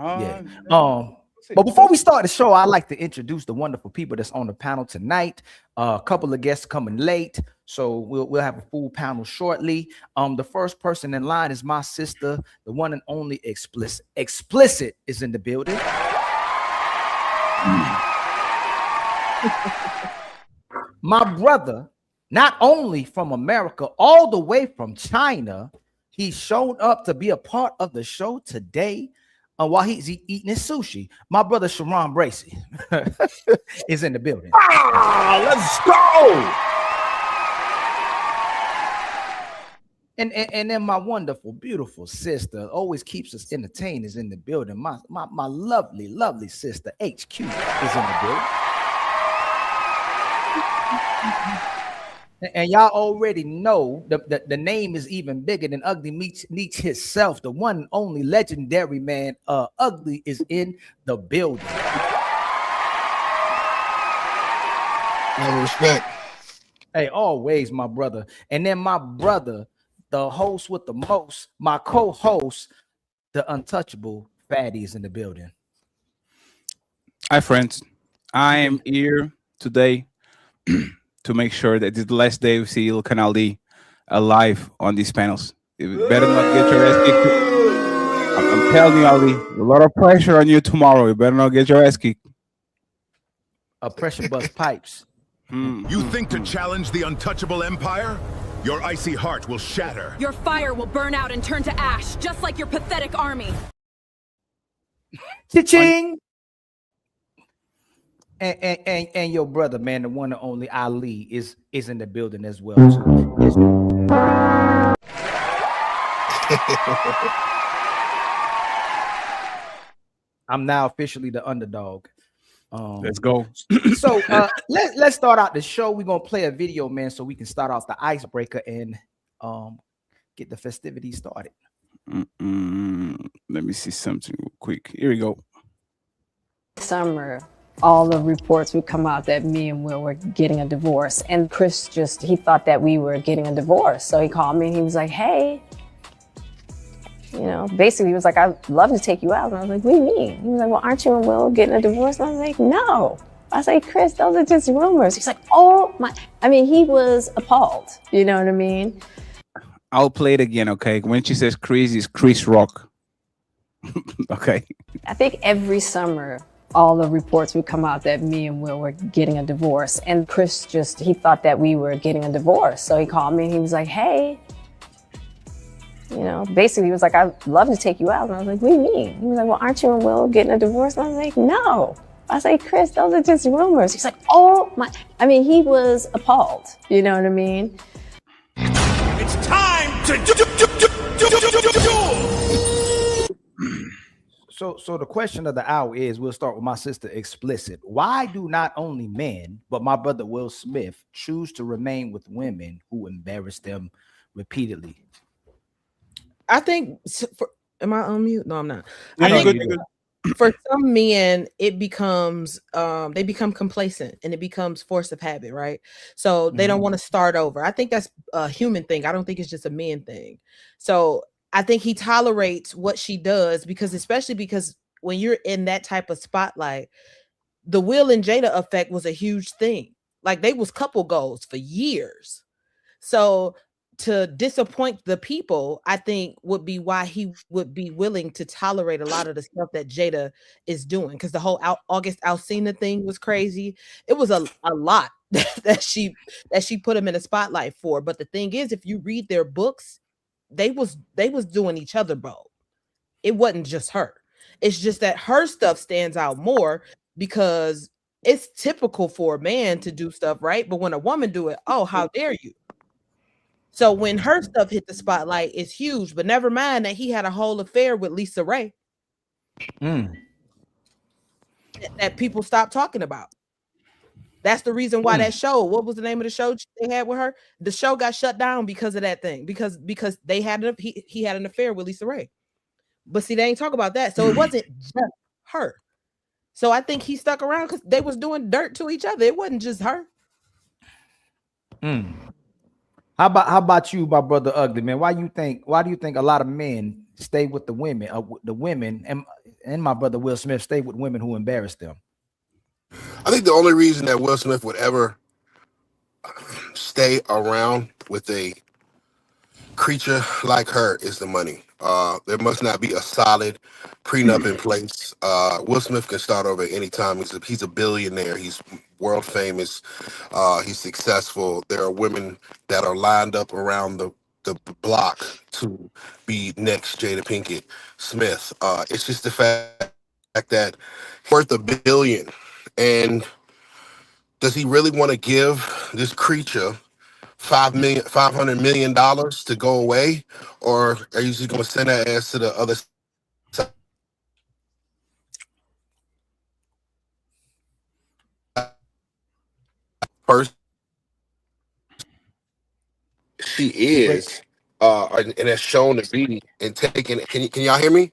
Yeah. We'll see. But before we start the show, I'd like to introduce the wonderful people that's on the panel tonight. A couple of guests coming late, so we'll have a full panel shortly. The first person in line is my sister, the one and only Explicit. Explicit is in the building. My brother, not only from America, all the way from China, he's shown up to be a part of the show today. While he's eating his sushi, my brother Sharon Bracy is in the building. Let's go! And then my wonderful, beautiful sister always keeps us entertained is in the building. My lovely, lovely sister HQ is in the building. And y'all already know the name is even bigger than Ugly Meets himself. The one and only legendary man, Ugly, is in the building. No respect. Hey, always, my brother. And then my brother, the host with the most, my co-host, the untouchable Fatty is in the building. Hi, friends. I am here today to make sure that this is the last day we see Il Canali alive on these panels. You better not get your ass kicked. I'm telling you, Ali, a lot of pressure on you tomorrow. You better not get your ass kicked. A pressure bust pipes. You think to challenge the untouchable empire? Your icy heart will shatter. Your fire will burn out and turn to ash, just like your pathetic army. Cha-ching! And your brother, man, the one and only Ali is in the building as well too. I'm now officially the underdog. Let's go. So let's start out the show. We're gonna play a video, man, so we can start off the icebreaker and get the festivities started. Let me see something real quick. Here we go. Summer, all the reports would come out that me and Will were getting a divorce. And Chris he thought that we were getting a divorce. So he called me and he was like, hey, basically he was like, I'd love to take you out. And I was like, what do you mean? He was like, well, aren't you and Will getting a divorce? And I was like, no. I was like, Chris, those are just rumors. He's like, oh my, he was appalled. You know what I mean? I'll play it again, okay? When she says Chris, it's Chris Rock. Okay. I think every summer, all the reports would come out that me and Will were getting a divorce. And Chris he thought that we were getting a divorce. So he called me and he was like, hey, basically he was like, I'd love to take you out. And I was like, what do you mean? He was like, well, aren't you and Will getting a divorce? And I was like, no. I was like, Chris, those are just rumors. He's like, oh my, he was appalled. You know what I mean? It's time to do. So the question of the hour is, we'll start with my sister Explicit. Why do not only men, but my brother Will Smith choose to remain with women who embarrass them repeatedly? I think, am I on mute? No, I'm not. Yeah, I think good. For some men, it becomes, they become complacent and it becomes force of habit, right? So they don't want to start over. I think that's a human thing. I don't think it's just a man thing. So I think he tolerates what she does especially because when you're in that type of spotlight, the Will and Jada effect was a huge thing. Like they was couple goals for years. So to disappoint the people, I think would be why he would be willing to tolerate a lot of the stuff that Jada is doing. Because the whole August Alsina thing was crazy. It was a lot that she put him in a spotlight for. But the thing is, if you read their books, they was doing each other, bro. It wasn't just her. It's just that her stuff stands out more because it's typical for a man to do stuff, right? But when a woman do it, oh, how dare you? So when her stuff hit the spotlight, it's huge. But never mind that he had a whole affair with Lisa Ray that people stopped talking about. That's the reason why that show, what was the name of the show they had with her? The show got shut down because of that thing, because they had he had an affair with Lisa Ray. But see, they ain't talk about that. So it wasn't just her. So I think he stuck around because they was doing dirt to each other. It wasn't just her. How about you, my brother Ugly, man? Why do you think a lot of men stay with the women, and my brother Will Smith stay with women who embarrass them? I think the only reason that Will Smith would ever stay around with a creature like her is the money. There must not be a solid prenup in place. Will Smith can start over at any time. He's a billionaire. He's world famous. He's successful. There are women that are lined up around the block to be next Jada Pinkett Smith. It's just the fact that he's worth $1 billion, and does he really want to give this creature $500 million to go away, or are you just going to send that ass to the other side first? She is, and that's shown to be and taken. Can y'all hear me?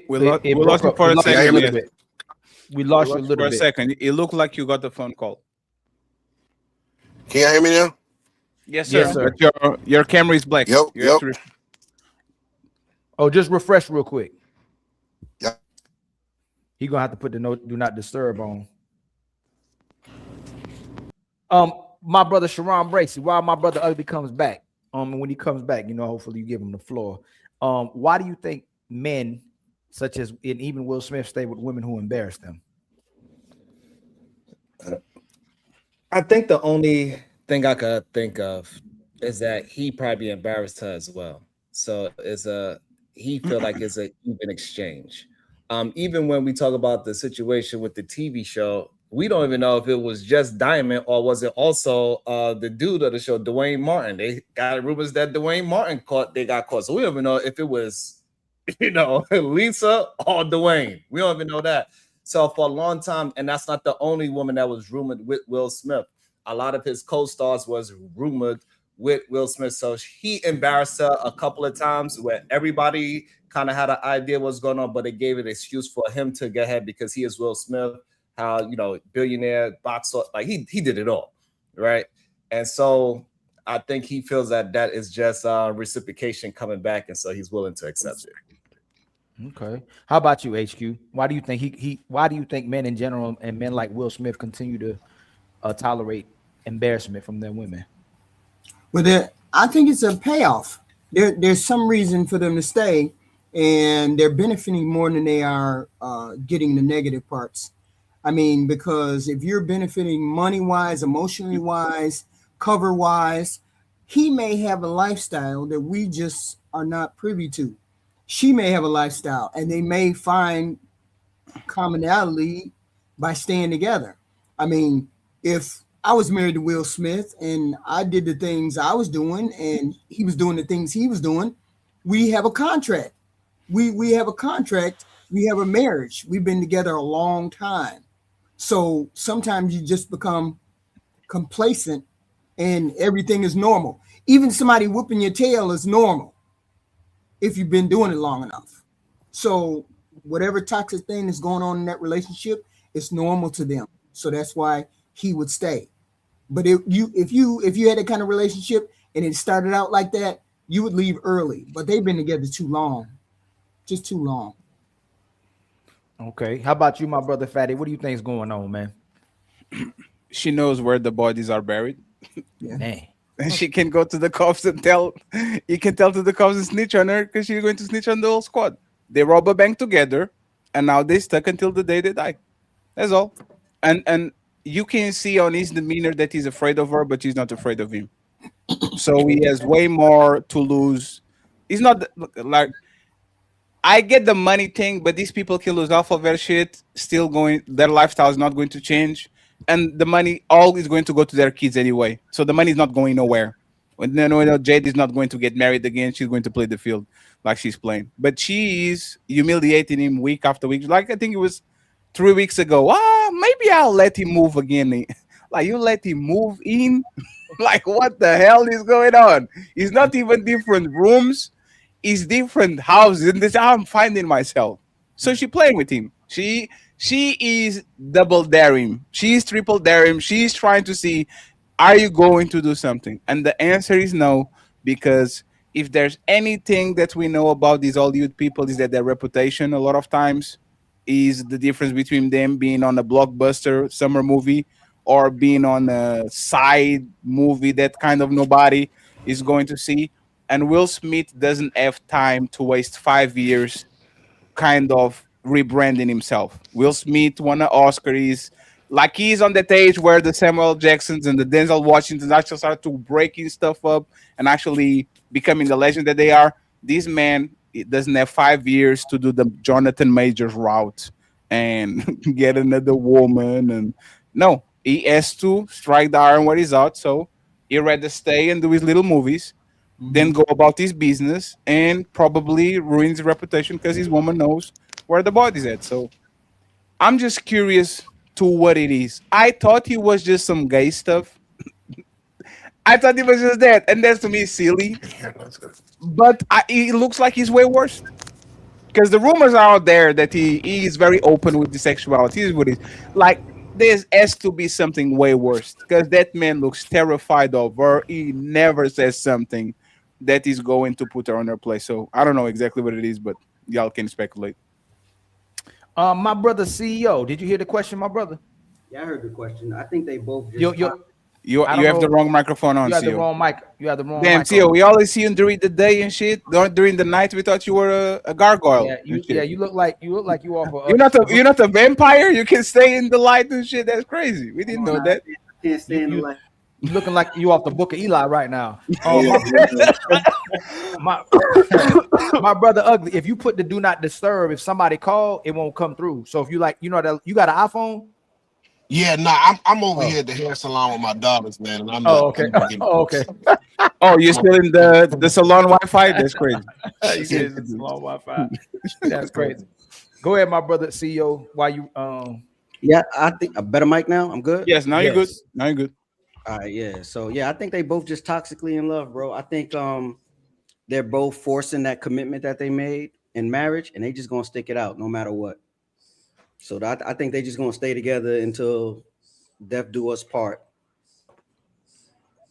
We lost you for a lost you second. little bit. We lost you a little For a bit. second. It looked like you got the phone call. Can y'all hear me now? Yes, sir. Yes, sir. But your camera is black. Yep, You have yep. to Oh, just refresh real quick. Yep. He gonna have to put the do not disturb on. My brother Sharon Bracy, while my brother Ugly comes back, when he comes back, hopefully you give him the floor. Why do you think men, such as and even Will Smith, stay with women who embarrass them? I think the only thing I could think of is that he probably embarrassed her as well. So he feel like it's an even exchange. Even when we talk about the situation with the TV show, we don't even know if it was just Diamond or was it also the dude of the show, Dwayne Martin. They got rumors that Dwayne Martin got caught. So we don't even know if it was, Lisa or Dwayne. We don't even know that. So for a long time, and that's not the only woman that was rumored with Will Smith. A lot of his co-stars was rumored with Will Smith. So he embarrassed her a couple of times where everybody kind of had an idea what's going on, but it gave an excuse for him to get ahead because he is Will Smith, how, billionaire, boxer, like he did it all, right? And so I think he feels that is just reciprocation coming back, and so he's willing to accept it. Okay. How about you, HQ? Why do you think why do you think men in general and men like Will Smith continue to tolerate embarrassment from their women? Well, I think it's a payoff. There's some reason for them to stay, and they're benefiting more than they are getting the negative parts. I mean, because if you're benefiting money-wise, emotionally-wise, cover-wise, he may have a lifestyle that we just are not privy to. She may have a lifestyle, and they may find commonality by staying together. I mean, if I was married to Will Smith and I did the things I was doing and he was doing the things he was doing, we have a contract. We have a contract. We have a marriage. We've been together a long time. So sometimes you just become complacent and everything is normal. Even somebody whooping your tail is normal if you've been doing it long enough. So whatever toxic thing is going on in that relationship, it's normal to them. So that's why he would stay. But if you had that kind of relationship and it started out like that, you would leave early. But they've been together too long, just too long. Okay. How about you, my brother Fatty? What do you think is going on, man? She knows where the bodies are buried. Yeah. Man. And she can go to the cops and you can tell to the cops and snitch on her because she's going to snitch on the whole squad. They rob a bank together and now they stuck until the day they die. That's all. And you can see on his demeanor that he's afraid of her, but she's not afraid of him. So he has way more to lose. He's not like, I get the money thing, but these people can lose half of their shit, still going, their lifestyle is not going to change. And the money all is going to go to their kids anyway. So the money is not going nowhere. When Jade is not going to get married again, she's going to play the field like she's playing. But she is humiliating him week after week. Like I think it was 3 weeks ago. Maybe I'll let him move again. Like you let him move in? Like what the hell is going on? It's not even different rooms. It's different houses. And this I'm finding myself. So she playing with him. She is double daring. She's triple daring. She's trying to see, are you going to do something? And the answer is no, because if there's anything that we know about these Hollywood people, is that their reputation a lot of times is the difference between them being on a blockbuster summer movie or being on a side movie that kind of nobody is going to see. And Will Smith doesn't have time to waste 5 years kind of rebranding himself. Will Smith won an Oscar. He's on that age where the Samuel Jacksons and the Denzel Washingtons actually start to breaking stuff up and actually becoming the legend that they are. This man, it doesn't have 5 years to do the Jonathan Majors route and get another woman. And no, he has to strike the iron where he's out. So he rather stay and do his little movies then go about his business and probably ruins his reputation because his woman knows where the body's at. So I'm just curious to what it is. I thought he was just some gay stuff. I thought he was just that, and that's to me silly. But it looks like he's way worse because the rumors are out there that he is very open with the sexuality. Is what it is. Like there has to be something way worse because that man looks terrified of her. He never says something that is going to put her on her place. So I don't know exactly what it is, but y'all can speculate. My brother CEO, did you hear the question, my brother? Yeah, I heard the question. I think they both just You have the wrong microphone on. You have CEO. the wrong mic. You have the wrong. Damn, mic CEO, on. we always see you during the day and shit. During the night, we thought you were a gargoyle. Yeah, you look like you off. Of, you're not a vampire. You can stay in the light and shit. That's crazy. We didn't know that. I can't stay in the light. You looking like you off the Book of Eli right now. My brother Ugly. If you put the do not disturb, if somebody call, it won't come through. So if you like, you know that you got an iPhone. Yeah, I'm over here at the hair salon with my daughters, man, and I'm okay. Okay. Oh, you're still in the salon Wi-Fi? That's crazy. You said the salon Wi-Fi. That's crazy. Go ahead, my brother CEO. Why you Yeah, I think a better mic now. I'm good. Yes, now you're good. Now you're good. All right, yeah. So yeah, I think they both just toxically in love, bro. I think they're both forcing that commitment that they made in marriage, and they just gonna stick it out no matter what. So I think they just gonna stay together until death do us part.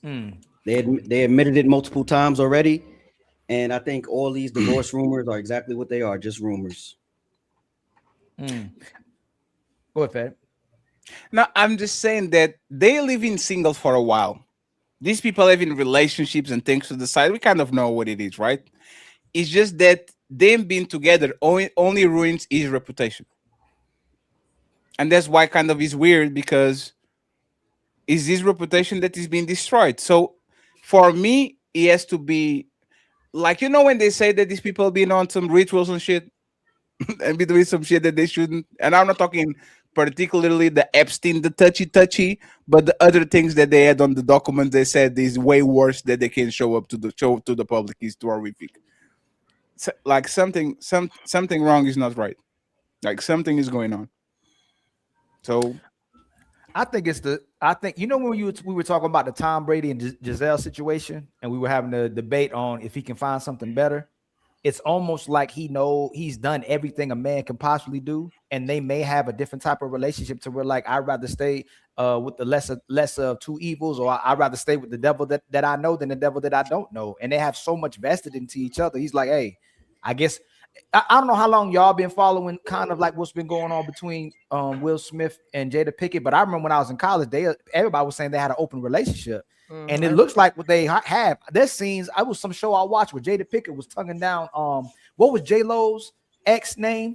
They admitted it multiple times already, and I think all these divorce rumors are exactly what they are, just rumors. Go ahead, Fed. No, I'm just saying that they live in single for a while. These people have in relationships and things to the side. We kind of know what it is, right? It's just that them being together only ruins his reputation. And that's why kind of is weird because it's his reputation that is being destroyed. So for me, he has to be like, when they say that these people being on some rituals and shit and be doing some shit that they shouldn't. And I'm not talking particularly the Epstein, the touchy, but the other things that they had on the documents they said is way worse that they can show to the public is too horrific. So, like something wrong is not right. Like something is going on. So I think when we were talking about the Tom Brady and Giselle situation, and we were having a debate on if he can find something better. It's almost like he's done everything a man can possibly do, and they may have a different type of relationship to where like I'd rather stay with the lesser of two evils, or I'd rather stay with the devil that I know than the devil that I don't know. And they have so much vested into each other. He's like, hey, I guess I don't know how long y'all been following kind of like what's been going on between Will Smith and Jada Pinkett, but I remember when I was in college, everybody was saying they had an open relationship. And it looks like what they have. There's scenes. I was some show I watched where Jada Pinkett was tonguing down. What was J Lo's ex name?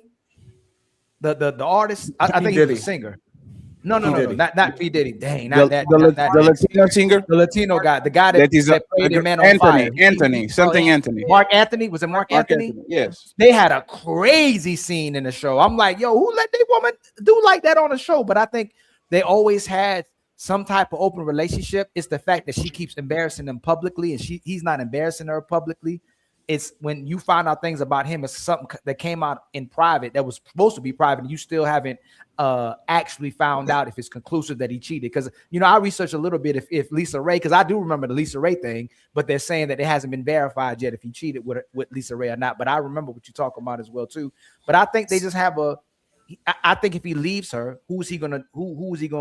The artist. I think he was a singer. No, not P Diddy. Dang, the Latino singer, the Latino guy, the guy that played in Man on Fire. Anthony. Mark Anthony. Was it Mark Anthony? Yes. They had a crazy scene in the show. I'm like, yo, who let that woman do like that on the show? But I think they always had some type of open relationship. It's the fact that she keeps embarrassing them publicly, and he's not embarrassing her publicly. It's when you find out things about him, it's something that came out in private that was supposed to be private, and you still haven't actually found out if it's conclusive that he cheated. Because I researched a little bit if Lisa Ray, because I do remember the Lisa Ray thing, but they're saying that it hasn't been verified yet if he cheated with Lisa Ray or not. But I remember what you're talking about as well too. But I think they just have I think if he leaves her, who is he gonna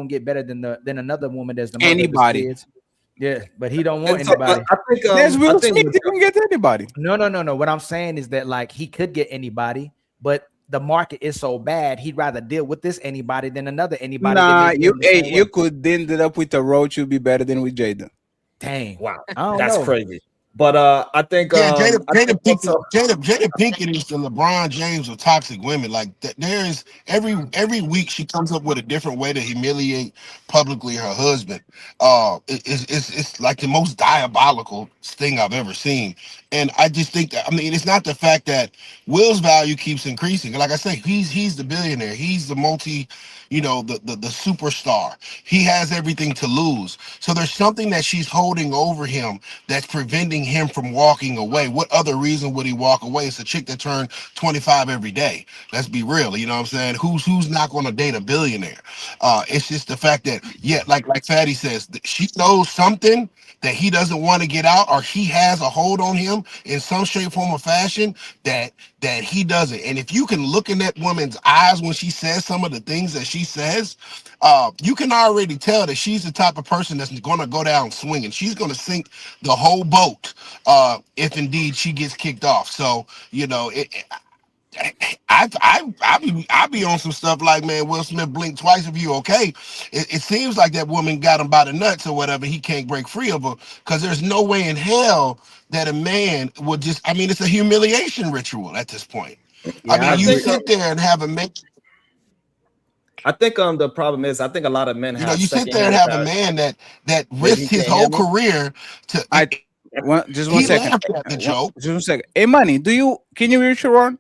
get better than another woman that's the mother anybody? Of his kids? Yeah, but he don't want And so, anybody. I think There's I Will think Smith. He didn't get anybody. No. What I'm saying is that like he could get anybody, but the market is so bad, he'd rather deal with this anybody than another anybody that Nah, may be in the same you way. could end it up with a roach. You'll be better than with Jada. Dang. wow, I don't that's know. crazy. But I think Yeah, I think also Jada Pinkett is the LeBron James of toxic women. Like there is every week she comes up with a different way to humiliate publicly her husband. It's like the most diabolical thing I've ever seen. And I just think that I mean it's not the fact that Will's value keeps increasing. Like I say, he's the billionaire. He's the multi, the superstar. He has everything to lose. So there's something that she's holding over him that's preventing him from walking away. What other reason would he walk away? It's a chick that turned 25 every day. Let's be real. You know what I'm saying? Who's not going to date a billionaire? It's just the fact that, yeah, like Fatty says, she knows something that he doesn't want to get out, or he has a hold on him in some shape, form, or fashion that he doesn't. And if you can look in that woman's eyes when she says some of the things that she says, you can already tell that she's the type of person that's going to go down swinging. She's going to sink the whole boat if indeed she gets kicked off. So I be on some stuff like, man, Will Smith blink twice if you okay. It seems like that woman got him by the nuts or whatever. He can't break free of her because there's no way in hell that a man would just. I mean, it's a humiliation ritual at this point. I Yeah, I mean, you agree. sit there and have a man. I think the problem is I think a lot of men have You sit there secondhand and have a embarrassment. man that Maybe risked you his can't hear whole me. career to. Just one He second. laughed at the joke. Just 1 second. Hey, Money, can you hear Sharon?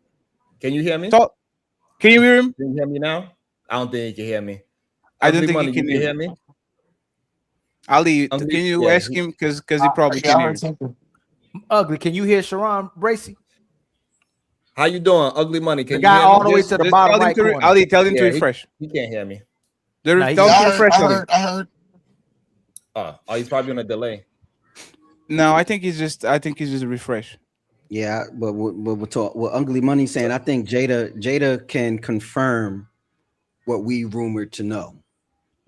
Can you hear me? Talk. Can you hear him? Can you hear me now? I don't think you can hear me. I don't Ugly think Money, he can you hear me? Ali, Ugly- can you yeah, ask him because he probably Yeah, can I hear heard you. something. Ugly, can you hear Sharon Bracy? How you doing, Ugly Money? Can The you guy hear all me? the way Just to the tell bottom him right to corner. Ali, tell him to Yeah, refresh. he can't hear me. Nah, he Tell him Yeah, to refresh, Ali. I heard. Oh, he's probably on a delay. No, I think he's just a refresh. Yeah, but what Ugly Money saying, I think Jada can confirm what we rumored to know.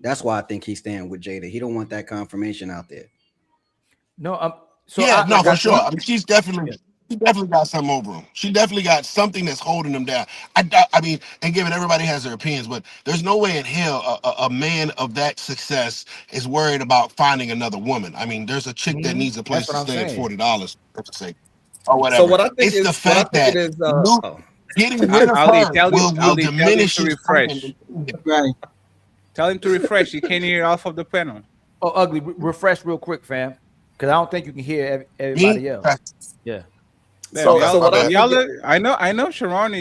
That's why I think he's staying with Jada. He don't want that confirmation out there. No, so Yeah, no, like I for sure. said, I mean, she definitely got something over him. She definitely got something that's holding him down. I mean, and given everybody has their opinions, but there's no way in hell a man of that success is worried about finding another woman. I mean, there's a chick that needs a place that's to what I'm stay at saying. $40 or So whatever. what I think It's the is what I fact think it that is getting rid of Ali, her tell him will tell him diminish to his refresh. Right. Tell him to refresh. He can't hear off of the panel. Oh, Ugly, refresh real quick, fam, because I don't think you can hear everybody Me? else. Yeah. So what I think I know Sharon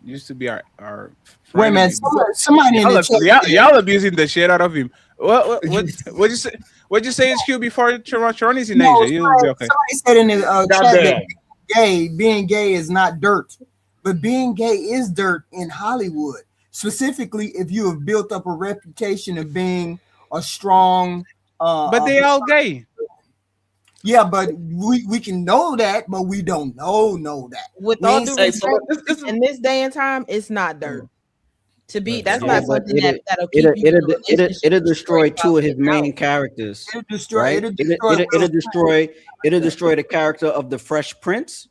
used to be our Wait a friend. minute. Somebody in the chat. Y'all abusing the shit out of him. What you say? What'd you say is Q before Sharon? Sharon is in No, Asia. You'll be okay. somebody said in the chat Goddamn. that being gay is not dirt, but being gay is dirt in Hollywood. Specifically, if you have built up a reputation of being a strong, But they all gay. yeah, but we can know that, but we don't know that. With We all ain't due saying- respect, in this day and time, it's not dirt. To be that's Yeah, not but something that'll keep you in a relationship it'll destroy straight two of his out. main characters. It'll destroy. Right? It'll destroy. It'll destroy the character of the Fresh Prince,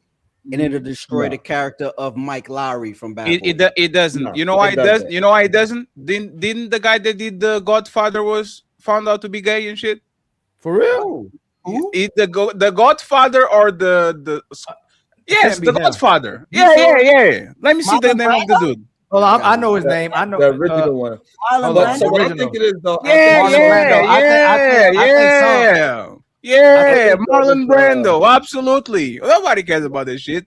and it'll destroy the character of Mike Lowry from Bad Boys. It doesn't. No, you know why it it does? doesn't. You know why it doesn't? Didn't the guy that did the Godfather was found out to be gay and shit? For real? Who? The Godfather or the yes, can't be the him. Godfather. You Yeah. sure? Let me see the Marlon name of the dude. Hold on, I know his name. I know the original one. Marlon But so Brando? what I original. think it is though, Yeah, Marlon Brando. I think Marlon Brando. Absolutely. Nobody cares about this shit.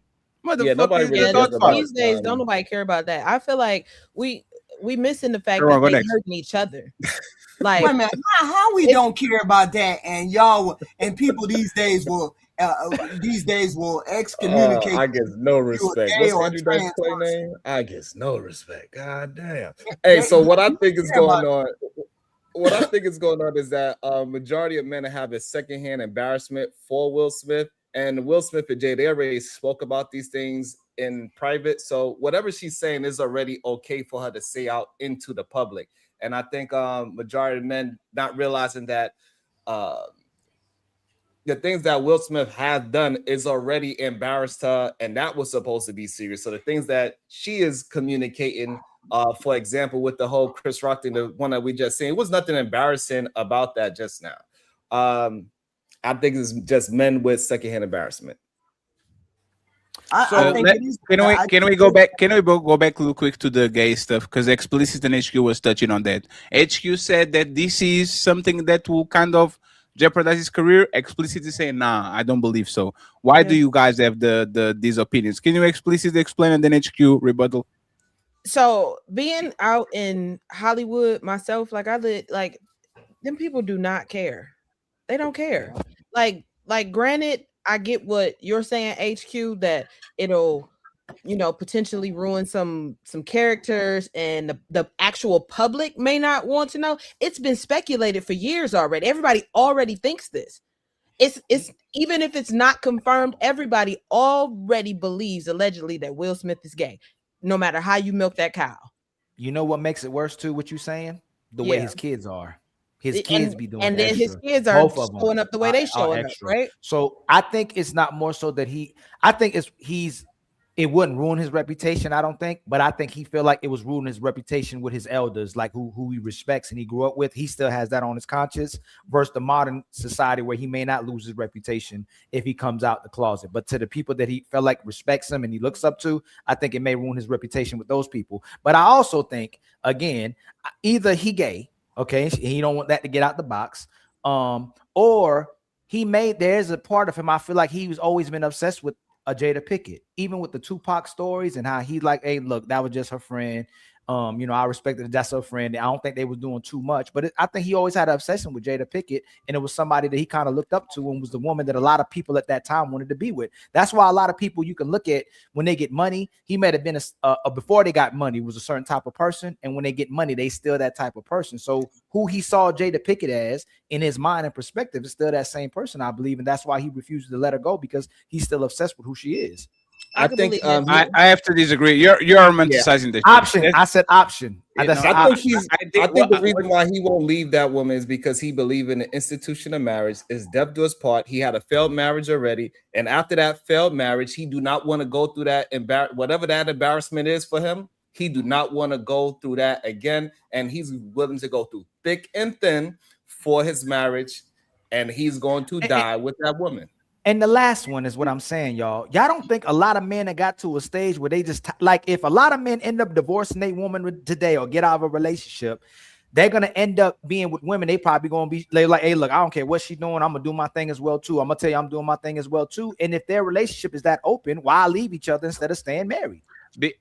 Yeah, nobody Motherfucker, really the Yeah, cares Godfather. these days, don't nobody care about that. I feel like we missing the fact Sure, that go they next. hurting each other. Like Wait a minute. How we don't care about that, and y'all and people these days will excommunicate. I guess no you a respect. gay What's or Andrew trans Dice play person. name? I guess no respect. God damn. Hey, so what I think is care about going on? What I think is going on is that majority of men have a secondhand embarrassment for Will Smith, and Will Smith and Jay, they already spoke about these things in private. So whatever she's saying is already okay for her to say out into the public. And I think majority of men not realizing that the things that Will Smith has done is already embarrassed her, and that was supposed to be serious. So the things that she is communicating, for example, with the whole Chris Rock thing, the one that we just seen, it was nothing embarrassing about that just now. I think it's just men with secondhand embarrassment. I think it is. Can we go back? Can we go back real quick to the gay stuff? Because Explicit and HQ was touching on that. HQ said that this is something that will kind of jeopardize his career. Explicit is saying, nah, I don't believe so. Why do you guys have these opinions? Can you explicitly explain and then HQ rebuttal? So being out in Hollywood myself, like them people do not care. They don't care. Like granted, I get what you're saying, HQ, that it'll potentially ruin some characters, and the actual public may not want to know. It's been speculated for years already. Everybody already thinks this. It's even if it's not confirmed, everybody already believes allegedly that Will Smith is gay, no matter how you milk that cow. You know what makes it worse too? What you saying? The way his kids are. His kids be doing and then extra. his kids are Both of them showing up the way they are showing up, extra. right? So I think it's not more so that it wouldn't ruin his reputation, I don't think, but I think he feel like it was ruining his reputation with his elders, like who he respects and he grew up with. He still has that on his conscience versus the modern society where he may not lose his reputation if he comes out the closet. But to the people that he felt like respects him and he looks up to, I think it may ruin his reputation with those people. But I also think, again, either he gay, okay, he don't want that to get out the box, or there's a part of him, I feel like he was always been obsessed with a Jada Pickett, even with the Tupac stories and how he like, hey, look, that was just her friend. I respected that that's her friend. I don't think they was doing too much, but I think he always had an obsession with Jada Pickett, and it was somebody that he kind of looked up to and was the woman that a lot of people at that time wanted to be with. That's why a lot of people you can look at when they get money, he might have been before they got money was a certain type of person, and when they get money, they still that type of person. So who he saw Jada Pickett as in his mind and perspective is still that same person, I believe, and that's why he refuses to let her go, because he's still obsessed with who she is. I think I have to disagree. You're romanticizing the option. I said option. I think the reason why he won't leave that woman is because he believes in the institution of marriage. Is death do us part. He had a failed marriage already, and after that failed marriage, he do not want to go through that whatever that embarrassment is for him. He do not want to go through that again, and he's willing to go through thick and thin for his marriage, and he's going to die with that woman. And the last one is what I'm saying, y'all. Y'all don't think a lot of men that got to a stage where they just like, if a lot of men end up divorcing a woman today or get out of a relationship, they're gonna end up being with women. They probably gonna be like, hey, look, I don't care what she's doing. I'm gonna do my thing as well too. I'm gonna tell you, I'm doing my thing as well too. And if their relationship is that open, why leave each other instead of staying married?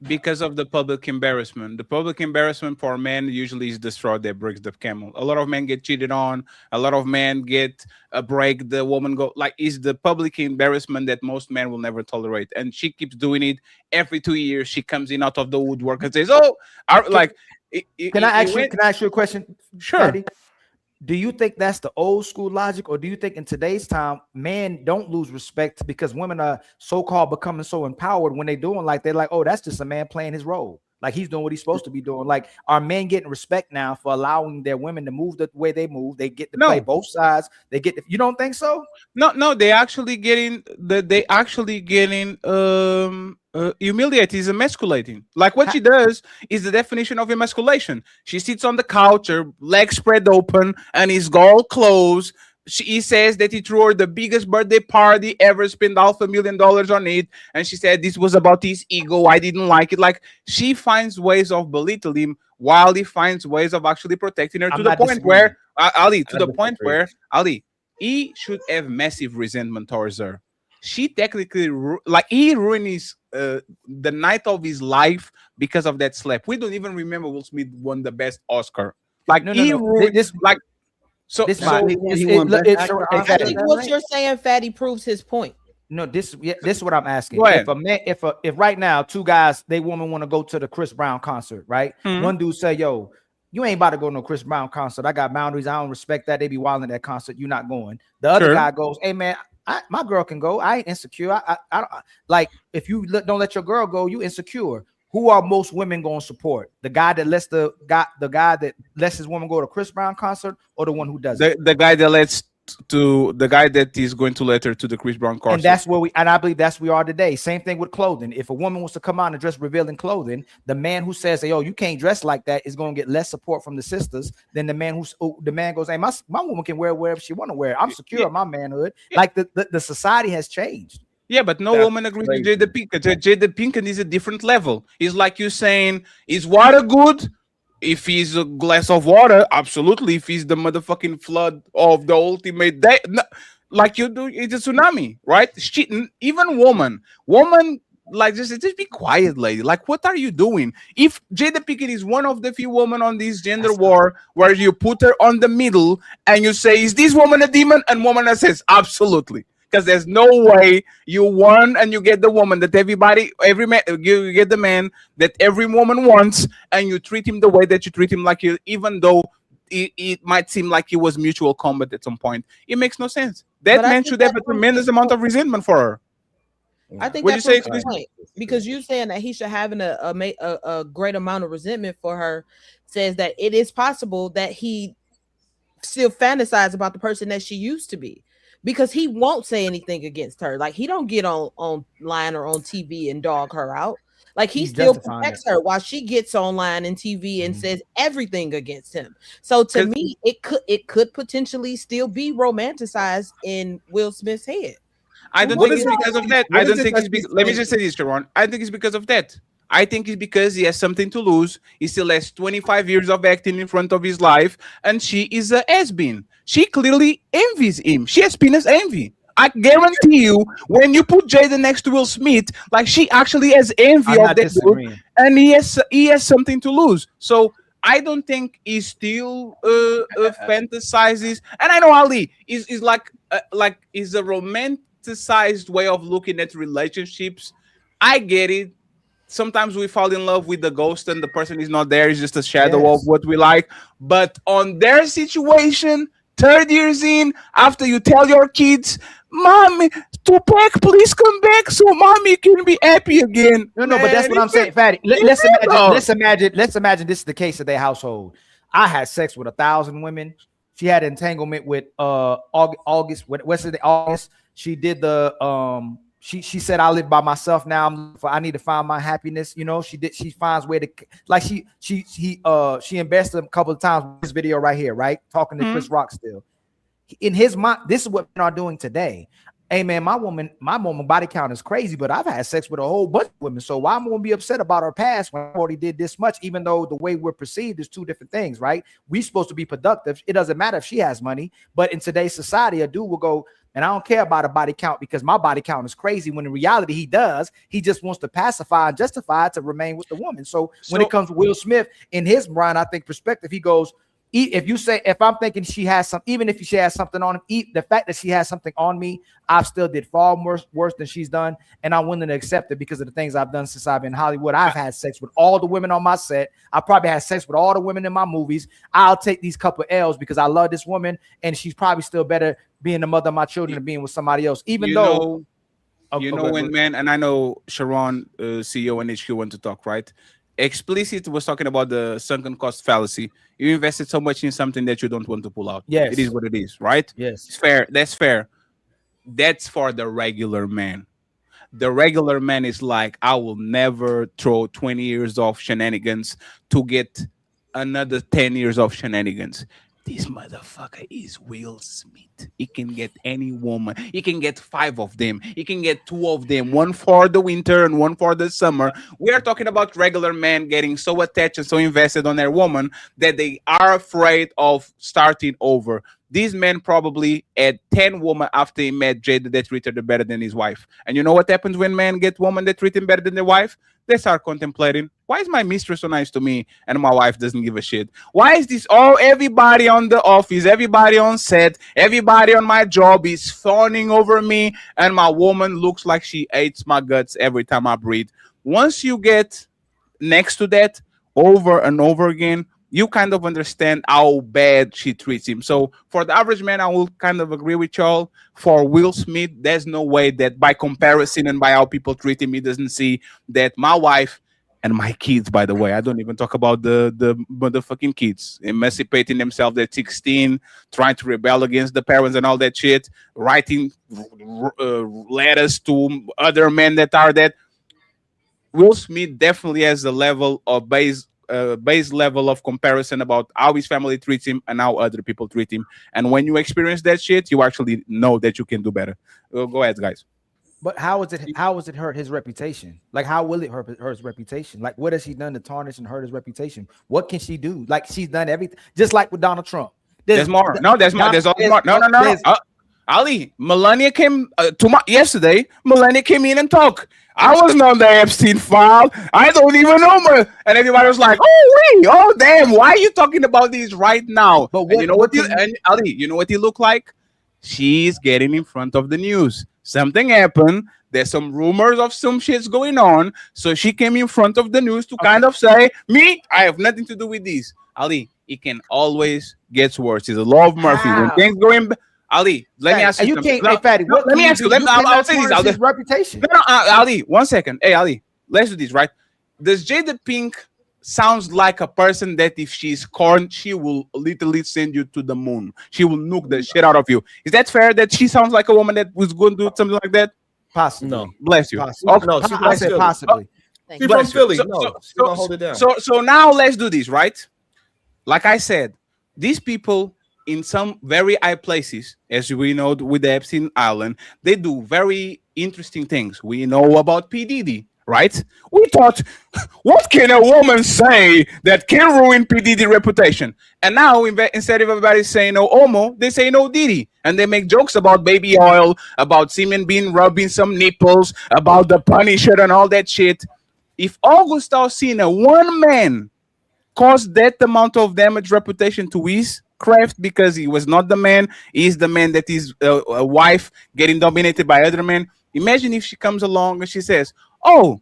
Because of the public embarrassment. The public embarrassment for men usually is the straw that breaks the camel. A lot of men get cheated on. A lot of men get a break. The woman go like, is the public embarrassment that most men will never tolerate. And she keeps doing it every 2 years. She comes in out of the woodwork and says, "Oh, can I ask you a question?" Sure. Eddie? Do you think that's the old school logic, or do you think in today's time men don't lose respect because women are so-called becoming so empowered when they're doing like they're like, oh, that's just a man playing his role, like he's doing what he's supposed to be doing? Like, are men getting respect now for allowing their women to move the way they move? They get to play both sides. They get you don't think so? No, they actually getting humiliated, is emasculating. Like what she does is the definition of emasculation. She sits on the couch, her legs spread open, and his all closed. He says that he threw her the biggest birthday party ever, spent $500,000 on it, and she said this was about his ego. I didn't like it. Like, she finds ways of belittling him while he finds ways of actually protecting her, to the point where Ali, he should have massive resentment towards her. She technically he ruined the night of his life because of that slap. We don't even remember Will Smith won the best Oscar. Like, no. This like. So I think what you're saying, Fatty, proves his point. No, this is what I'm asking. If right now two guys, they woman want to go to the Chris Brown concert, right? Mm-hmm. One dude say, "Yo, you ain't about to go to no Chris Brown concert. I got boundaries. I don't respect that. They be wilding at that concert. You're not going." The other guy goes, "Hey man, my girl can go. I ain't insecure. I don't like if you don't let your girl go, you insecure." Who are most women going to support? The guy that the guy that lets his woman go to Chris Brown concert, or the one who doesn't? The guy that lets to the guy that is going to letter to the Chris Brown And concert. that's where and I believe that's where we are today. Same thing with clothing. If a woman wants to come out and dress revealing clothing, the man who says, "Hey, yo, you can't dress like that," is going to get less support from the sisters than the man the man goes, "Hey, my woman can wear wherever she want to wear. I'm secure in my manhood." Like the society has changed. Yeah, but no That's woman agrees with crazy. Jada Pinkett. Jada Pinkett is a different level. It's like you saying, is water good? If he's a glass of water, absolutely. If he's the motherfucking flood of the ultimate day, no, like you do, it's a tsunami, right? Even woman, like just be quiet, lady. Like, what are you doing? If Jada Pinkett is one of the few women on this gender war where you put her on the middle and you say, is this woman a demon? And woman that says, absolutely. Because there's no way you won and you get the woman that every man, you get the man that every woman wants, and you treat him the way that you treat him, like you, even though it might seem like it was mutual combat at some point. It makes no sense. That But I man think should have that a tremendous amount of resentment for her. I think What do you that's say, the Chris? point, because you saying that he should have a great amount of resentment for her says that it is possible that he still fantasize about the person that she used to be, because he won't say anything against her. Like, he don't get on online or on TV and dog her out. Like, he He's still justifying protects it. her while she gets online and TV and Mhm. says everything against him. So to 'Cause- me, it could potentially still be romanticized in Will Smith's head. I Well, don't what think is it's it? because of that. What I is don't it think that it's she's because. Let me saying? just say this, Sharon. I think it's because of that. I think it's because he has something to lose. He still has 25 years of acting in front of his life, and she is a has-been. She clearly envies him. She has penis envy. I guarantee you, when you put Jada next to Will Smith, like, she actually has envy I'm of not that dude, disagreeing. and he has something to lose. So I don't think he still fantasizes. And I know Ali is like is a romanticized way of looking at relationships. I get it. Sometimes we fall in love with the ghost and the person is not there, it's just a shadow of Yes. what we like. But on their situation, 30 years in, after you tell your kids, mommy, Tupac, please come back so mommy can be happy again. No, but that's Man, what I'm saying, Fatty. it's Let's imagine this is the case of their household. I had sex with 1,000 women. She had entanglement with August. What's it? August. She did the She said, I live by myself now. I need to find my happiness. You know, she finds way to, like, she invested a couple of times with this video right here, right? Talking to Chris Rock still. In his mind, this is what men are doing today. Hey man, my woman body count is crazy, but I've had sex with a whole bunch of women. So why am I gonna be upset about her past when I already did this much? Even though the way we're perceived is two different things, right? We're supposed to be productive. It doesn't matter if she has money, but in today's society, a dude will go, and I don't care about a body count because my body count is crazy. When in reality, he does. He just wants to pacify and justify to remain with the woman. So when it comes to Will Smith, in his mind, I think perspective, he goes, if you say, if I'm thinking she has some, even if she has something on him, the fact that she has something on me, I've still did far worse than she's done, and I'm willing to accept it because of the things I've done since I've been in Hollywood. I've had sex with all the women on my set. I probably had sex with all the women in my movies. I'll take these couple L's because I love this woman, and she's probably still better being the mother of my children than being with somebody else. Even though, when man, and I know Sharon, CEO and HQ, want to talk, right? Explicit was talking about the sunken cost fallacy. You invested so much in something that you don't want to pull out. Yes. It is what it is, right? Yes. It's fair. That's fair. That's for the regular man. The regular man is like, I will never throw 20 years of shenanigans to get another 10 years of shenanigans. This motherfucker is Will Smith. He can get any woman. He can get 5 of them. He can get 2 of them, one for the winter and one for the summer. We are talking about regular men getting so attached and so invested on their woman that they are afraid of starting over. These men probably had 10 women after he met Jada that treated her better than his wife. And you know what happens when men get women that treat him better than their wife? They start contemplating, why is my mistress so nice to me and my wife doesn't give a shit? Why is this everybody on the office, everybody on set, everybody on my job is fawning over me and my woman looks like she hates my guts every time I breathe? Once you get next to that over and over again, you kind of understand how bad she treats him. So for the average man, I will kind of agree with y'all. For Will Smith, there's no way that by comparison and by how people treat him, he doesn't see that my wife and my kids, by the way. I don't even talk about the motherfucking kids emancipating themselves at 16, trying to rebel against the parents and all that shit, writing letters to other men that are that. Will Smith definitely has a level of base level of comparison about how his family treats him and how other people treat him. And when you experience that shit, you actually know that you can do better. Go ahead, guys. But how is it? How is it hurt his reputation? Like, how will it hurt his reputation? Like, what has she done to tarnish and hurt his reputation? What can she do? Like, she's done everything, just like with Donald Trump. There's more. No, there's more. There's always more. No, no, no. Ali, Melania came yesterday. Melania came in and talked. I wasn't on the Epstein file. I don't even know her. And everybody was like, "Oh wait, oh damn, why are you talking about these right now?" But what, you know and Ali, you know what he looked like? She's getting in front of the news. Something happened. There's some rumors of some shit's going on. So she came in front of the news to kind of say, "Me, I have nothing to do with this." Ali, it can always get worse. It's a law of Murphy. When things going Ali, let me ask you. Let me ask you. I'll say this. His reputation. No, Ali, 1 second. Hey, Ali, let's do this, right? Does Jada Pink sounds like a person that if she's corn, she will literally send you to the moon. She will nuke the shit out of you. Is that fair that she sounds like a woman that was going to do something like that? Possibly. No. Bless you. Possibly. Okay. No, I said possibly. She's from Philly. She's going to hold it down. So now let's do this, right? Like I said, these people in some very high places, as we know with the Epstein Island, they do very interesting things. We know about P. Diddy, right? We thought, what can a woman say that can ruin P. Diddy's reputation? And now, instead of everybody saying no homo, they say no Diddy. And they make jokes about baby oil, about semen being rubbing some nipples, about the Punisher and all that shit. If August Alsina, one man, caused that amount of damage reputation to his craft because he was not the man, he's the man that is a wife getting dominated by other men. Imagine if she comes along and she says, "Oh,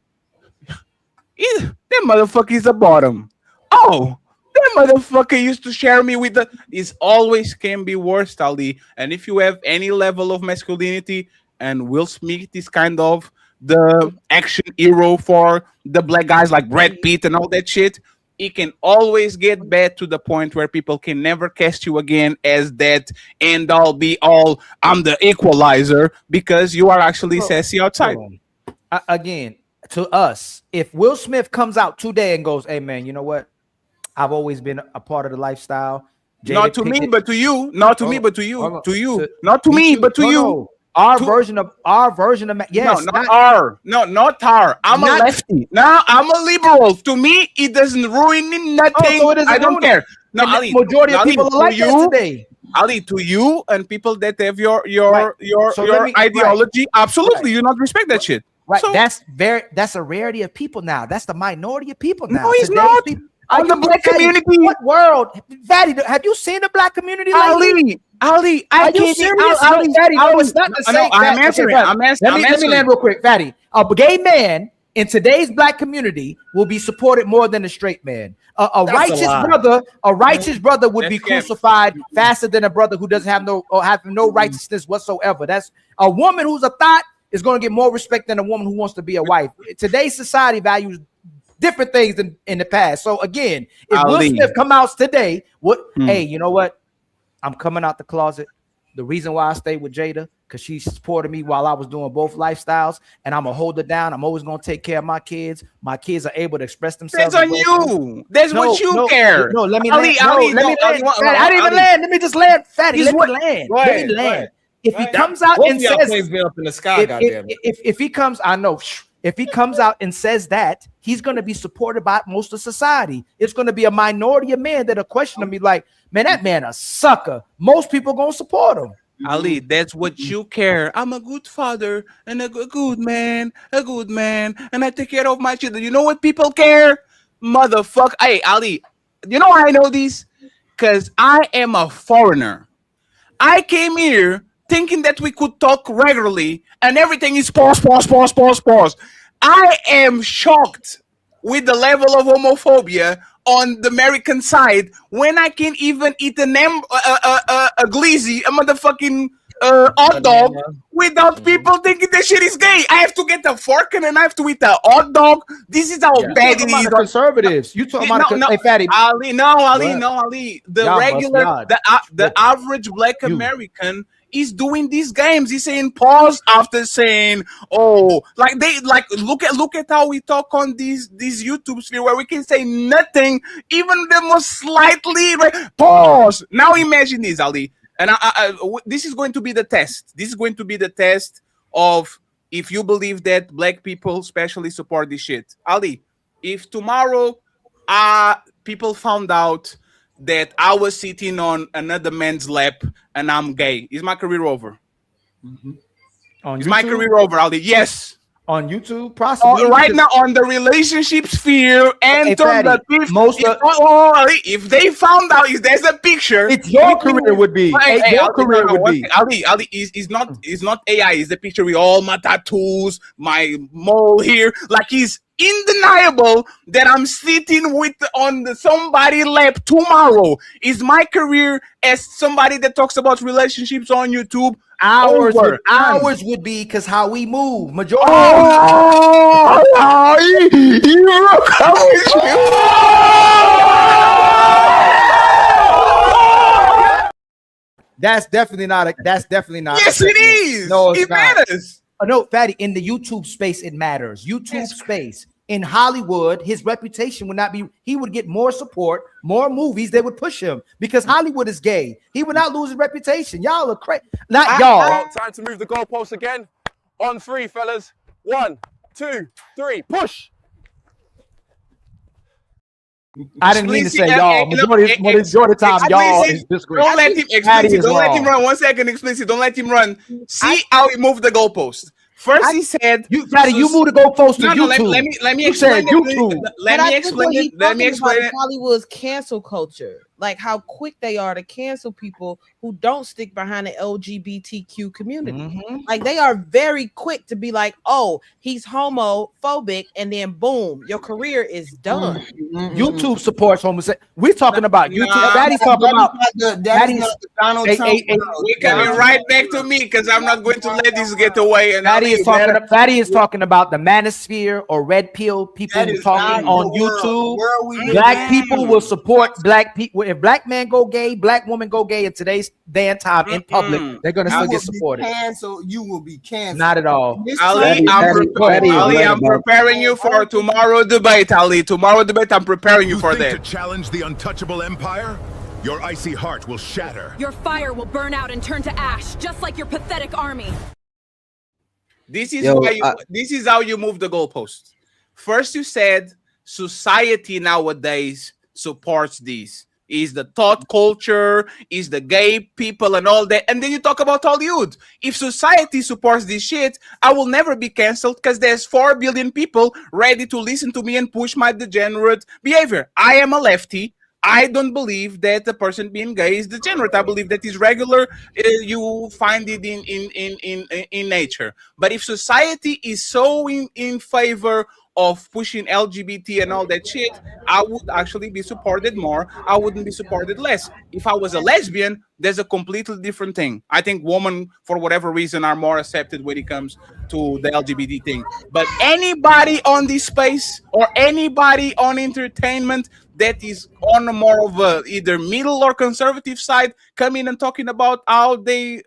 that motherfucker is a bottom. Oh, that motherfucker used to share me with the." It always can be worse, Ali. And if you have any level of masculinity, and Will Smith is kind of the action hero for the black guys like Brad Pitt and all that shit, it can always get bad to the point where people can never cast you again as that end all be all. I'm the equalizer because you are actually sassy outside. Again, to us, if Will Smith comes out today and goes, "Hey man, you know what? I've always been a part of the lifestyle." Not to me, but to you. Not to me, but to you. To you. Not to me, but to you. Our version of yes, no, not our. No, not our. I'm a lefty. No, I'm a liberal. To me, it doesn't ruin nothing. So I don't care. No, Ali, majority of people are like that today. Ali, to you and people that have your ideology, absolutely, you not respect that shit. Right. So, that's a rarity of people now. That's the minority of people now. No, it's not. On the black community. What world? Fatty, have you seen the black community lately? Ali, are you serious? Ali, Fatty, no, it's not the same. I'm answering. Let me land real quick, Fatty. A gay man in today's black community will be supported more than a straight man. A righteous brother would be crucified faster than a brother who doesn't have no righteousness whatsoever. That's a woman who's a thought is going to get more respect than a woman who wants to be a wife. Today's society values different things than in the past. So again, if Will Smith come out today, hey, you know what? I'm coming out the closet. The reason why I stayed with Jada, because she supported me while I was doing both lifestyles, and I'm gonna hold it down. I'm always gonna take care of my kids. My kids are able to express themselves. That's on you. That's what you care. No, let me land. I didn't even land. Let me just land, Fatty. Let me land. If he comes out and says, up in the sky, if he comes, I know. If he comes out and says that, he's going to be supported by most of society. It's going to be a minority of men that are questioning me like, man, that man a sucker. Most people going to support him. Ali, that's what you care. I'm a good father and a good man, and I take care of my children. You know what people care? Motherfucker. Hey, Ali, you know why I know this? Because I am a foreigner. I came here thinking that we could talk regularly and everything is pause. I am shocked with the level of homophobia on the American side when I can even eat a glizzy, a motherfucking hot dog without people thinking the shit is gay. I have to get a fork and a knife to eat a hot dog. This is how bad it is. Conservatives. You talking about no, hey, Fatty? Ali, no, Ali, no, Ali. The regular, the average black American is doing these games. He's saying pause after saying, "Oh, like they like look at how we talk on these YouTube sphere where we can say nothing, even the most slightly pause." Now imagine this, Ali, and this is going to be the test. This is going to be the test of if you believe that black people especially support this shit, Ali. If tomorrow, people found out that I was sitting on another man's lap and I'm gay, is my career over? Is my career over, Ali? Yes. On YouTube, possibly. Right now, on the relationship sphere and on the if they found out if there's a picture, it's your career would be. Your career would be. Ali is not AI. It's the picture with all my tattoos, my mole here. Like he's undeniable that I'm sitting with on somebody's lap tomorrow. Is my career as somebody that talks about relationships on YouTube? Ours would be because how we move. Majority. That's definitely not. Yes, it is. No, it matters. No, Fatty. In the YouTube space, it matters. YouTube space. In Hollywood, his reputation would not be. He would get more support, more movies. They would push him because Hollywood is gay. He would not lose his reputation. Y'all are crazy. Not y'all. Time to move the goalpost again. On 3, fellas. 1, 2, 3. Push. I didn't mean to say y'all. Majority of the time, y'all is disgraceful. Don't let him explicit. Don't let him run. 1 second, explicit. Don't let him run. See how he moved the goalpost. First, he said, "You, Fatty, you moved the goalpost to YouTube." No, let me explain. Let me explain it. Hollywood's cancel culture, like how quick they are to cancel people who don't stick behind the LGBTQ community. Like they are very quick to be like, "Oh, he's homophobic," and then boom, your career is done. YouTube supports homosexuality. We're talking about YouTube. Fatty's talking about Donald Trump. We're coming right back to me because I'm not going to let this get away. And Fatty is talking about the manosphere or red pill people talking on YouTube. Black people will support black people. If black man go gay, black woman go gay in today's day and time in public, they're gonna still get supported. You will be canceled. Not at all. Ali, I'm preparing you for tomorrow debate. Ali, tomorrow debate. I'm preparing you for that. To challenge the untouchable empire, your icy heart will shatter. Your fire will burn out and turn to ash, just like your pathetic army. This is this is how you move the goalpost. First, you said society nowadays supports this. Is the thought culture, is the gay people and all that. And then you talk about Hollywood. If society supports this shit, I will never be canceled because there's 4 billion people ready to listen to me and push my degenerate behavior. I am a lefty. I don't believe that the person being gay is degenerate. I believe that is regular. You find it in nature. But if society is so in favor of pushing LGBT and all that shit, I would actually be supported more. I wouldn't be supported less. If I was a lesbian, there's a completely different thing. I think women, for whatever reason, are more accepted when it comes to the LGBT thing. But anybody on this space or anybody on entertainment that is on a more of a either middle or conservative side, coming and talking about how they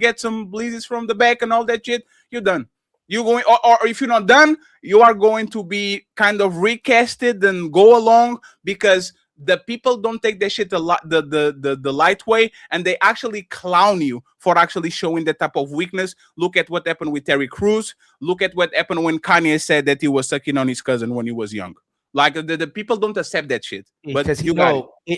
get some blizzards from the back and all that shit, you're done. You're going, or if you're not done, you are going to be kind of recasted and go along because the people don't take that shit the light way, and they actually clown you for actually showing that type of weakness. Look at what happened with Terry Crews. Look at what happened when Kanye said that he was sucking on his cousin when he was young. Like the people don't accept that shit. Because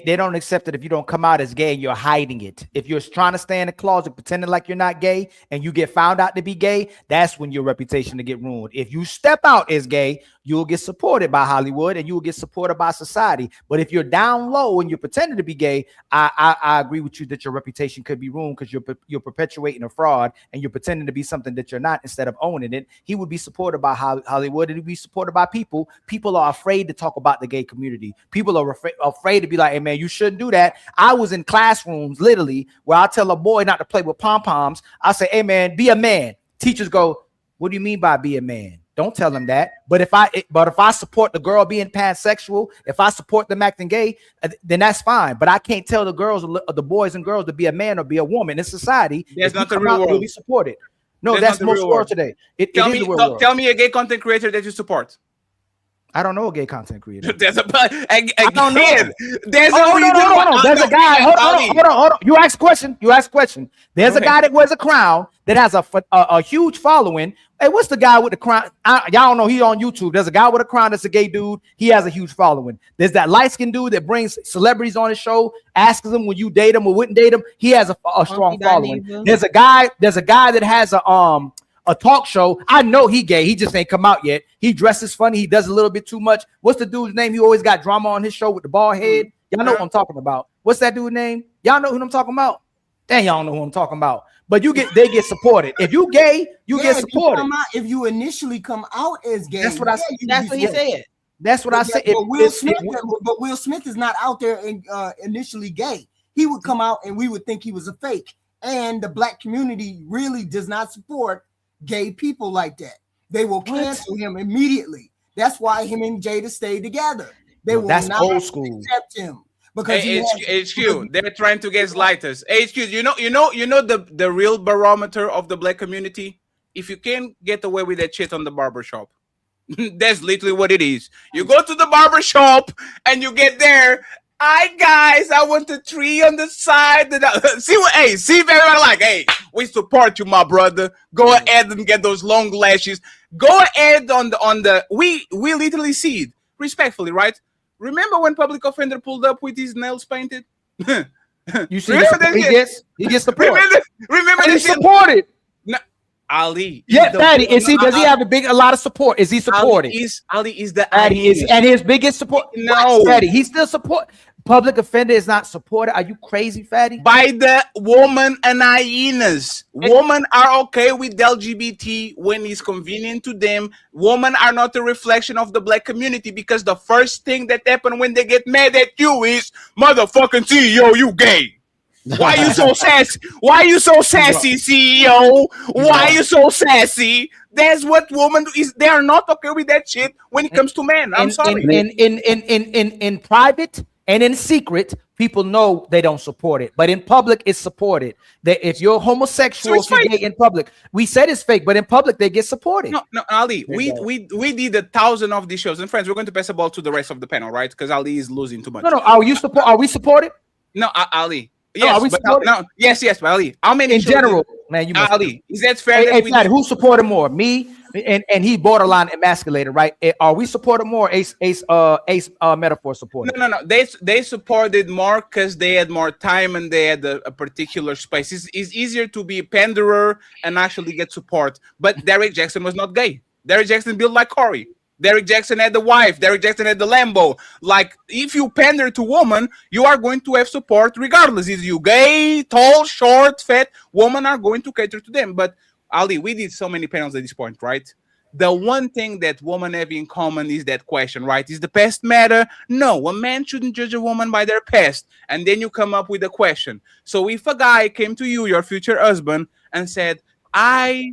they don't accept it if you don't come out as gay and you're hiding it. If you're trying to stay in the closet pretending like you're not gay and you get found out to be gay, that's when your reputation to get ruined. If you step out as gay, you'll get supported by Hollywood and you will get supported by society. But if you're down low and you're pretending to be gay, I agree with you that your reputation could be ruined because you're perpetuating a fraud and you're pretending to be something that you're not instead of owning it. He would be supported by Hollywood and he'd be supported by people. People are afraid to talk about the gay community. People are afraid to be like, hey man, you shouldn't do that. I was in classrooms literally where I tell a boy not to play with pom-poms. I say, hey man, be a man. Teachers go, what do you mean by be a man? Don't tell them that. But if I support the girl being pansexual, if I support them acting gay, then that's fine. But I can't tell the girls, the boys and girls, to be a man or be a woman in society. That's not the real world. Will be supported. No, that's most world today. Tell me a gay content creator that you support. I don't know a gay content creator. There's a I don't know. There's There's a guy. Hold on. You ask a question. There's a guy that wears a crown that has a huge following. Hey, what's the guy with the crown? Y'all don't know. He's on YouTube. There's a guy with a crown that's a gay dude. He has a huge following. There's that light-skinned dude that brings celebrities on his show, asks them would you date him or wouldn't date him. He has a strong following. There's a guy that has a talk show. I know he gay. He just ain't come out yet. He dresses funny. He does a little bit too much. What's the dude's name? He always got drama on his show with the bald head. Y'all know what I'm talking about. What's that dude's name? Y'all know who I'm talking about? Dang, y'all know who I'm talking about. But they get supported. If you gay, you get supported. If you initially come out as gay, that's what I said. That's what he said. That's what I said. But Will Smith is not out there initially gay. He would come out and we would think he was a fake. And the black community really does not support gay people like that. They will cancel him immediately. That's why him and Jada stay together. They will not accept him. Because HQ, they're trying to get lighters. HQ, you know the real barometer of the black community. If you can't get away with that shit on the barbershop, that's literally what it is. You go to the barbershop and you get there. Hi guys, I want the tree on the side. See if everyone like, hey, we support you, my brother. Go ahead and get those long lashes. Go ahead on the we literally see it respectfully, right? Remember when public offender pulled up with his nails painted? You see, he gets support. Remember he's supported. No, Ali. Yeah, Fatty. Does he have a lot of support? Is he supported? Ali is the and his biggest support. No, Fatty, he still support. Public offender is not supported. Are you crazy, Fatty? By the woman and hyenas. Women are okay with LGBT when it's convenient to them. Women are not a reflection of the black community because the first thing that happens when they get mad at you is motherfucking CEO, you gay. Why you so sassy? Why you so sassy, CEO? Why you so sassy? That's what women do. They are not okay with that shit when it comes to men. I'm sorry. In private and in secret, people know they don't support it, but in public, it's supported. That if you're homosexual, if you're gay in public, we said it's fake, but in public, they get supported. No, Ali, we did 1,000 of these shows, and friends, we're going to pass the ball to the rest of the panel, right? Because Ali is losing too much. No, are we supported? No, Ali. Yes, yes, but Ali. How many in general, man? Ali, is that fair? Hey, who supported more, me and he borderline emasculated, right? Are we supported more? Ace Metaphor supported. No. They supported more because they had more time and they had a particular space. It's easier to be a panderer and actually get support. But Derek Jackson was not gay. Derek Jackson built like Corey. Derek Jackson had the wife. Derek Jackson had the Lambo. Like, if you pander to woman, you are going to have support regardless. Is you gay, tall, short, fat, women are going to cater to them. But Ali, we did so many panels at this point, right? The one thing that women have in common is that question, right? Is the past matter? No, a man shouldn't judge a woman by their past. And then you come up with a question. So if a guy came to you, your future husband, and said, I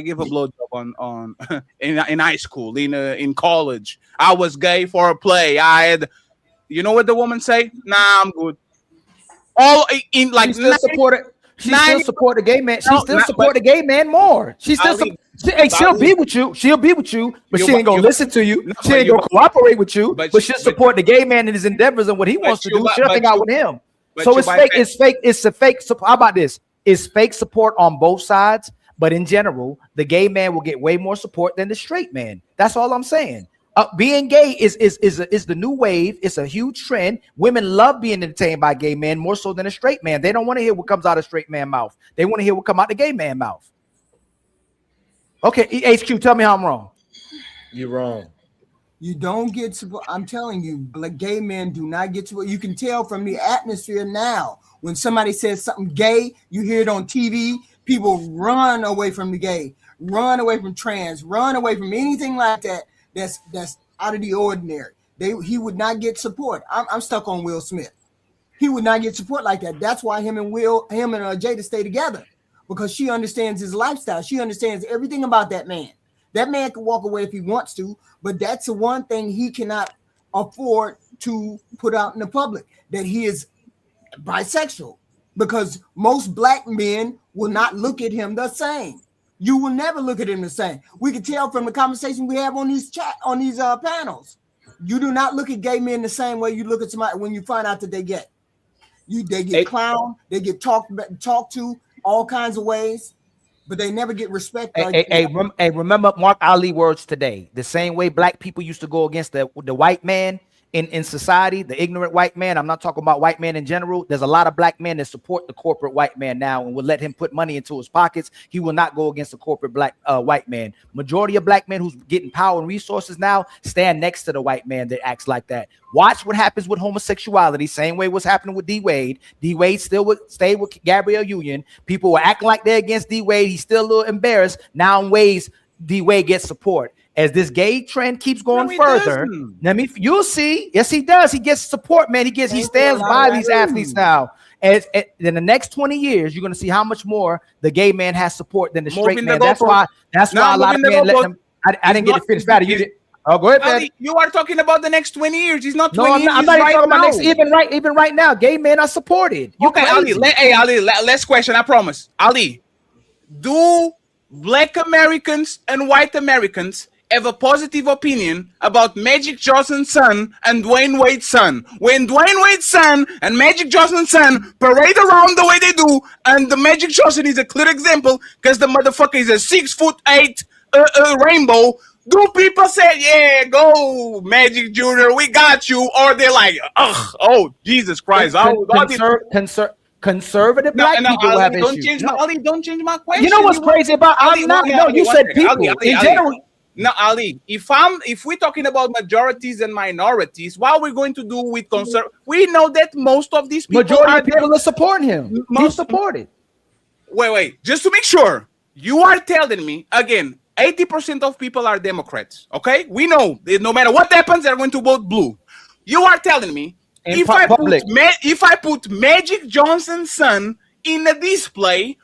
give a blowjob on in high school, in college. I was gay for a play. I had, you know what the woman say? Nah, I'm good. All in like she still support the gay man. She still support the gay man more. She still she'll be with you. She'll be with you, but she ain't gonna listen to you. She ain't gonna cooperate with you. But she'll support the gay man in his endeavors and what he wants to do. She'll hang out with him. So it's fake. It's fake. It's a fake. How about this? It's fake support on both sides, but in general, the gay man will get way more support than the straight man. That's all I'm saying. Being gay is the new wave. It's a huge trend. Women love being entertained by gay men more so than a straight man. They don't want to hear what comes out of straight man mouth. They want to hear what come out the gay man mouth. Okay, HQ, tell me how I'm wrong. You're wrong. You don't get support. I'm telling you, gay men do not get support. You can tell from the atmosphere now. When somebody says something gay, you hear it on TV, people run away from the gay, run away from trans, run away from anything like that that's out of the ordinary. he would not get support. I'm stuck on Will Smith. He would not get support like that. That's why him and Jada stay together, because she understands his lifestyle. She understands everything about that man. That man can walk away if he wants to, but that's the one thing he cannot afford to put out in the public, that he is bisexual, because most black men will not look at him the same. You will never look at him the same. We can tell from the conversation we have on these panels. You do not look at gay men the same way you look at somebody when you find out that they gay. They get clowned, they get talked to all kinds of ways, but they never get respect. Remember Mark Ali words today. The same way black people used to go against the white man in society, the ignorant white man. I'm not talking about white men in general. There's a lot of black men that support the corporate white man now and will let him put money into his pockets. He will not go against the corporate black white man. Majority of black men who's getting power and resources now stand next to the white man that acts like that. Watch what happens with homosexuality. Same way what's happening with D Wade. D Wade still stayed with Gabrielle Union. People were acting like they're against D Wade. He's still a little embarrassed. Now in ways D Wade gets support. As this gay trend keeps going further, you'll see. Yes, he does. He gets support, man. He stands by these athletes now. And in the next 20 years, you're going to see how much more the gay man has support than the straight man. That's why a lot of men let them. I didn't get to finish that. You did. Oh, go ahead, Ali, you are talking about the next 20 years. It's not 20 years. I'm not even talking about next. Even right now, gay men are supported. Okay, Ali. Ali, last question. I promise. Ali, do Black Americans and white Americans have a positive opinion about Magic Johnson's son and Dwayne Wade's son? When Dwayne Wade's son and Magic Johnson's son parade around the way they do, and the Magic Johnson is a clear example because the motherfucker is a 6'8" rainbow. Do people say, "Yeah, go Magic Jr., we got you," or they're like, "Ugh, oh Jesus Christ"? Conservative black people Ali, have don't issues. change don't change my question. You know what's crazy about Ali, I'm not. No, you said people in general. No, Ali, if we're talking about majorities and minorities, what we're going to do with we know that most of these people are supporting him. Most supported. Wait, just to make sure, you are telling me again, 80% of people are Democrats. Okay, we know no matter what happens, they're going to vote blue. You are telling me if I put Magic Johnson's son in a display,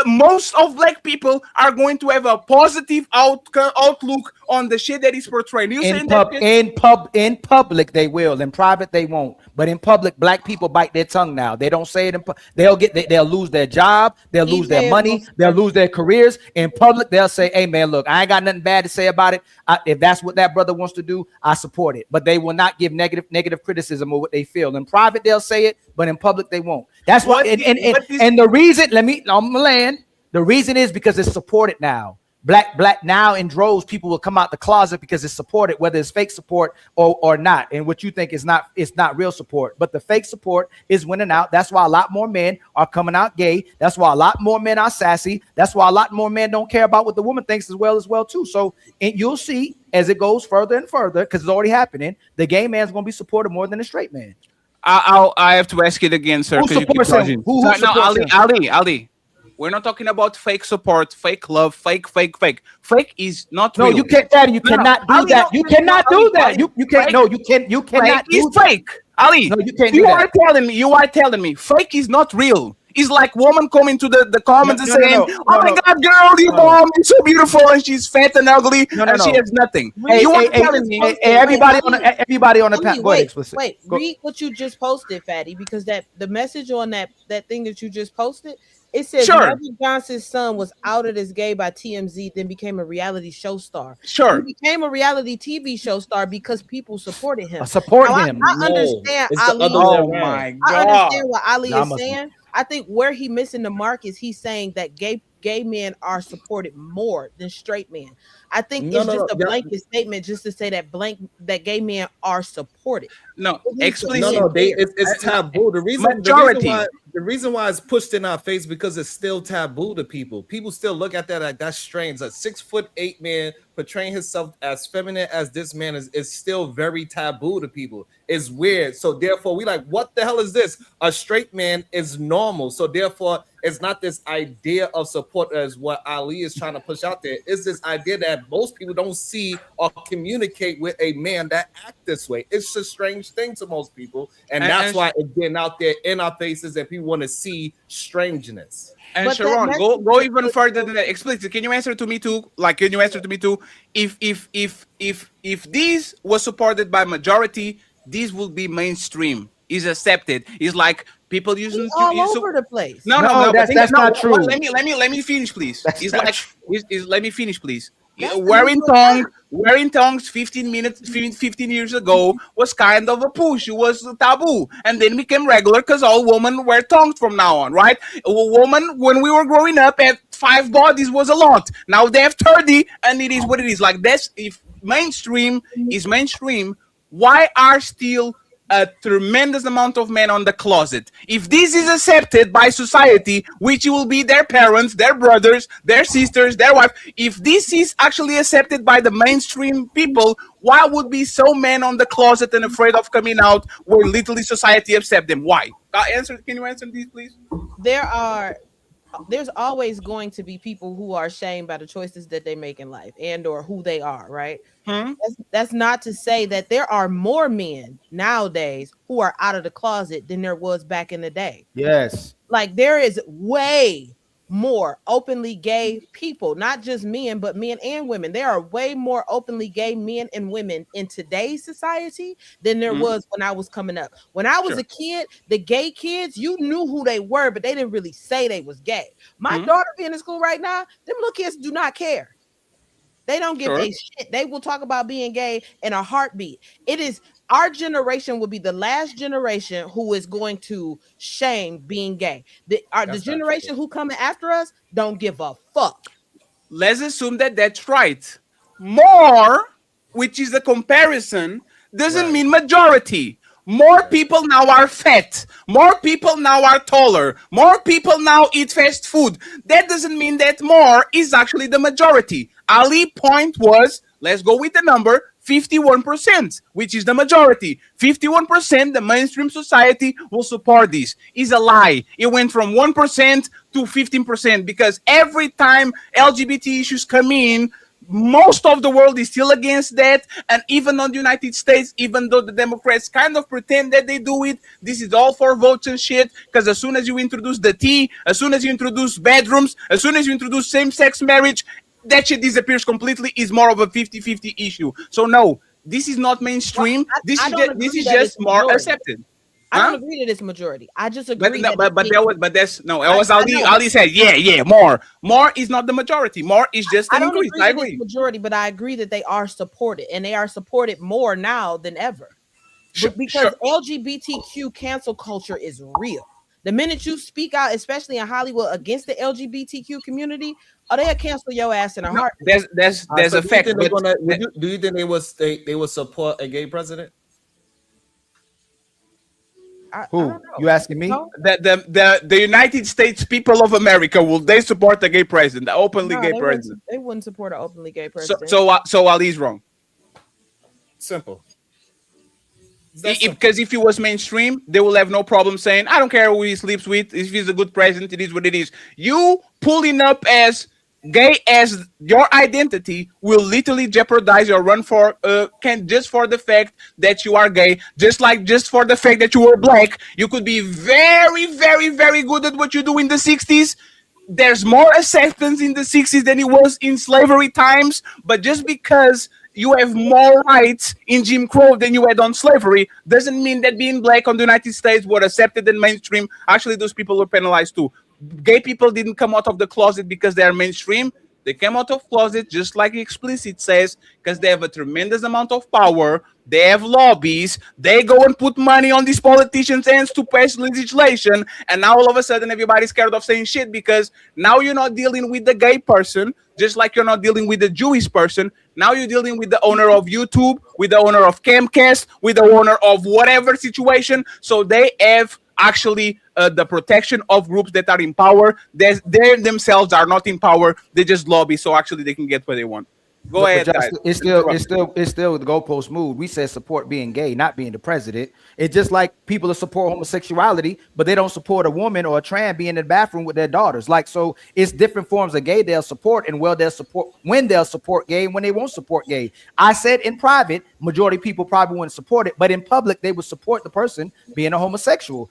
most of black people are going to have a positive outlook on the shit that is portrayed. In public they will. In private they won't. But in public, black people bite their tongue now. They don't say it. They'll lose their job. They'll lose their money. They'll lose their careers. In public, they'll say, "Hey man, look, I ain't got nothing bad to say about it. If that's what that brother wants to do, I support it." But they will not give negative criticism of what they feel. In private, they'll say it, but in public, they won't. That's why. And the reason, I'm gonna land. The reason is because it's supported now. Black now in droves, people will come out the closet because it's supported, whether it's fake support or not. And what you think is not, it's not real support, but the fake support is winning out. That's why a lot more men are coming out gay. That's why a lot more men are sassy. That's why a lot more men don't care about what the woman thinks as well too. So you'll see as it goes further and further, because it's already happening, the gay man's going to be supported more than the straight man. I have to ask it again, sir. Who supports him? Who supports him? Ali. We're not talking about fake support, fake love, fake. Fake is not real. No, you can't, Daddy. You cannot do that. You cannot do that. You can't. No, you can't. You cannot. Fake is fake, Ali. No, you can't. You are telling me fake is not real. It's like woman coming to the comments and saying, "Oh my God, girl, your mom is so beautiful and she's fat and ugly and she has nothing." You are telling me. Everybody on the panel. Wait, read what you just posted, Fatty, because the message on that thing that you just posted. It says Magic Johnson's son was outed as gay by TMZ, then became a reality show star. Sure. He became a reality TV show star because people supported him. I understand Ali. Oh my God. I understand what Ali is saying. I think where he missing the mark is he's saying that gay men are supported more than straight men. I think it's just a blanket statement just to say that gay men are supported. No, explicit. No, it's taboo. The reason the reason why it's pushed in our face because it's still taboo to people. People still look at that like that's strange. A 6'8" man portraying himself as feminine as this man is still very taboo to people. It's weird. So therefore, we like, what the hell is this? A straight man is normal. So therefore, it's not this idea of support as what Ali is trying to push out there. It's this idea that most people don't see or communicate with a man that act this way. It's a strange thing to most people, and that's why it's getting out there in our faces, and people want to see strangeness. And Sharon, go even further than that. Explicit. Can you answer to me too? Like, can you answer to me too? If this was supported by majority, this will be mainstream. Is accepted. Is like people using all over the place. No, that's not true. Let me finish, please. It's not like let me finish, please. Wearing tongues 15 years ago was kind of a push. It was taboo, and then became regular because all women wear tongues from now on, right? A woman when we were growing up at 5 bodies was a lot. Now they have 30, and it is what it is. Like that's if mainstream is mainstream. Why are still a tremendous amount of men on the closet? If this is accepted by society, which will be their parents, their brothers, their sisters, their wife, if this is actually accepted by the mainstream people, why would be so men on the closet and afraid of coming out where literally society accept them? Why? Can you answer these, please? There's always going to be people who are shamed by the choices that they make in life and or who they are, right? That's not to say that there are more men nowadays who are out of the closet than there was back in the day. Yes. Like there is way more openly gay people, not just men, but men and women. There are way more openly gay men and women in today's society than there was when I was coming up. When I was a kid, the gay kids, you knew who they were, but they didn't really say they was gay. My daughter being in school right now, them little kids do not care. They don't give a shit. They will talk about being gay in a heartbeat. It is our generation will be the last generation who is going to shame being gay. The generation who coming after us don't give a fuck. Let's assume that that's right. More, which is a comparison, doesn't mean majority. More people now are fat. More people now are taller. More people now eat fast food. That doesn't mean that more is actually the majority. Ali's point was, let's go with the number, 51%, which is the majority. 51%, the mainstream society will support this. Is a lie. It went from 1% to 15% because every time LGBT issues come in, most of the world is still against that, and even on the United States, even though the Democrats kind of pretend that they do it, this is all for votes and shit, because as soon as you introduce the T, as soon as you introduce bedrooms, as soon as you introduce same-sex marriage, that shit disappears completely. Is more of a 50-50 issue. So no, this is not mainstream. This is just more accepted. I don't agree that it's majority. I just agree. Ali said, yeah, more. More is not the majority. More is just an increase. I agree. It's majority, but I agree that they are supported, and they are supported more now than ever. Because LGBTQ cancel culture is real. The minute you speak out, especially in Hollywood, against the LGBTQ community, they'll cancel your ass in a heart. There's a fact. Do you think they will support a gay president? Who? You asking me? No? The United States people of America, will they support a gay president, an openly gay president? They wouldn't support an openly gay president. So Ali's wrong. Simple. Because if he was mainstream, they will have no problem saying, I don't care who he sleeps with. If he's a good president, it is what it is. You pulling up as gay as your identity will literally jeopardize your run for just for the fact that you are gay. Just for the fact that you were black, you could be very, very, very good at what you do in the 60s. There's more acceptance in the 60s than it was in slavery times, but just because you have more rights in Jim Crow than you had on slavery doesn't mean that being black on the United States were accepted and mainstream. Actually, those people were penalized too. Gay people didn't come out of the closet because they are mainstream. They came out of closet, just like explicit says, because they have a tremendous amount of power. They have lobbies. They go and put money on these politicians' hands to pass legislation. And now all of a sudden, everybody's scared of saying shit because now you're not dealing with the gay person, just like you're not dealing with the Jewish person. Now you're dealing with the owner of YouTube, with the owner of Camcast, with the owner of whatever situation. So they have actually the protection of groups that are in power. They themselves are not in power. They just lobby so actually they can get what they want. Go But ahead, guys. just, it's still the goalpost move. We said support being gay, not being the president. It's just like people that support homosexuality, but they don't support a woman or a trans being in the bathroom with their daughters. Like, so it's different forms of gay they'll support, and they'll support when they'll support gay and when they won't support gay. I said in private, majority of people probably wouldn't support it, but in public they would support the person being a homosexual.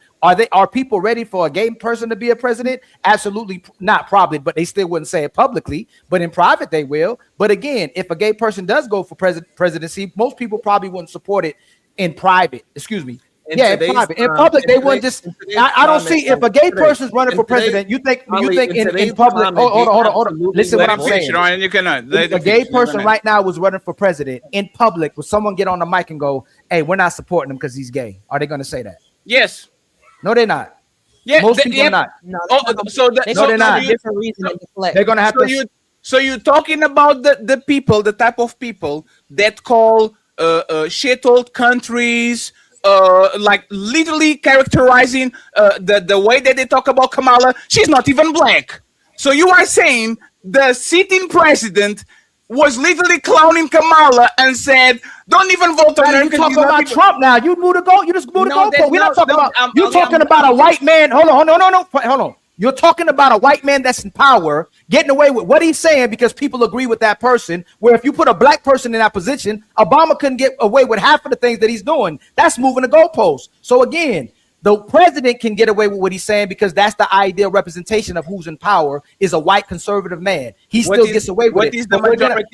Are people ready for a gay person to be a president? Absolutely not, probably, but they still wouldn't say it publicly. But in private, they will. But again, if a gay person does go for presidency, most people probably wouldn't support it in private. Excuse me. In private. In public, they wouldn't just. I don't see if a gay person's running for president. You think in public? Hold on. Listen, what I'm saying. You cannot. If a gay person right now was running for president in public, would someone get on the mic and go, "Hey, we're not supporting him because he's gay"? Are they going to say that? Yes. No, they're not. Yeah, most people are not. No, they're not. Different reason They're going to have to. So you're talking about the people, the type of people that call shithole countries, like literally characterizing the way that they talk about Kamala. She's not even black. So you are saying the sitting president was literally clowning Kamala and said, "Don't even vote on her." You talking about Trump now? You move the goal. You just move the goalpost. We're not talking about. You're talking about a white man. Hold on. You're talking about a white man that's in power getting away with what he's saying because people agree with that person. Where if you put a black person in that position, Obama couldn't get away with half of the things that he's doing. That's moving the goalpost. So again, the president can get away with what he's saying because that's the ideal representation of who's in power is a white conservative man. He still gets away with it.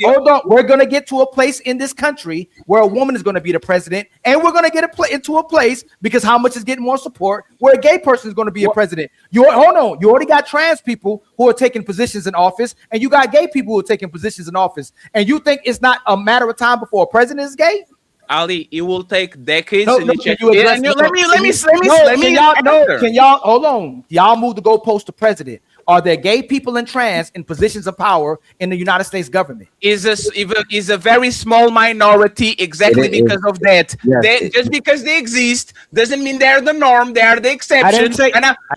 Hold on. We're going to get to a place in this country where a woman is going to be the president, and we're going to get into a place because how much is getting more support where a gay person is going to be a president. Hold on. You already got trans people who are taking positions in office, and you got gay people who are taking positions in office. And you think it's not a matter of time before a president is gay? Ali, it will take decades. Let me can y'all hold on? Y'all move the goalpost to president. Are there gay people and trans in positions of power in the United States government? Is a very small minority exactly because of that. Yes, just because they exist doesn't mean they're the norm. They are the exception.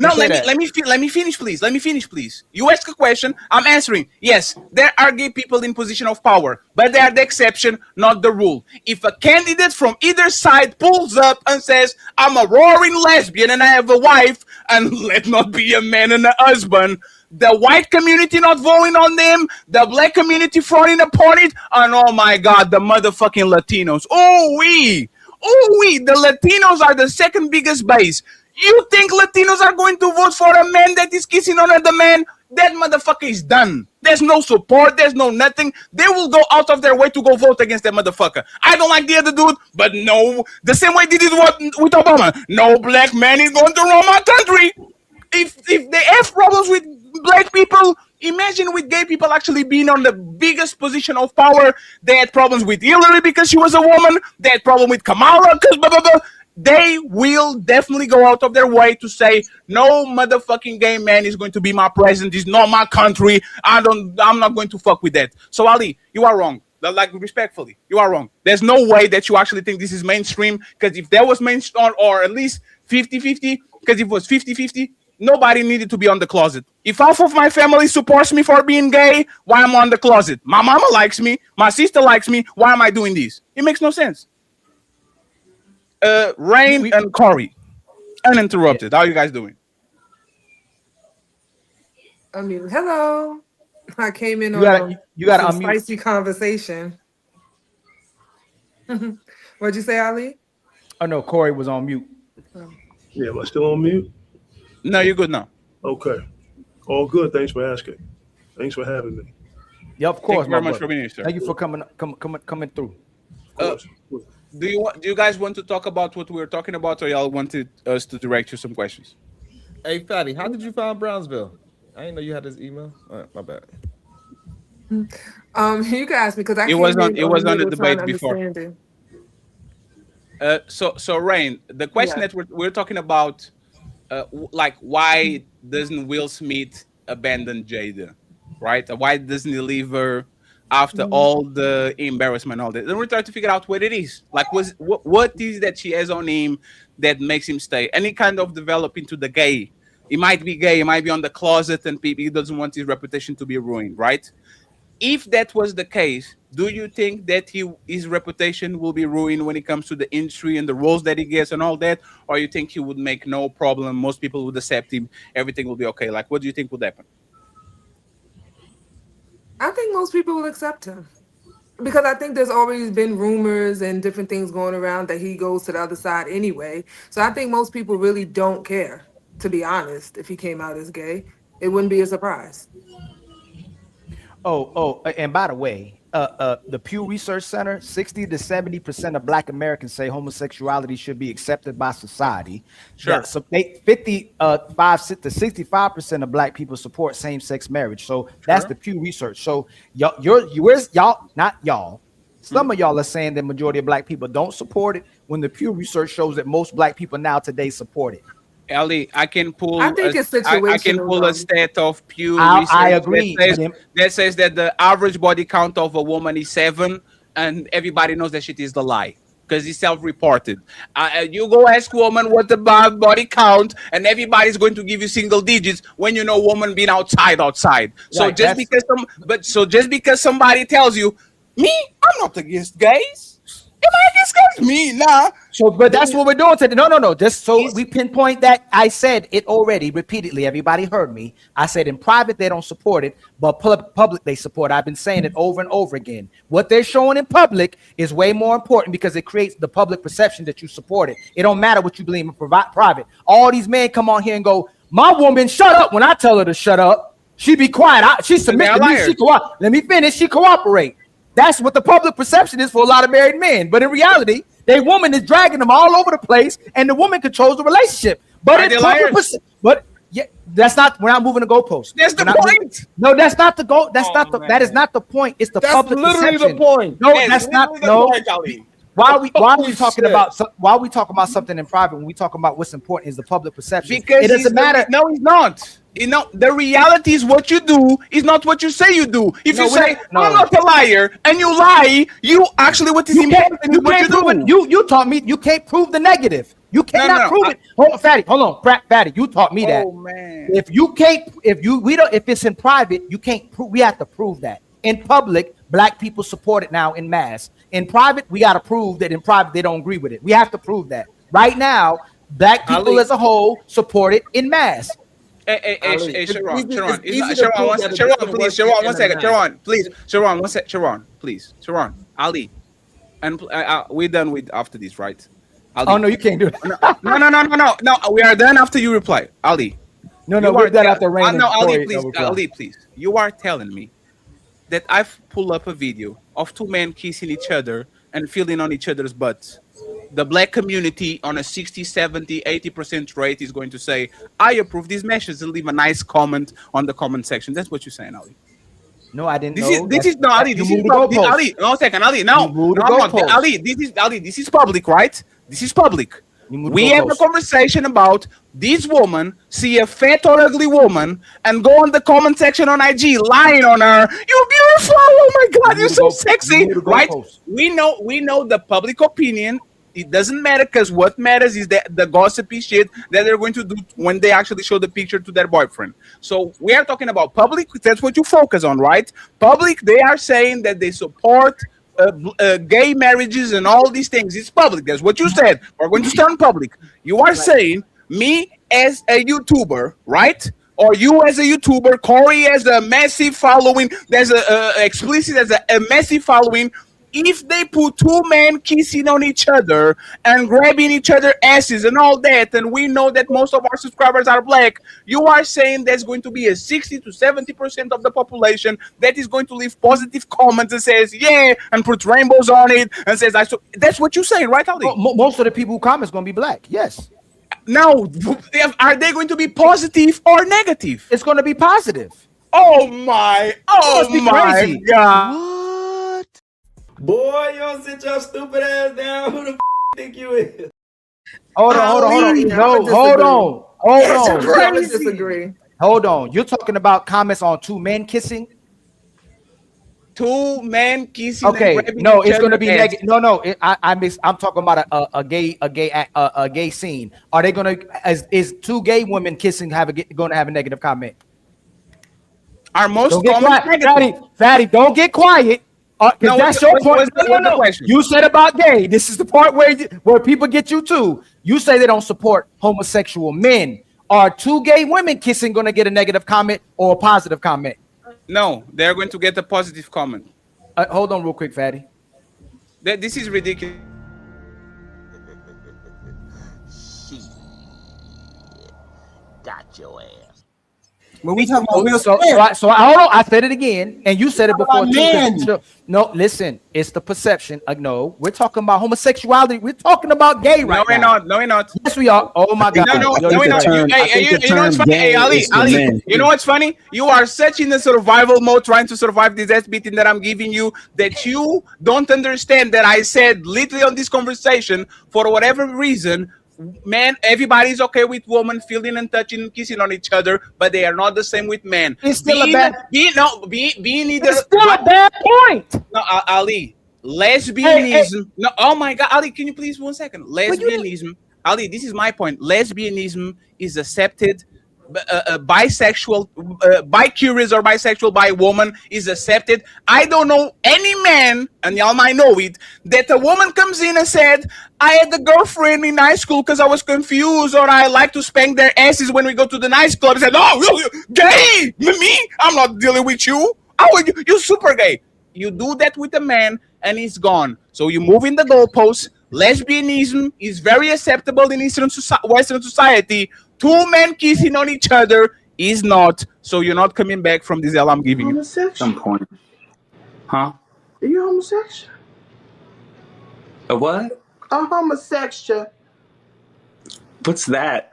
Let me finish, please. Let me finish, please. You ask a question, I'm answering. Yes, there are gay people in position of power, but they are the exception, not the rule. If a candidate from either side pulls up and says, "I'm a roaring lesbian and I have a wife," and let not be a man and a husband, the white community not voting on them, the black community frowning upon it, and oh my God, the motherfucking Latinos. The Latinos are the second biggest base. You think Latinos are going to vote for a man that is kissing another man? That motherfucker is done. There's no support. There's no nothing. They will go out of their way to go vote against that motherfucker. I don't like the other dude, but no. The same way they did with Obama. No black man is going to run my country. If they have problems with black people, imagine with gay people actually being on the biggest position of power. They had problems with Hillary because she was a woman. They had problem with Kamala because blah, blah, blah. They will definitely go out of their way to say, no motherfucking gay man is going to be my president. It's not my country. I'm not going to fuck with that. So Ali, you are wrong. Like, respectfully, you are wrong. There's no way that you actually think this is mainstream, because if there was mainstream, or at least 50-50, because if it was 50-50, nobody needed to be on the closet. If half of my family supports me for being gay, why am I on the closet? My mama likes me. My sister likes me. Why am I doing this? It makes no sense. Rain and Corey, uninterrupted. How are you guys doing? I mean, hello. I came in you got some spicy conversation. What'd you say, Ali? Oh no, Corey was on mute. Yeah, am I still on mute? No, you're good now. Okay. All good. Thanks for asking. Thanks for having me. Yeah, of course. Thank you very much for being here, sir. Thank you for coming through. Do you guys want to talk about what we were talking about, or y'all wanted us to direct you some questions? Hey, Fatty, how did you find Brownsville? I didn't know you had his email. All right, my bad. You can ask me because it was on the debate before. So Rain, the question that we're talking about, like, why doesn't Will Smith abandon Jada, right? Why doesn't he leave her after all the embarrassment, all that? Then we're trying to figure out what it is. Like, what is that she has on him that makes him stay, and he kind of develop into the gay. He might be gay, he might be on the closet, and he doesn't want his reputation to be ruined, right? If that was the case, do you think that his reputation will be ruined when it comes to the industry and the roles that he gets and all that, or you think he would make no problem? Most people would accept him. Everything will be okay. Like, what do you think would happen? I think most people will accept him because I think there's always been rumors and different things going around that he goes to the other side anyway. So I think most people really don't care, to be honest. If he came out as gay, it wouldn't be a surprise. And by the way, the Pew Research Center, 60 to 70% of Black Americans say homosexuality should be accepted by society. Sure. So 55 to 65% of Black people support same-sex marriage. So that's the Pew Research. So not y'all. Some of y'all are saying that majority of Black people don't support it, when the Pew Research shows that most Black people now today support it. Ali, I can pull. I think it's I can situational, pull though. a stat of Pew I agree. that says that the average body count of a woman is 7, and everybody knows that shit is the lie because it's self-reported. You go ask woman what the body count, and everybody's going to give you single digits when you know woman being outside. So Right, just because somebody tells you, me, I'm not against gays. Am I against gays? Me, nah. So, but that's what we're doing today. No. Just so we pinpoint that. I said it already repeatedly. Everybody heard me. I said in private they don't support it, but public they support. I've been saying it over and over again. What they're showing in public is way more important because it creates the public perception that you support it. It don't matter what you believe in private. All these men come on here and go, my woman, shut up when I tell her to shut up. She be quiet. She submit to me. Let me finish. She cooperate. That's what the public perception is for a lot of married men. But in reality, their woman is dragging them all over the place, and the woman controls the relationship. But that's not. We're not moving the goalpost. That's the point. No, that's not the goal. That is not the point. It's the public literally perception. the point. No, that's not. No. Why are we talking about? Why are we talking about something in private when we talk about what's important is the public perception? Because it doesn't matter. No, he's not. The reality is what you do is not what you say you do. If you say I'm not a liar and you lie, you actually what is important is what you do. You taught me you can't prove the negative. You cannot prove it. Hold on, Fatty. You taught me that. Oh man. If it's in private, you can't prove. We have to prove that. In public, Black people support it now in mass. In private, we got to prove that in private they don't agree with it. We have to prove that. Right now, Black people as a whole support it in mass. Hey, Sharon, please. Sharon, Ali, and we're done with after this, right? Ali. Oh no, you can't do it. No, we are done after you reply, Ali. No, we're done after Raymond. No, Ali, please. You are telling me that I've pulled up a video of 2 men kissing each other and feeling on each other's butts. The Black community on a 60, 70, 80% rate is going to say, I approve these measures, and leave a nice comment on the comment section. That's what you're saying, Ali. No, I didn't know. This is Ali. No, Ali, this is public, right? This is public. We have a conversation about this woman see a fat or ugly woman and go on the comment section on IG lying on her. You're beautiful. Oh my God, you're so sexy, right? We know the public opinion. It doesn't matter because what matters is that the gossipy shit that they're going to do when they actually show the picture to their boyfriend. So we are talking about public. That's what you focus on, right? Public, they are saying that they support gay marriages and all these things. It's public. That's what you said. We're going to start public. You are saying me as a YouTuber, right? Or you as a YouTuber, Corey has a massive following. There's a massive following. If they put 2 men kissing on each other and grabbing each other asses and all that, and we know that most of our subscribers are Black, you are saying there's going to be a 60 to 70% of the population that is going to leave positive comments and says, yeah, and put rainbows on it and says, that's what you're saying, right, Ali? Most of the people who comment is going to be Black, yes. Now, are they going to be positive or negative? It's going to be positive. Oh my crazy. God. Boy, you don't sit your stupid ass down. Who the think you is? Hold on. No, hold on. I disagree. Hold on. You're talking about comments on 2 men kissing? two men kissing and Okay, grabbing no, each it's going to other be ass. negative. No, I'm talking about a gay scene. Are they going to is two gay women kissing going to have a negative comment? Our most Don't get common quiet, negative. Fatty. Don't get quiet, because No, that's your point. what's the No. question? You said about gay. This is the part where people get you too. You say they don't support homosexual men. Are two gay women kissing going to get a negative comment or a positive comment? No, they're going to get a positive comment. Hold on, real quick, Fatty. This is ridiculous. Got your ass. When we talk about Will So Smith, hold on. I said it again, and you said it before too. men. No, listen. It's the perception. No, we're talking about homosexuality. We're talking about gay right now. No, we're not. Yes, we are. Oh my God. No, Yo, we're not. term- You know what's funny? Hey, Ali, you know what's funny? You are such in a survival mode trying to survive this ass beating that I'm giving you that you don't understand that I said literally on this conversation, for whatever reason, man, everybody's okay with women feeling and touching and kissing on each other, but they are not the same with men. It's still a bad. Being either. It's still a bad point. No, Ali, lesbianism. No, oh my God, Ali, can you please 1 second? Lesbianism, Ali, this is my point. Lesbianism is accepted. Bisexual, bi-curious or bisexual by woman is accepted. I don't know any man, and y'all might know it, that a woman comes in and said, I had a girlfriend in high school because I was confused, or I like to spank their asses when we go to the nice club. Said, oh, you gay? Me? I'm not dealing with you. Oh, you super gay. You do that with a man and he's gone. So you move in the goalposts. Lesbianism is very acceptable in Western society. Two men kissing on each other is not. So you're not coming back from this hell I'm giving you. Some point. Huh? Are you homosexual? A what? A homosexual. What's that?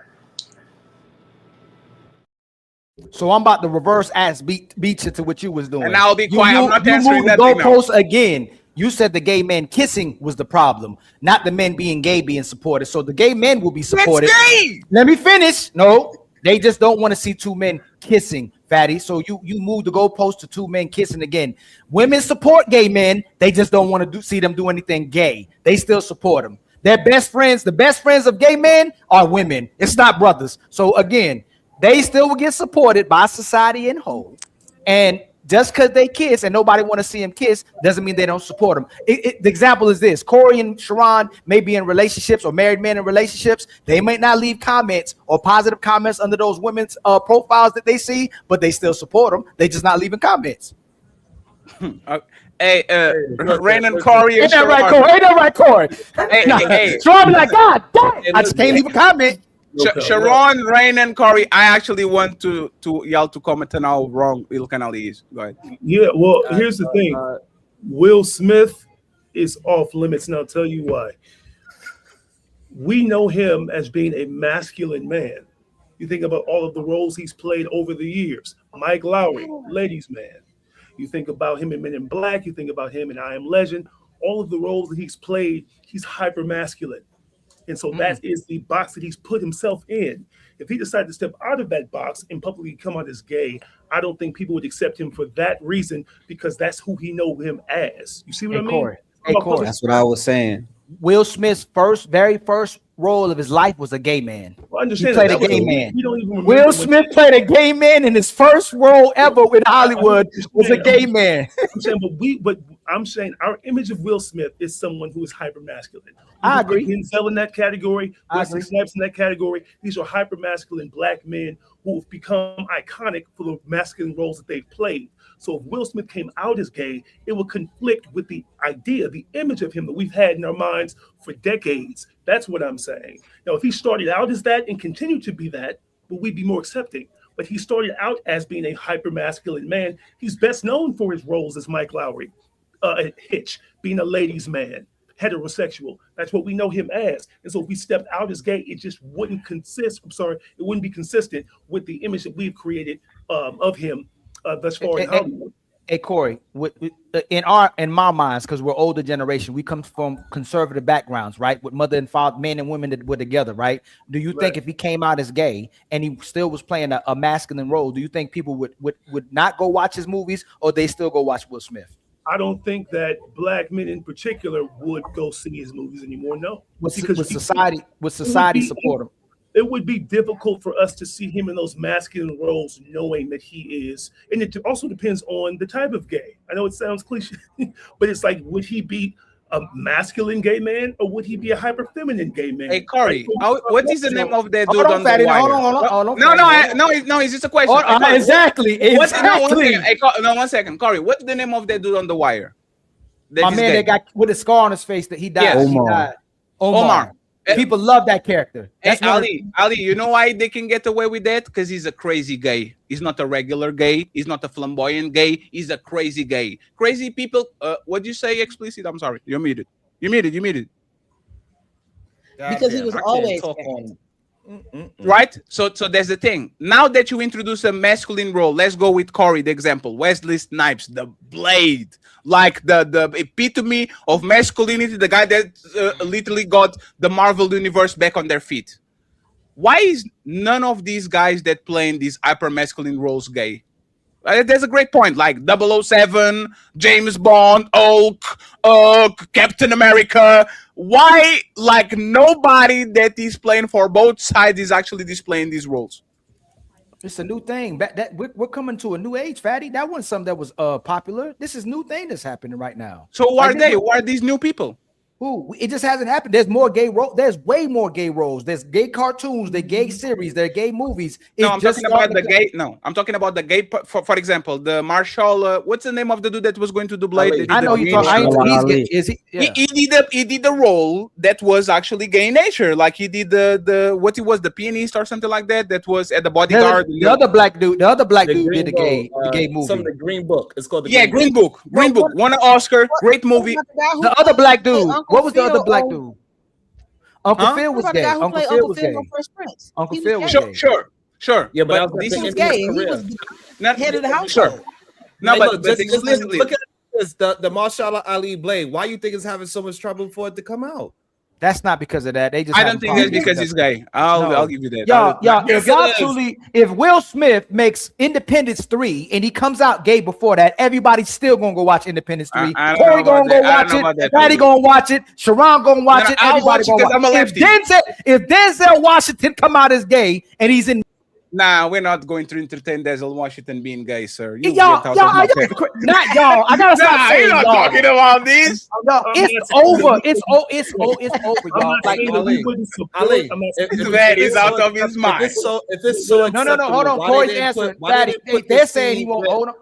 So I'm about to reverse ass beat you to what you was doing. And I'll be quiet. I'm not answering that thing now. Goalposts again. You said the gay men kissing was the problem, not the men being gay being supported. So the gay men will be supported. That's gay. Let me finish. No, they just don't want to see two men kissing, Fatty. So you move the goalpost to two men kissing again. Women support gay men. They just don't want to see them do anything gay. They still support them. Their best friends, the best friends of gay men are women. It's not brothers. So again, they still will get supported by society in whole. And just because they kiss and nobody want to see him kiss doesn't mean they don't support him. The example is this: Corey and Sharon may be in relationships or married men in relationships. They might not leave comments or positive comments under those women's profiles that they see, but they still support them. They just not leaving comments. Hey, Rain and Corey. Ain't that right, Corey? Ain't that right, Corey? Hey. Sharon be like, God damn, I just can't leave a comment. Sharon, Rain, and Corey, I actually want to y'all to comment on how wrong Il Canali is. Go ahead. Yeah, well, here's the thing. Will Smith is off limits, and I'll tell you why. We know him as being a masculine man. You think about all of the roles he's played over the years. Mike Lowry, ladies' man. You think about him in Men in Black. You think about him in I Am Legend. All of the roles that he's played, he's hyper masculine. And so that is the box that he's put himself in. If he decided to step out of that box and publicly come out as gay, I don't think people would accept him for that reason, because that's who he know him as. You see what I mean? Corey. That's what I was saying. Will Smith's very first role of his life was a gay man. Well, I understand he played a gay man. Will Will Smith played a gay man, and his first role ever with Hollywood was a gay man. I'm saying our image of Will Smith is someone who is hyper masculine. I agree. Denzel in that category, Wesley Snipes in that category. These are hyper masculine black men who have become iconic for the masculine roles that they've played. So if Will Smith came out as gay, it would conflict with the idea, the image of him that we've had in our minds for decades. That's what I'm saying. Now, if he started out as that and continued to be that, would we be more accepting? But he started out as being a hyper-masculine man. He's best known for his roles as Mike Lowry, Hitch, being a ladies' man, heterosexual. That's what we know him as. And so if we stepped out as gay, it just wouldn't it wouldn't be consistent with the image that we've created of him thus far in Hollywood. Hey Corey, in my minds, because we're older generation, we come from conservative backgrounds, right? With mother and father, men and women that were together, right? Do you think if he came out as gay and he still was playing a masculine role, do you think people would not go watch his movies, or they still go watch Will Smith? I don't think that black men in particular would go see his movies anymore. No, Would because society support him? it would be difficult for us to see him in those masculine roles, knowing that he is. And it also depends on the type of gay. I know it sounds cliche, but it's like, would he be a masculine gay man or would he be a hyper feminine gay man? Hey, Corey, what is the name of that dude Hold on, on the Fatty. wire? Hold on. No, it's just a question. Oh, Hey, Corey, exactly. No, 1 second. Corey, what's the name of that dude on the wire? My man that got with a scar on his face that he died. Yes. He died. Omar. People love that character. Hey, Ali, you know why they can get away with that? Because he's a crazy gay. He's not a regular gay. He's not a flamboyant gay. He's a crazy gay. Crazy people. What do you say explicit? I'm sorry. You're muted. You muted. Because he was always Right? So that's the thing. Now that you introduce a masculine role, let's go with Corey, the example. Wesley Snipes, the Blade, like the epitome of masculinity, the guy that literally got the Marvel universe back on their feet. Why is none of these guys that play in these hyper masculine roles gay? There's a great point, like 007, James Bond, Hulk, Captain America. Why, like, nobody that is playing for both sides is actually displaying these roles? It's a new thing. We're coming to a new age, Fatty. That wasn't something that was popular. This is new thing that's happening right now. So who are they? Who are these new people? Who? It just hasn't happened. There's more gay roles. There's way more gay roles. There's gay cartoons, there's gay series, there's gay movies. No, I'm talking about the gay. No, I'm talking about the gay. For example, the Marshall. What's the name of the dude that was going to do Blade? I know you're talking. He did a role that was actually gay in nature. Like he did the what he was, the pianist or something like that. That was at the Bodyguard. The other black dude did the gay movie. Some of the Green Book. It's called the Green Book. Green Book won an Oscar. Great movie. The other black dude. What was the other black dude? Uncle Phil was gay. Uncle Phil was gay. Uncle Phil was gay. Sure. Yeah, but he was gay. He was head of the household. Sure. No, but look at this. The Marshall Ali Blade. Why you think it's having so much trouble for it to come out? That's not because of that. They just. I don't think that's because he's gay. I'll give you that. Y'all, if Will Smith makes Independence 3 and he comes out gay before that, everybody's still gonna go watch Independence 3. Corey gonna go watch it. Patty gonna watch it. Sharon gonna watch it. Everybody gonna watch it. If Denzel Washington come out as gay and he's in. Nah, we're not going to entertain Denzel Washington being gay, sir. Not y'all. I gotta stop saying y'all. You're not talking about this. No, it's over. It's over, y'all. Like Ali, he's out of his mind. If it's so no. Hold on, Corey's answering. They're saying he won't. Hold on.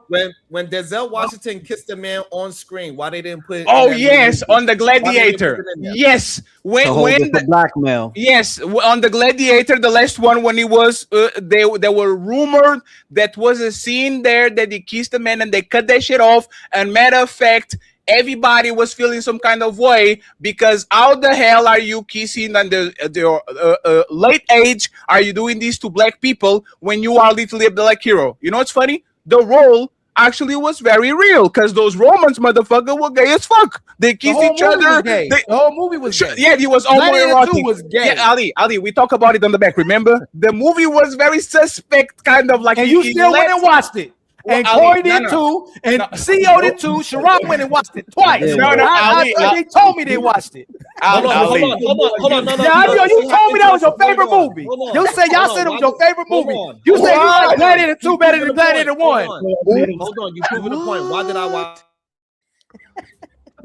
When Denzel Washington kissed a man on screen, why they didn't put? Oh yes, on the Gladiator. Yes, when the blackmail. Yes, on the Gladiator, the last one when he was there were rumored that was a scene there that he kissed a man and they cut that shit off. And matter of fact, everybody was feeling some kind of way because how the hell are you kissing at the late age? Are you doing this to black people when you are literally a black hero? You know what's funny? The role actually was very real because those Romans motherfucker were gay as fuck. They kissed each other. The whole movie was gay. Yeah, he was homoerotic. Was gay. Yeah, Ali, we talk about it on the back. Remember, the movie was very suspect, kind of like. And you still went and watched it. And Corey did too, and CEO did too. Sharon went and watched it twice. They told me they watched it. Hold on. You told me that was your favorite movie. You said y'all said it was your favorite movie. You said you like Gladiator 2 better than Gladiator 1. Hold on, you proving the point. Why did I watch?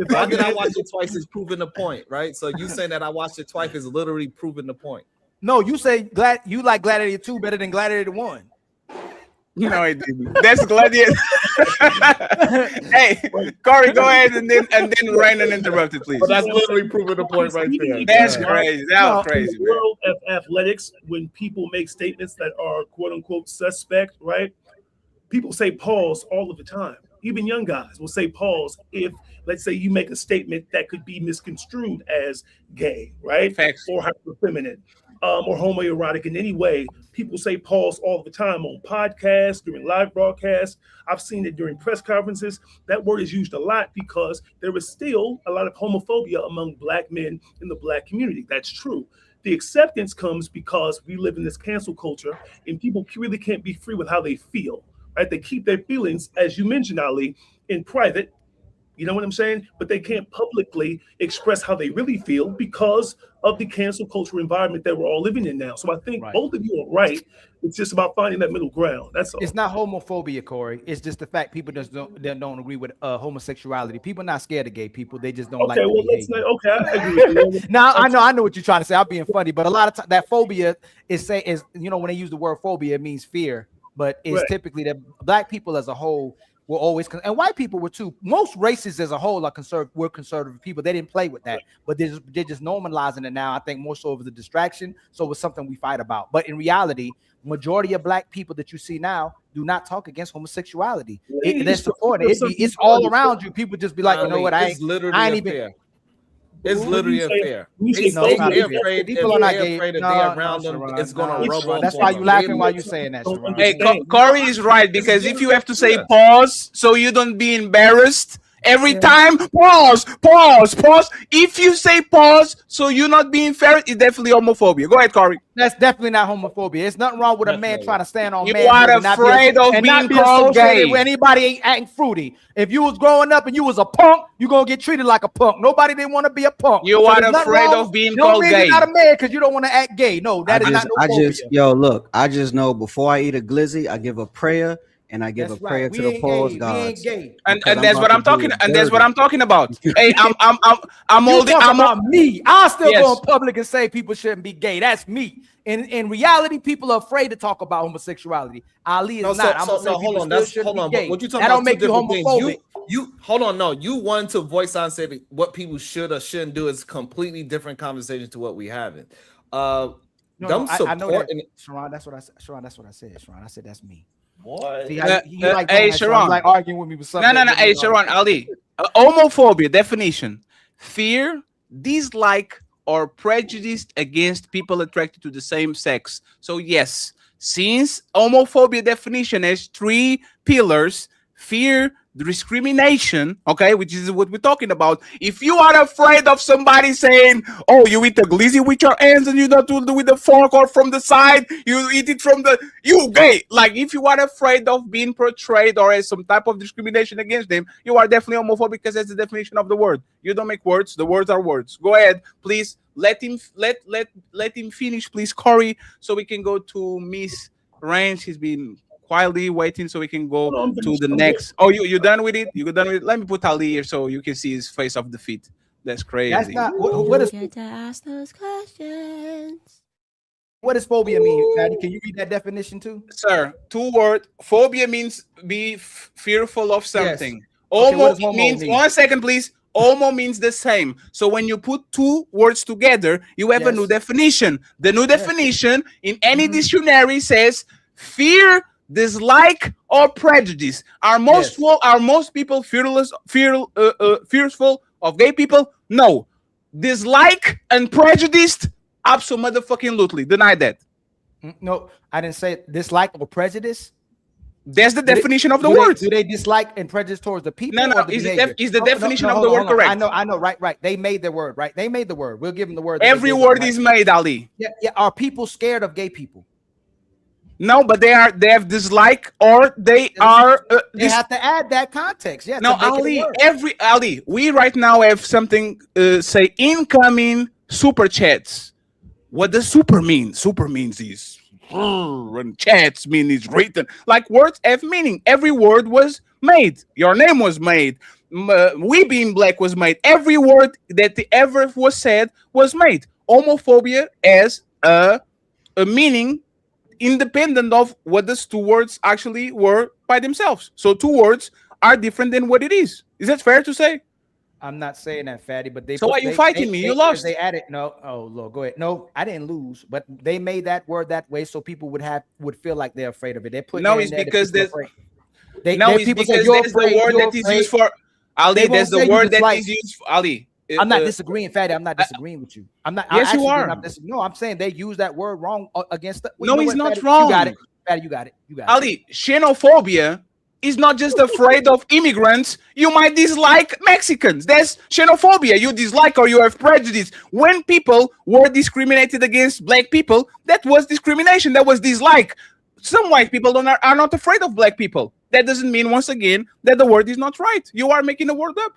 Why did I watch it twice? Is proving the point, right? So you saying that I watched it twice is literally proving the point. No, you say you like Gladiator 2 better than Gladiator 1. No, I didn't. That's Gladiator. Hey, Corey, go ahead and then Ryan interrupt it, please. But that's literally proving the point right there. That's crazy. That was crazy. In the world of athletics, when people make statements that are quote unquote suspect, right? People say pause all of the time. Even young guys will say pause if, let's say, you make a statement that could be misconstrued as gay, right? Facts. Or hyperfeminine. Or homoerotic in any way. People say pause all the time on podcasts, during live broadcasts. I've seen it during press conferences. That word is used a lot because there is still a lot of homophobia among black men in the black community. That's true. The acceptance comes because we live in this cancel culture and people really can't be free with how they feel, right? They keep their feelings, as you mentioned, Ali, in private, You know what I'm saying? But they can't publicly express how they really feel because of the cancel culture environment that we're all living in now. So I think both of you are right. It's just about finding that middle ground. That's all. It's not homophobia, Corey. It's just the fact people just don't agree with homosexuality. People are not scared of gay people. They just don't like the behavior. I agree with you. Now I know what you're trying to say. I'm being funny, but a lot of that phobia is when they use the word phobia, it means fear. But it's typically that black people as a whole were always, and white people were too. Most races as a whole are conservative people. They didn't play with that, but they're just normalizing it now. I think more so of the distraction. So it's something we fight about. But in reality, majority of black people that you see now do not talk against homosexuality. They're supporting it. It's all around you. People just be like, you know what? I ain't even. It's literally unfair. People are not gay. Afraid if they're around them, it's gonna rub off. That's why you laughing while you saying that. Sharon. Hey, Corey is right, because if you have to say pause so you don't be embarrassed every time, pause. If you say pause so you're not being fair, it's definitely homophobia. Go ahead, Corey. That's definitely not homophobia. There's nothing wrong with a man trying to stand on. You are afraid of being called gay. With anybody ain't acting fruity. If you was growing up and you was a punk, you gonna get treated like a punk. Nobody didn't want to be a punk. You are afraid of being called gay. You're not a man because you don't want to act gay. No, that is not no phobia. Look, I just know before I eat a glizzy, I give a prayer. And I give a prayer to the pause gods. And that's what I'm talking. And that's what I'm talking about. Hey, I'm holding. I'm about me. I still go in public and say people shouldn't be gay. That's me. In reality, people are afraid to talk about homosexuality. Ali is not. Hold on. But what you talking about? That don't make you homophobic. You hold on. No, you want to voice out and say what people should or shouldn't do is completely different conversation to what we having. I know that, Sharon. That's what I said. Sharon, that's what I said. Sharon, I said that's me. What? See, hey, Sharon, like arguing with me with something. No. Hey, Sharon, Ali. Homophobia definition: fear, dislike, or prejudice against people attracted to the same sex. So yes, since homophobia definition has 3 pillars: fear, discrimination, okay, which is what we're talking about. If you are afraid of somebody saying, oh, you eat the glizzy with your hands and you don't do it with the fork or from the side, you eat it from the, you gay. Like, if you are afraid of being portrayed or as some type of discrimination against them, you are definitely homophobic, because that's the definition of the word. You don't make words, the words are words. Go ahead, please. Let him finish, please, Corey, so we can go to Miss Range. He's been quietly waiting so we can go to the next. Oh, you done with it? You done with it? Let me put Ali here so you can see his face of defeat. That's crazy. That's not what is. Get to ask those questions. What does phobia mean, Patty? Can you read that definition too? Sir, 2 words. Phobia means be fearful of something. Yes. Okay, Homo means 1 second, please. Homo means the same. So when you put 2 words together, you have a new definition. The new definition in any dictionary says fear, dislike, or prejudice. Are most people fearful of gay people? No. Dislike and prejudiced? Absolutely. Deny that. No, I didn't say dislike or prejudice. That's the definition of the word. Do they dislike and prejudice towards the people? No. Is the definition of the word correct? I know. Right. They made the word. Right. They made the word. We'll give them the word. Every word is made, Ali. Yeah. Are people scared of gay people? No, but they have dislike, or they are. They have to add that context. Yeah. No, Ali. Ali. We right now have something. Say incoming super chats. What does super mean? Super means is. And chats mean is written. Like, words have meaning. Every word was made. Your name was made. We being black was made. Every word that ever was said was made. Homophobia as a meaning independent of what the 2 words actually were by themselves. So 2 words are different than what it is. Is that fair to say? I'm not saying that, Fatty, but they. So why are you fighting me? You lost. They added no. Oh Lord, go ahead. No, I didn't lose, but they made that word that way so people would feel like they're afraid of it. They put it's because there's the word that is used for Ali. There's the word that is used for Ali. I'm not disagreeing, Fatty. I'm not disagreeing with you. I'm not. Yes, you are. No, I'm saying they use that word wrong against. No, he's not wrong. You got it, Fatty. You got it. Ali, xenophobia is not just afraid of immigrants. You might dislike Mexicans. That's xenophobia. You dislike or you have prejudice. When people were discriminated against black people, that was discrimination. That was dislike. Some white people are not afraid of black people. That doesn't mean, once again, that the word is not right. You are making the word up.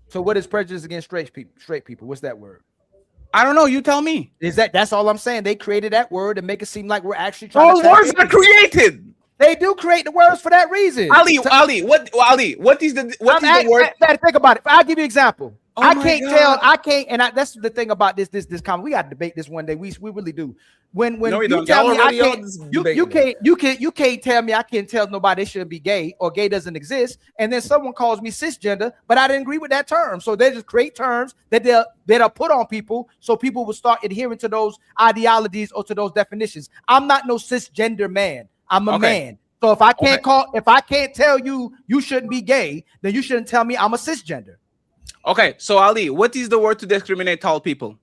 So what is prejudice against straight people? Straight people. What's that word? I don't know. You tell me. That's all I'm saying. They created that word to make it seem like we're actually trying Those to words are created. They do create the words for that reason. Ali, what is the word? Think about it. I'll give you an example. Oh I my can't God. tell. I can't, and that's the thing about this comment. We got to debate this one day. We really do. When No, we you don't. tell Y'all me I already on can't, this you debate can't tell me I can't tell nobody they shouldn't be gay or gay doesn't exist, and then someone calls me cisgender, but I didn't agree with that term. So they just create terms that they'll put on people, so people will start adhering to those ideologies or to those definitions. I'm not no cisgender man. I'm a man. So if I can't tell you shouldn't be gay, then you shouldn't tell me I'm a cisgender. Okay, so Ali, what is the word to discriminate tall people?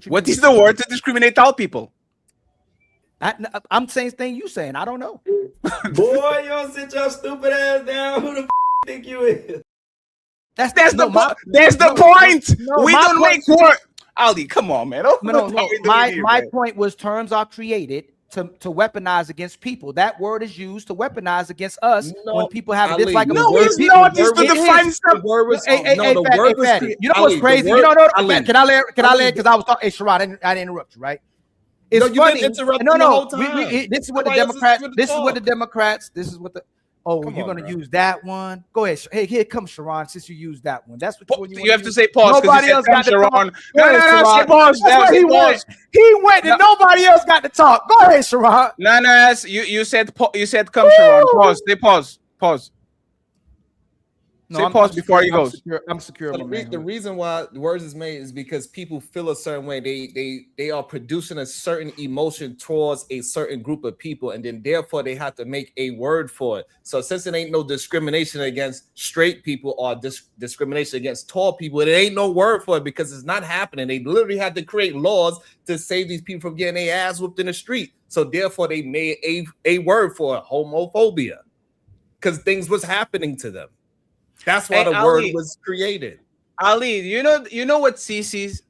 What is the word to discriminate tall people? I'm saying thing you saying. I don't know. Boy, you don't sit your stupid ass down. Who the think you is? That's the point. We don't make word. Ali, come on, man. My point was terms are created to weaponize against people. That word is used to weaponize against us when people have Ali, this like no, it's not. It's to define stuff. The word was Fatty. You know what's crazy? You know, can I let? Because I was talking. Hey, Sherrod, I didn't interrupt you, right? It's no, you funny. didn't interrupt No, the whole time. This is what the Democrats. This is what the Democrats. This is what the. Oh, you're gonna use that one? Go ahead. Hey, here comes Sharon. Since you used that one, that's what you have to say pause. Nobody else got to talk. No, say pause. He went. And nobody else got to talk. Go ahead, Sharon. No. You said come, Sharon. Pause. Say pause. No, say pause before you go. I'm secure. The reason why the words is made is because people feel a certain way. They are producing a certain emotion towards a certain group of people, and then therefore they have to make a word for it. So since it ain't no discrimination against straight people or discrimination against tall people, it ain't no word for it because it's not happening. They literally had to create laws to save these people from getting their ass whooped in the street. So therefore they made a word for it, homophobia, because things was happening to them. That's why the word was created. Ali, you know what CC's?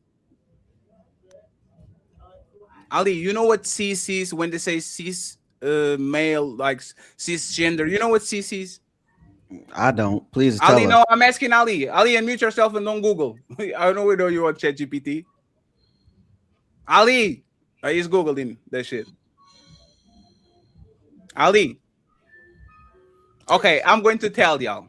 Ali, you know what CC's when they say cis male, like cisgender? You know what CC's? I don't. Please tell Ali, us. no, I'm asking Ali. Ali, unmute yourself and don't Google. I know we know you on ChatGPT. Ali, he's Googling that shit. Ali. Okay, I'm going to tell y'all.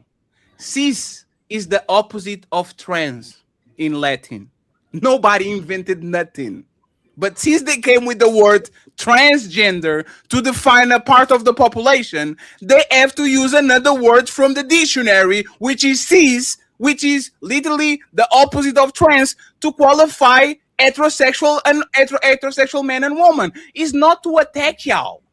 Cis is the opposite of trans in Latin. Nobody invented nothing. But since they came with the word transgender to define a part of the population, they have to use another word from the dictionary, which is cis, which is literally the opposite of trans, to qualify heterosexual and heterosexual man and woman. It's not to attack y'all.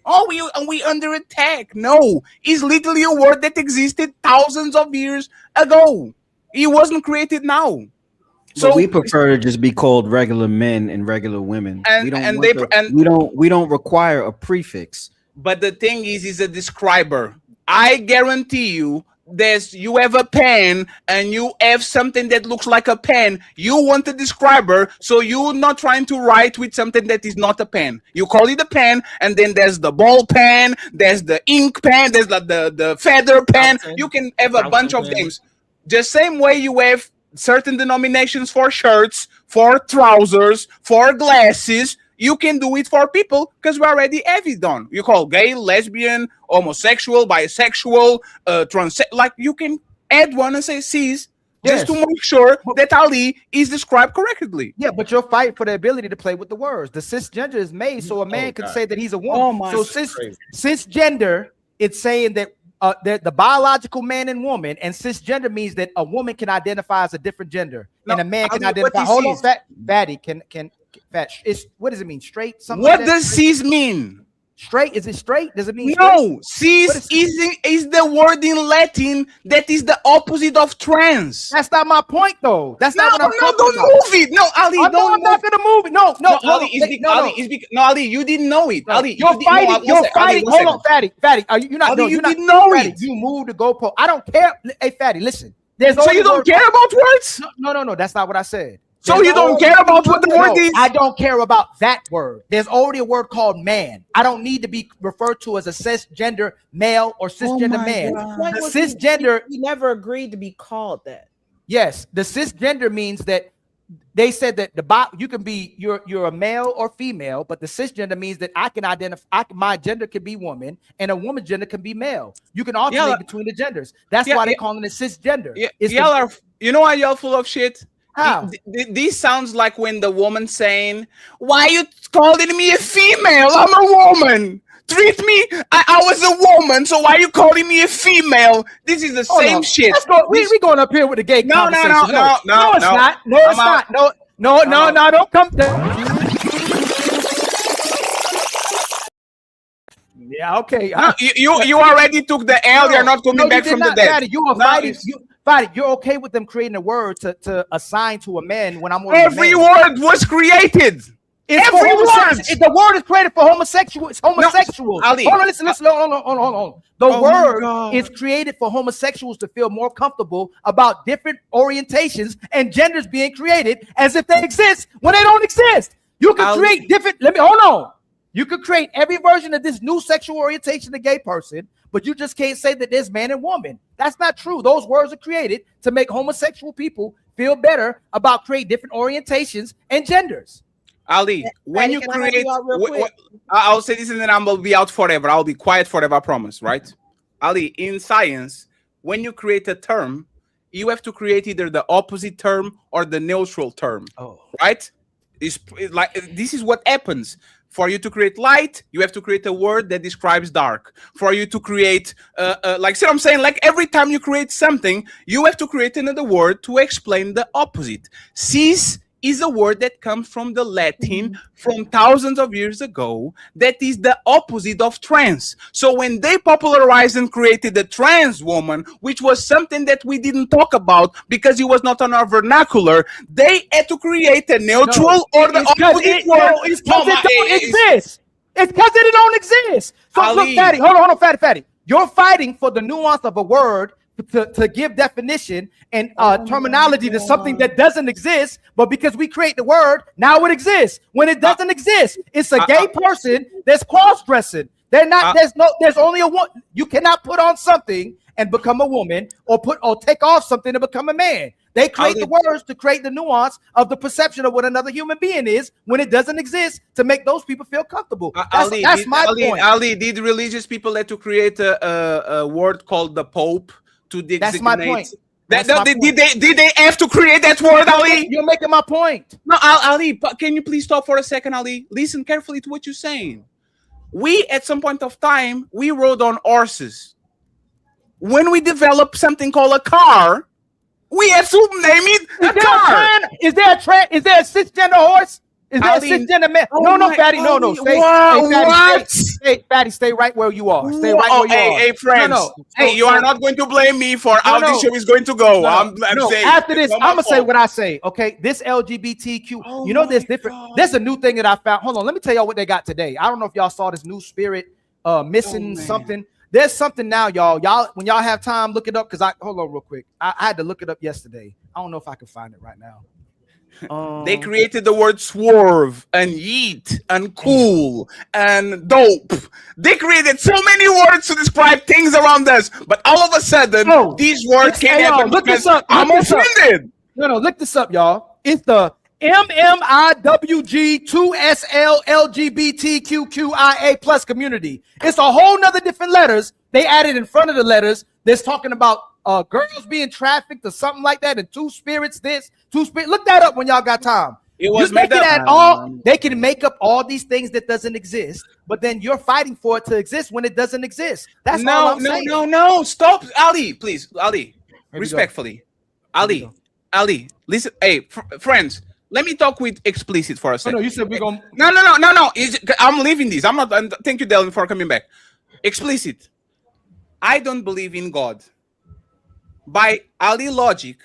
Oh, we under attack. No, it's literally a word that existed thousands of years ago. It wasn't created now. So we prefer to just be called regular men and regular women. We don't require a prefix. But the thing is a describer. I guarantee you, you have a pen and you have something that looks like a pen. You want a describer, so you're not trying to write with something that is not a pen. You call it a pen, and then there's the ball pen, there's the ink pen, there's the feather pen. You can have a bunch of names. The same way you have certain denominations for shirts, for trousers, for glasses. You can do it for people because we already have it done. You call gay, lesbian, homosexual, bisexual, trans. Like you can add one and say cis just to make sure that Ali is described correctly. Yeah, but you're fighting for the ability to play with the words. The cisgender is made so a man can say that he's a woman. So cisgender, it's saying that the biological man and woman, and cisgender means that a woman can identify as a different gender, and a man can identify. Hold on, fatty can. What does it mean? Straight? Something what like does cis mean? Straight? Is it straight? Does it mean no? Cis is the word in Latin that is the opposite of trans. That's not my point, though. That's not what I'm talking don't about. Move it. No, Ali, I'm not gonna move it. No, Ali, you didn't know it. Ali, you're fighting. Hold on, Fatty. You're not. Ali, you didn't know it. You moved the goalpost. I don't care. Hey, Fatty, listen. So you don't care about words? No. That's not what I said. So you don't care about what the word is? I don't care about that word. There's already a word called man. I don't need to be referred to as a cisgender male or cisgender man. The cisgender. We never agreed to be called that. Yes, the cisgender means that they said that you can be you're a male or female, but the cisgender means that I can identify. My gender can be woman, and a woman's gender can be male. You can alternate between the genders. That's why they calling it cisgender. You know why y'all full of shit? How? This sounds like when the woman saying, "Why you calling me a female? I'm a woman. Treat me. I was a woman, so why you calling me a female?" This is the same shit. Let's go. We going up here with the gay conversation. No, it's not. No, it's not. No, don't come down. Yeah, okay. No, you already took the L. You're not coming back from the dead. Fatty, you are fighting. Fatty, you're okay with them creating a word to assign to a man when I'm every word was created. Every word. The word is created for homosexuals. Homosexuals. No, Ali. Hold on, listen. Hold on. The word is created for homosexuals to feel more comfortable about different orientations and genders being created as if they exist when they don't exist. You can create different. Hold on. You could create every version of this new sexual orientation to gay person, but you just can't say that there's man and woman. That's not true. Those words are created to make homosexual people feel better about creating different orientations and genders. Ali, when you create, I'll say this and then I'm gonna be out forever. I'll be quiet forever, I promise, right? Ali, in science, when you create a term, you have to create either the opposite term or the neutral term, right? It's like this is what happens. For you to create light, you have to create a word that describes dark. For you to create, see what I'm saying? Like every time you create something, you have to create another word to explain the opposite. Cis is a word that comes from the Latin from thousands of years ago that is the opposite of trans. So when they popularized and created the trans woman, which was something that we didn't talk about because it was not on our vernacular, they had to create a neutral or the opposite word. It's because it don't exist. It's because it don't exist. So Ali. look, Fatty, hold on, Fatty. You're fighting for the nuance of a word to give definition and terminology to something that doesn't exist, but because we create the word, now it exists. When it doesn't exist, it's a gay person that's cross-dressing. They're not. There's only a one. You cannot put on something and become a woman, or take off something to become a man. They create the words to create the nuance of the perception of what another human being is when it doesn't exist, to make those people feel comfortable. That's my point. Ali, did religious people had to create a word called the Pope to designate? That's my point. Did they have to create that word, Ali? You're making my point. No, Ali, can you please stop for a second, Ali? Listen carefully to what you're saying. We, at some point of time, we rode on horses. When we develop something called a car, we have to name it a car. Is there a cisgender horse? Is there a cisgender man? No, Fatty, no. Fatty, stay right where you are. Stay right where you are. Hey, friends. You are not going to blame me for how this show is going to go. I'm saying, after this, I'm gonna say what I say. Okay, this LGBTQ. There's different. There's a new thing that I found. Hold on, let me tell y'all what they got today. I don't know if y'all saw this new spirit missing something. There's something now, y'all. When y'all have time, look it up. Hold on real quick. I had to look it up yesterday. I don't know if I can find it right now. They created the word swerve and yeet and cool and dope. They created so many words to describe things around us, but all of a sudden, these words can't happen because I'm offended. No, look this up, y'all. It's the MMIWG2SLLGBTQQIA plus community. It's a whole nother different letters they added in front of the letters that's talking about girls being trafficked or something like that, and two spirits this, two spirits. Look that up when y'all got time. It was made up. They can make up all these things that doesn't exist, but then you're fighting for it to exist when it doesn't exist. That's all I'm saying. No. Stop, Ali, please, Ali. Respectfully, Ali, listen. Hey, friends. Let me talk with explicit for a second. No, you said we're going. No. I'm leaving this. I'm not. Thank you, Dylan, for coming back. Explicit. I don't believe in God. By Ali logic,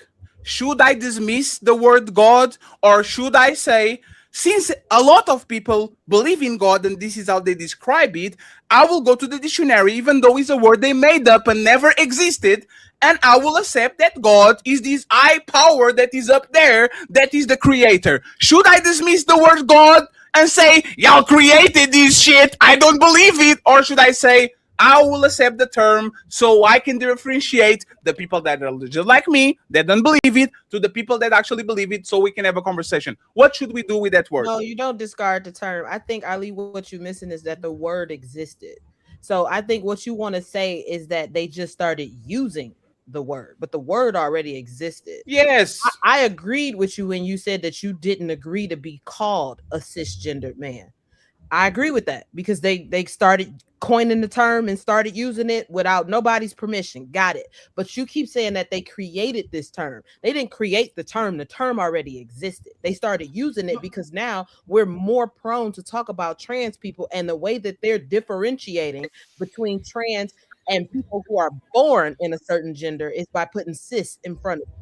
should I dismiss the word God, or should I say, since a lot of people believe in God and this is how they describe it, I will go to the dictionary, even though it's a word they made up and never existed, and I will accept that God is this high power that is up there, that is the creator. Should I dismiss the word God and say, y'all created this shit, I don't believe it? Or should I say, I will accept the term so I can differentiate the people that are just like me, that don't believe it, to the people that actually believe it, so we can have a conversation. What should we do with that word? No, you don't discard the term. I think, Ali, what you're missing is that the word existed. So I think what you want to say is that they just started using the word, but the word already existed. Yes. I agreed with you when you said that you didn't agree to be called a cisgendered man. I agree with that because they started coining the term and started using it without nobody's permission. Got it. But you keep saying that they created this term. They didn't create the term. The term already existed. They started using it because now we're more prone to talk about trans people, and the way that they're differentiating between trans and people who are born in a certain gender is by putting cis in front of it.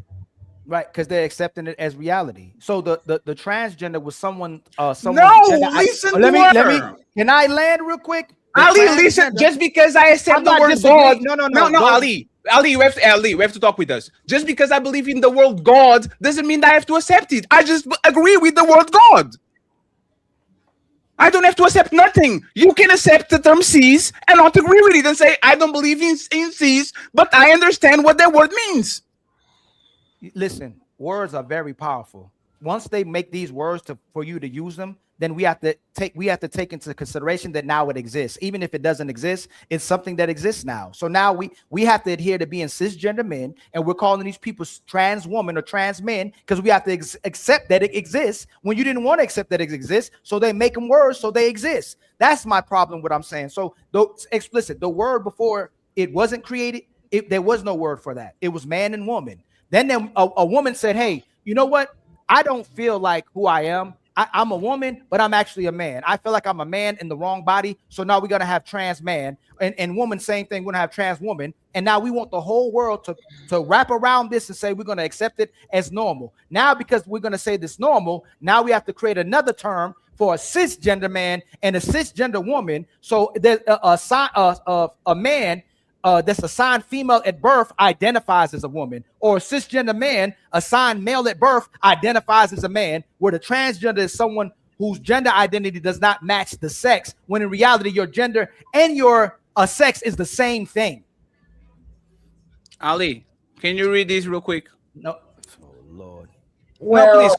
Right, because they're accepting it as reality. So the transgender was someone No, listen let to me her. can I land real quick? Ali, listen, just because I accept the word God, no, Ali, we have to talk with us. Just because I believe in the word God doesn't mean that I have to accept it. I just agree with the word God. I don't have to accept nothing. You can accept the term cis and not agree with it and say, I don't believe in cis, but I understand what that word means. Listen, words are very powerful. Once they make these words for you to use them, then we have to take into consideration that now it exists. Even if it doesn't exist, it's something that exists now. So now we have to adhere to being cisgender men, and we're calling these people trans women or trans men because we have to accept that it exists when you didn't want to accept that it exists. So they make them words so they exist. That's my problem. What I'm saying. So the word before it wasn't created, there was no word for that. It was man and woman. Then a woman said, hey, you know what? I don't feel like who I am. I'm a woman, but I'm actually a man. I feel like I'm a man in the wrong body. So now we're going to have trans man and woman, same thing. We're going to have trans woman. And now we want the whole world to wrap around this and say we're going to accept it as normal. Now, because we're going to say this normal, now we have to create another term for a cisgender man and a cisgender woman. So there's a man that's assigned female at birth identifies as a woman, or a cisgender man assigned male at birth identifies as a man, where the transgender is someone whose gender identity does not match the sex, when in reality your gender and your sex is the same thing. Ali, can you read this real quick? No, oh Lord. Well,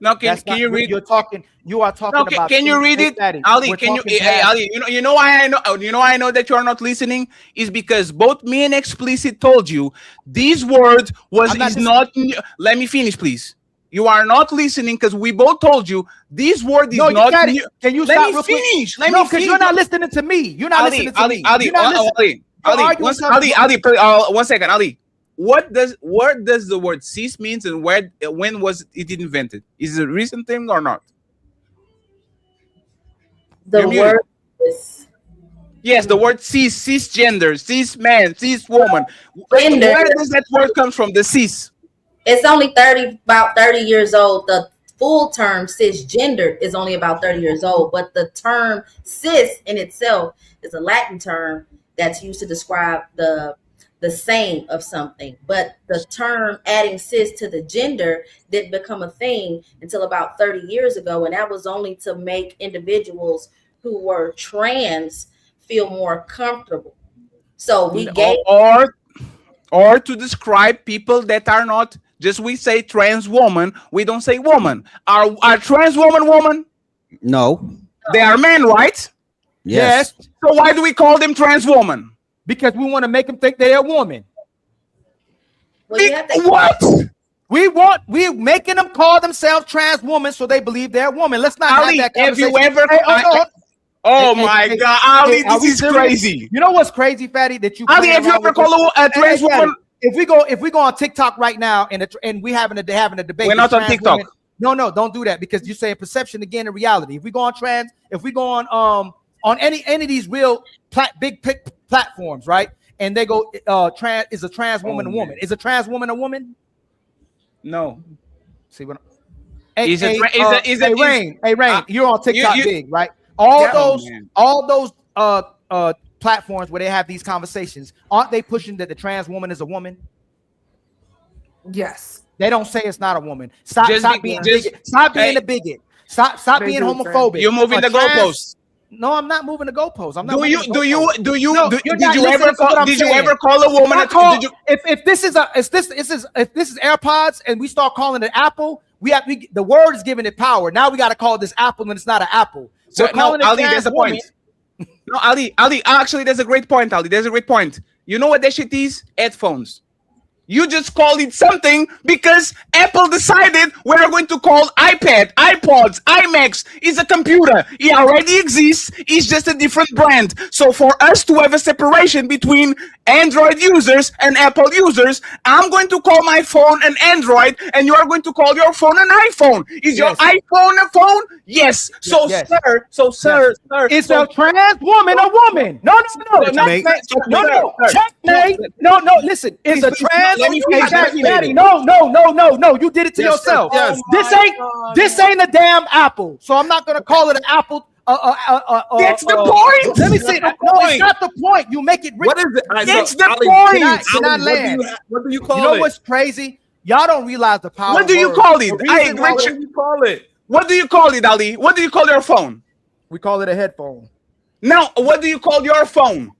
no, please. Can you read? You are talking about. Can you read it, Ali? Can you, Ali? You know why I know. You know why I know that you are not listening is because both me and Explicit told you this word is not. Let me finish, please. You are not listening because we both told you this word is not. Can you let stop me real finish? Quick? No, because you're not listening to me. You're not listening to me. Ali, one second, Ali. What does the word cis means, and when was it invented? Is it a recent thing or not? The word is yes, the word cisgender, cis man, cis woman. Gender. Where does that word come from? The cis. It's only about 30 years old. The full term cisgender is only about 30 years old, but the term cis in itself is a Latin term that's used to describe the same of something. But the term adding cis to the gender didn't become a thing until about 30 years ago, and that was only to make individuals who were trans feel more comfortable. So we gave or to describe people that are not. Just we say trans woman, we don't say woman. Are trans woman? No. They are men, right? Yes. So why do we call them trans woman? Because we want to make them think they're a woman. What? We're making them call themselves trans woman so they believe they're a woman. Let's not Ali, have that conversation. Have you ever? Oh my God, Ali, this is crazy. You know what's crazy, Fatty? That you Ali, have you ever called a trans woman? If we go on TikTok right now and we having a debate, we're not on TikTok. Women, no, don't do that because you're saying perception again in reality. If we go on any of these real big platforms, right? And they go trans is a trans woman a woman. Is a trans woman a woman? No. See what? Rain, you're on TikTok big, right? All those platforms where they have these conversations, aren't they pushing that the trans woman is a woman? Yes. They don't say it's not a woman. Stop being a just- bigot. Stop being hey. a bigot. Stop They being do, homophobic. You're moving the goalposts. No, I'm not moving the goalposts. I'm not. Do you moving the goalposts. do you No, do, you're did not you listening ever to what call I'm did you saying. ever call a woman did you If this is AirPods and we start calling it Apple, the word is giving it power. Now we got to call this Apple and it's not an Apple. So, We're calling no, it Ali, trans there's a woman. point. No, Ali, actually, there's a great point, Ali. There's a great point. You know what that shit is? Headphones. You just call it something because Apple decided we're going to call iPad, iPods, iMacs is a computer. It already exists. It's just a different brand. So for us to have a separation between Android users and Apple users, I'm going to call my phone an Android and you are going to call your phone an iPhone. Is your iPhone a phone? Yes. So sir, sir. Is a trans woman a woman? No. Checkmate. No. Listen, is a trans let me finish. Daddy, no. You did it to yourself. Yes. This ain't a damn Apple. So I'm not gonna call it an Apple. That's the point. Let me see. No, it's not the point. You make it. What is it? That's the point. What do you call it? You know what's crazy? Y'all don't realize the power. What do you call it? What do you call it? What do you call it, Ali? What do you call your phone? We call it a headphone. No, what do you call your phone?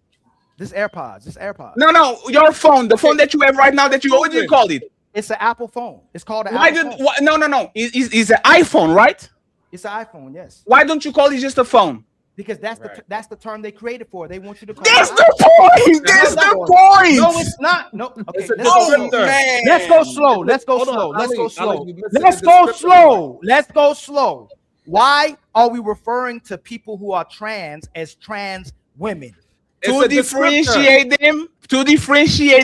This AirPods. No, your phone, the phone that you have right now. What do you call it? It's an Apple phone. It's called an Why Apple did? phone. No. It's an iPhone, right? It's an iPhone. Yes. Why don't you call it just a phone? Because that's the term they created for. They want you to call That's it the point. That's the point. No, it's not. No. Okay. Man. Let's go slow. Let's go slow. Why are we referring to people who are trans as trans women? To differentiate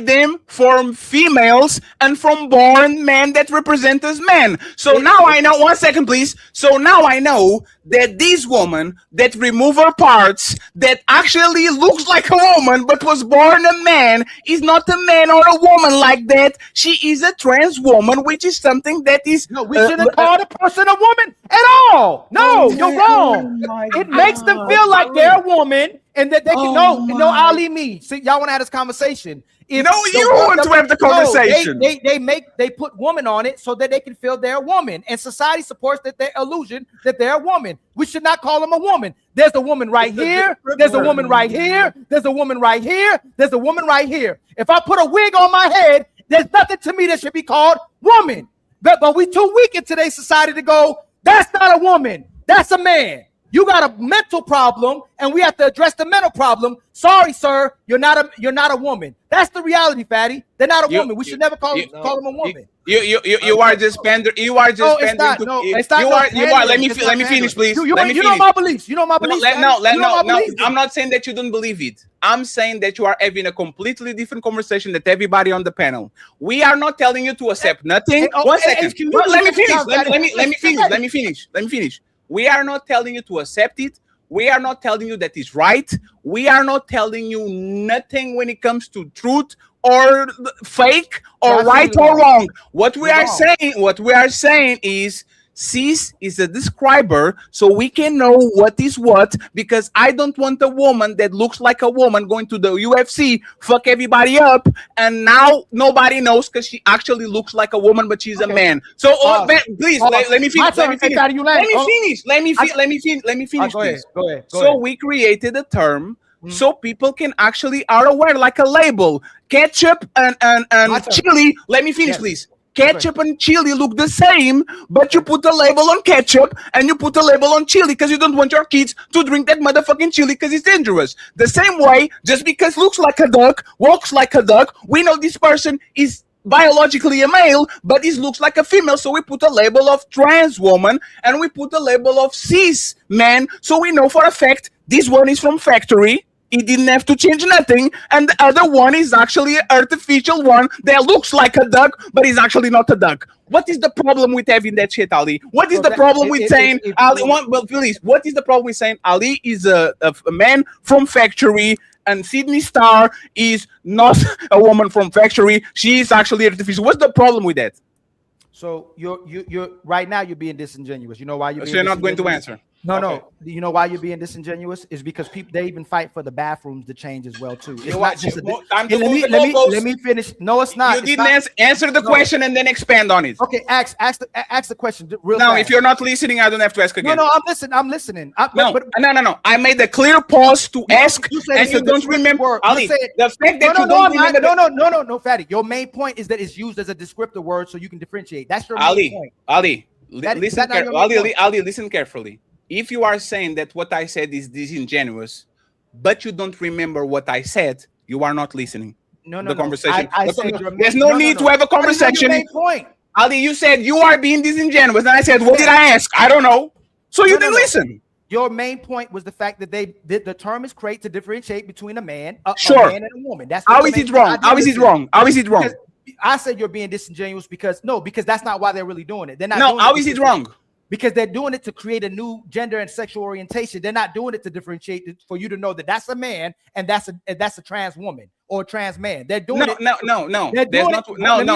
them from females and from born men that represent as men. So now I know, 1 second please. So now I know that this woman that remove her parts that actually looks like a woman but was born a man is not a man or a woman like that. She is a trans woman, which is something that is no, we shouldn't call the person a woman at all. No, you're wrong. It makes them feel like they're a woman. And that they can Ali me. See, y'all want to have this conversation. You want to have the conversation. They put woman on it so that they can feel they're a woman. And society supports their illusion that they're a woman. We should not call them a woman. There's a woman right here. There's a woman right here. There's a woman right here. There's a woman right here. If I put a wig on my head, there's nothing to me that should be called woman. But we too weak in today's society to go, that's not a woman. That's a man. You got a mental problem, and we have to address the mental problem. Sorry, sir, you're not a woman. That's the reality, fatty. They're not a woman. We should never call them a woman. You are just pandering. You are just pandering. It's not. You are. Let me finish, please. You know my beliefs. You know my beliefs. No. I'm not saying that you don't believe it. I'm saying that you are having a completely different conversation that everybody on the panel. We are not telling you to accept nothing. 1 second. Let me finish. Let me finish. We are not telling you to accept it. We are not telling you that it's right. We are not telling you nothing when it comes to truth or fake or right or wrong. What we are saying is cis is a describer so we can know what is what, because I don't want a woman that looks like a woman going to the UFC, fuck everybody up, and now nobody knows because she actually looks like a woman but she's a man. So please let me finish. Let me finish. Go ahead. So we created a term so people can actually are aware, like a label. Ketchup and chili. Let me finish, please. Ketchup and chili look the same, but you put a label on ketchup and you put a label on chili because you don't want your kids to drink that motherfucking chili because it's dangerous. The same way, just because looks like a duck, walks like a duck, we know this person is biologically a male, but he looks like a female, so we put a label of trans woman and we put a label of cis man, so we know for a fact this one is from factory. He didn't have to change nothing, and the other one is actually an artificial one that looks like a duck, but is actually not a duck. What is the problem with having that shit, Ali? What is the problem with saying Ali? Well, please, what is the problem with saying Ali is a man from factory and Sydney Star is not a woman from factory? She is actually artificial. What's the problem with that? So you're right now you're being disingenuous. You know why you're being not going to answer. No, Okay. no. You know why you're being disingenuous? Is because people they even fight for the bathrooms to change as well too. It's You not watch just it. a. Time to Let move me the let me goalposts. let me finish. No, it's not. You It's didn't not. answer the No. question and then expand on it. Okay, ask the question real No, fast. if you're not listening, I don't have to ask again. No, I'm listening. I'm listening. No. I made a clear pause to ask, You said and it's you a don't descriptive remember. word. Ali, You said, the fact that no, you don't I'm not. remember. No, Fatty. Your main point is that it's used as a descriptive word, so you can differentiate. That's your main Ali, point. Ali, Is listen, that not your main point? Ali, listen carefully. If you are saying that what I said is disingenuous, but you don't remember what I said, you are not listening. No. The conversation. I said your There's main, no need to have a How do you know your conversation. main point. Ali, you said you are being disingenuous, and I said, what did I ask? I don't know. So you didn't listen. Your main point was the fact that the term is created to differentiate between a man, a Sure. man and a woman. That's How is it wrong? How is it wrong? How is it wrong? I said you're being disingenuous because that's not why they're really doing it. They're not. No, doing how is it wrong? Because they're doing it to create a new gender and sexual orientation. They're not doing it to differentiate for you to know that that's a man and that's a trans woman or a trans man. They're doing it. No. They're doing it.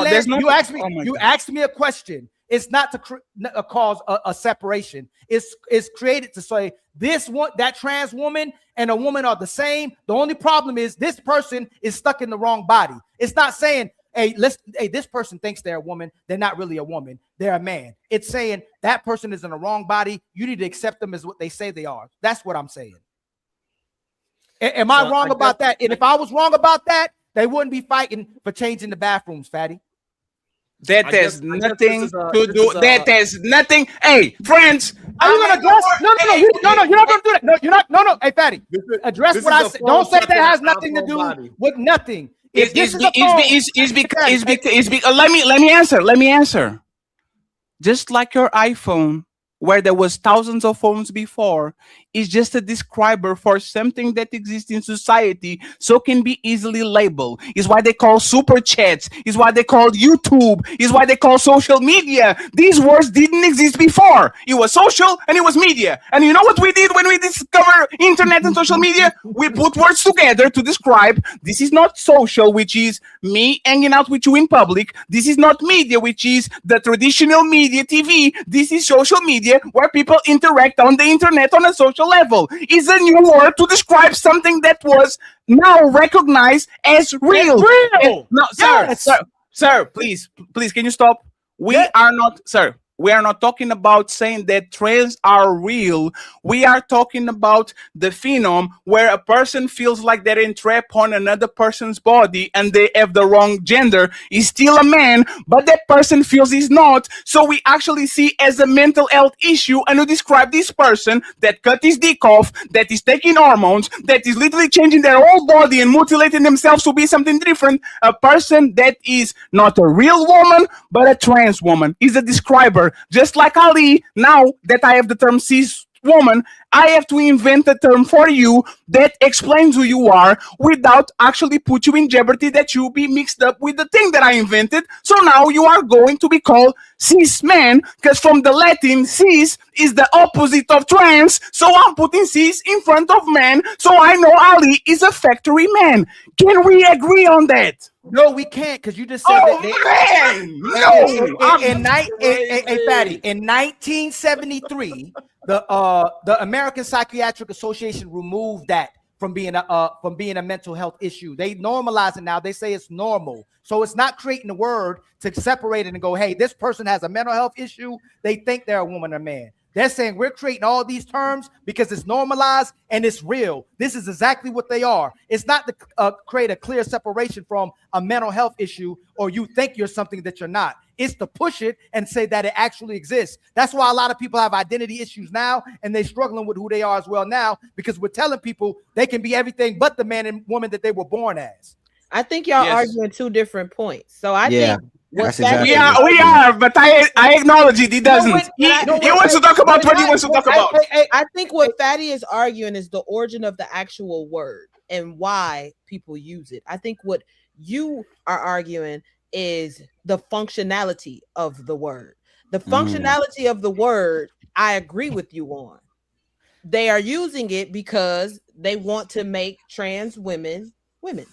There's not. You asked me. Oh my You God. asked me a question. It's not to cause a separation. It's created to say that trans woman and a woman are the same. The only problem is this person is stuck in the wrong body. It's not saying, hey, this person thinks they're a woman. They're not really a woman. They're a man. It's saying that person is in the wrong body. You need to accept them as what they say they are. That's what I'm saying. Am I wrong about that? And if I was wrong about that, they wouldn't be fighting for changing the bathrooms, Fatty. That has nothing to do. That has nothing. Hey, friends. Are you gonna address? No, you're not gonna do that. No, you're not. No. Hey, Fatty, address this what is I a said. Don't say that phone has tapping nothing to on do body. with nothing. Let me answer. Just like your iPhone, where there was thousands of phones before, is just a describer for something that exists in society, so can be easily labeled. Is why they call super chats. Is why they call YouTube. Is why they call social media. These words didn't exist before. It was social and it was media. And you know what we did when we discovered internet and social media? We put words together to describe this is not social, which is me hanging out with you in public. This is not media, which is the traditional media TV. This is social media where people interact on the internet on a social level. Is a new word to describe something that was now recognized as real. No, sir, please, can you stop? We are not, sir. We are not talking about saying that trans are real. We are talking about the phenom where a person feels like they're entrapped on another person's body and they have the wrong gender. He's still a man, but that person feels he's not. So we actually see as a mental health issue, and we describe this person that cut his dick off, that is taking hormones, that is literally changing their whole body and mutilating themselves to be something different. A person that is not a real woman, but a trans woman is a describer. Just like Ali, now that I have the term cis woman, I have to invent a term for you that explains who you are without actually put you in jeopardy that you be mixed up with the thing that I invented. So now you are going to be called cis man, because from the Latin, cis is the opposite of trans. So I'm putting cis in front of man. So I know Ali is a factory man. Can we agree on that? No, we can't, because you just said that. Fatty, in 1973, the American Psychiatric Association removed that from being a mental health issue. They normalize it now. They say it's normal. So it's not creating a word to separate it and go, hey, this person has a mental health issue. They think they're a woman or man. They're saying we're creating all these terms because it's normalized and it's real. This is exactly what they are. It's not to create a clear separation from a mental health issue or you think you're something that you're not. It's to push it and say that it actually exists. That's why a lot of people have identity issues now and they're struggling with who they are as well now, because we're telling people they can be everything but the man and woman that they were born as. I think y'all arguing two different points. So I think we are, but I acknowledge it. He doesn't. He wants to talk about what he wants to talk about. I think what Fatty is arguing is the origin of the actual word and why people use it. I think what you are arguing is the functionality of the word. The functionality of the word, I agree with you on. They are using it because they want to make trans women women.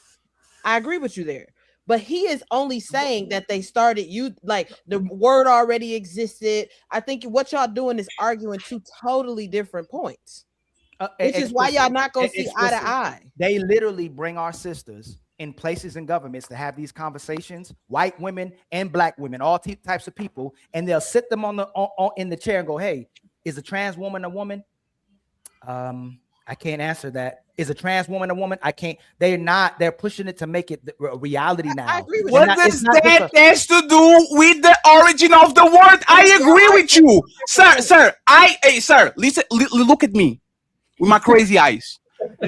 I agree with you there. But he is only saying that they started you like the word already existed. I think what y'all doing is arguing two totally different points. Which is why y'all not gonna see eye to eye. They literally bring our sisters in places and governments to have these conversations, white women and black women, all types of people, and they'll sit them in the chair and go, "Hey, is a trans woman a woman? I can't answer that. Is a trans woman a woman? I can't." They're not. They're pushing it to make it a reality now. I agree with What does that has to do with the origin of the word? I agree with you, sir. Sir, sir, listen, look at me with my crazy eyes.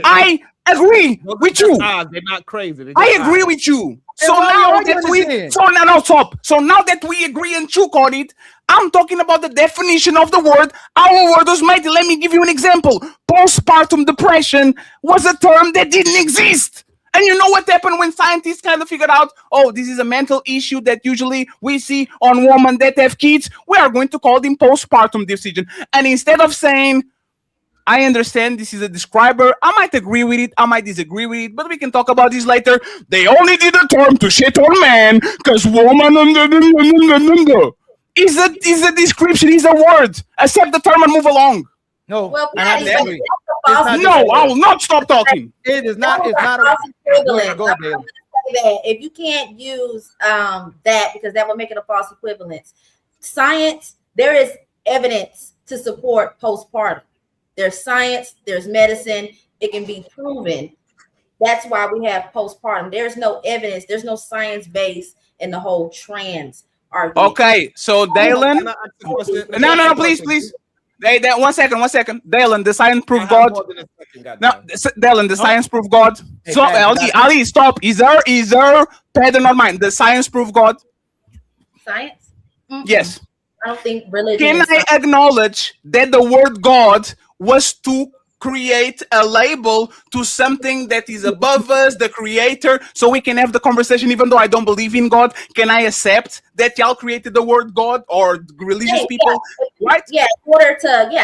I agree with you. They're not crazy. I agree with you. So now that we agree and you on it, I'm talking about the definition of the word. Our word was mighty. Let me give you an example. Postpartum depression was a term that didn't exist. And you know what happened when scientists kind of figured out, oh, this is a mental issue that usually we see on women that have kids. We are going to call them postpartum depression. And instead of saying, I understand this is a describer, I might agree with it, I might disagree with it, but we can talk about this later. They only did a term to shit on man because woman is a description, is a word. Accept the term and move along. No, Well, and I Patty, disagree. No, I will not stop talking. It is not. It's not false a. equivalent. Go, I'm Dale. gonna say that if you can't use that because that would make it a false equivalence. Science, there is evidence to support postpartum. There's science, there's medicine, it can be proven. That's why we have postpartum. There's no evidence, there's no science base in the whole trans argument. Okay, so Dalen, no, please. Hey, 1 second. Dalen, the science proof God. No, Dalen, the science proof God. Hey, So, Ali, stop. Is there pattern on mine? The science proof God. Science? Mm-mm. Yes. I don't think religion. Can I acknowledge that the word God was to create a label to something that is above us, the creator, so we can have the conversation even though I don't believe in God? Can I accept that y'all created the word God or religious people? Right? Yeah,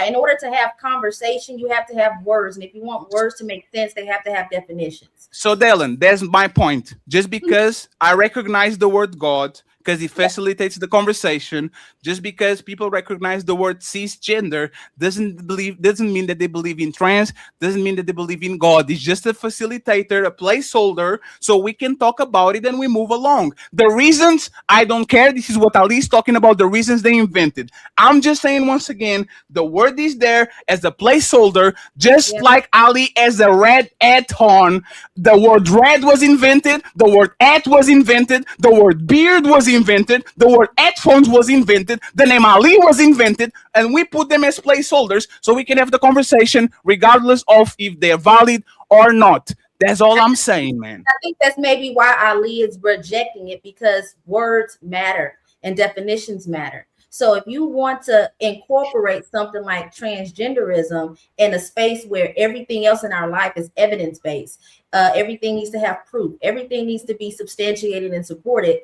in order to have conversation, you have to have words. And if you want words to make sense, they have to have definitions. So, Dalen, that's my point. Just because I recognize the word God, because it facilitates the conversation, just because people recognize the word cisgender doesn't mean that they believe in trans, doesn't mean that they believe in God. It's just a facilitator, a placeholder, so we can talk about it and we move along. The reasons, I don't care. This is what Ali's talking about, the reasons they invented. I'm just saying once again, the word is there as a placeholder, just like Ali as a red at on. The word red was invented, the word at was invented, the word beard was invented, the word headphones was invented, the name Ali was invented, and we put them as placeholders so we can have the conversation regardless of if they're valid or not. That's all I'm saying, man. I think that's maybe why Ali is rejecting it, because words matter and definitions matter. So if you want to incorporate something like transgenderism in a space where everything else in our life is evidence-based, everything needs to have proof, everything needs to be substantiated and supported,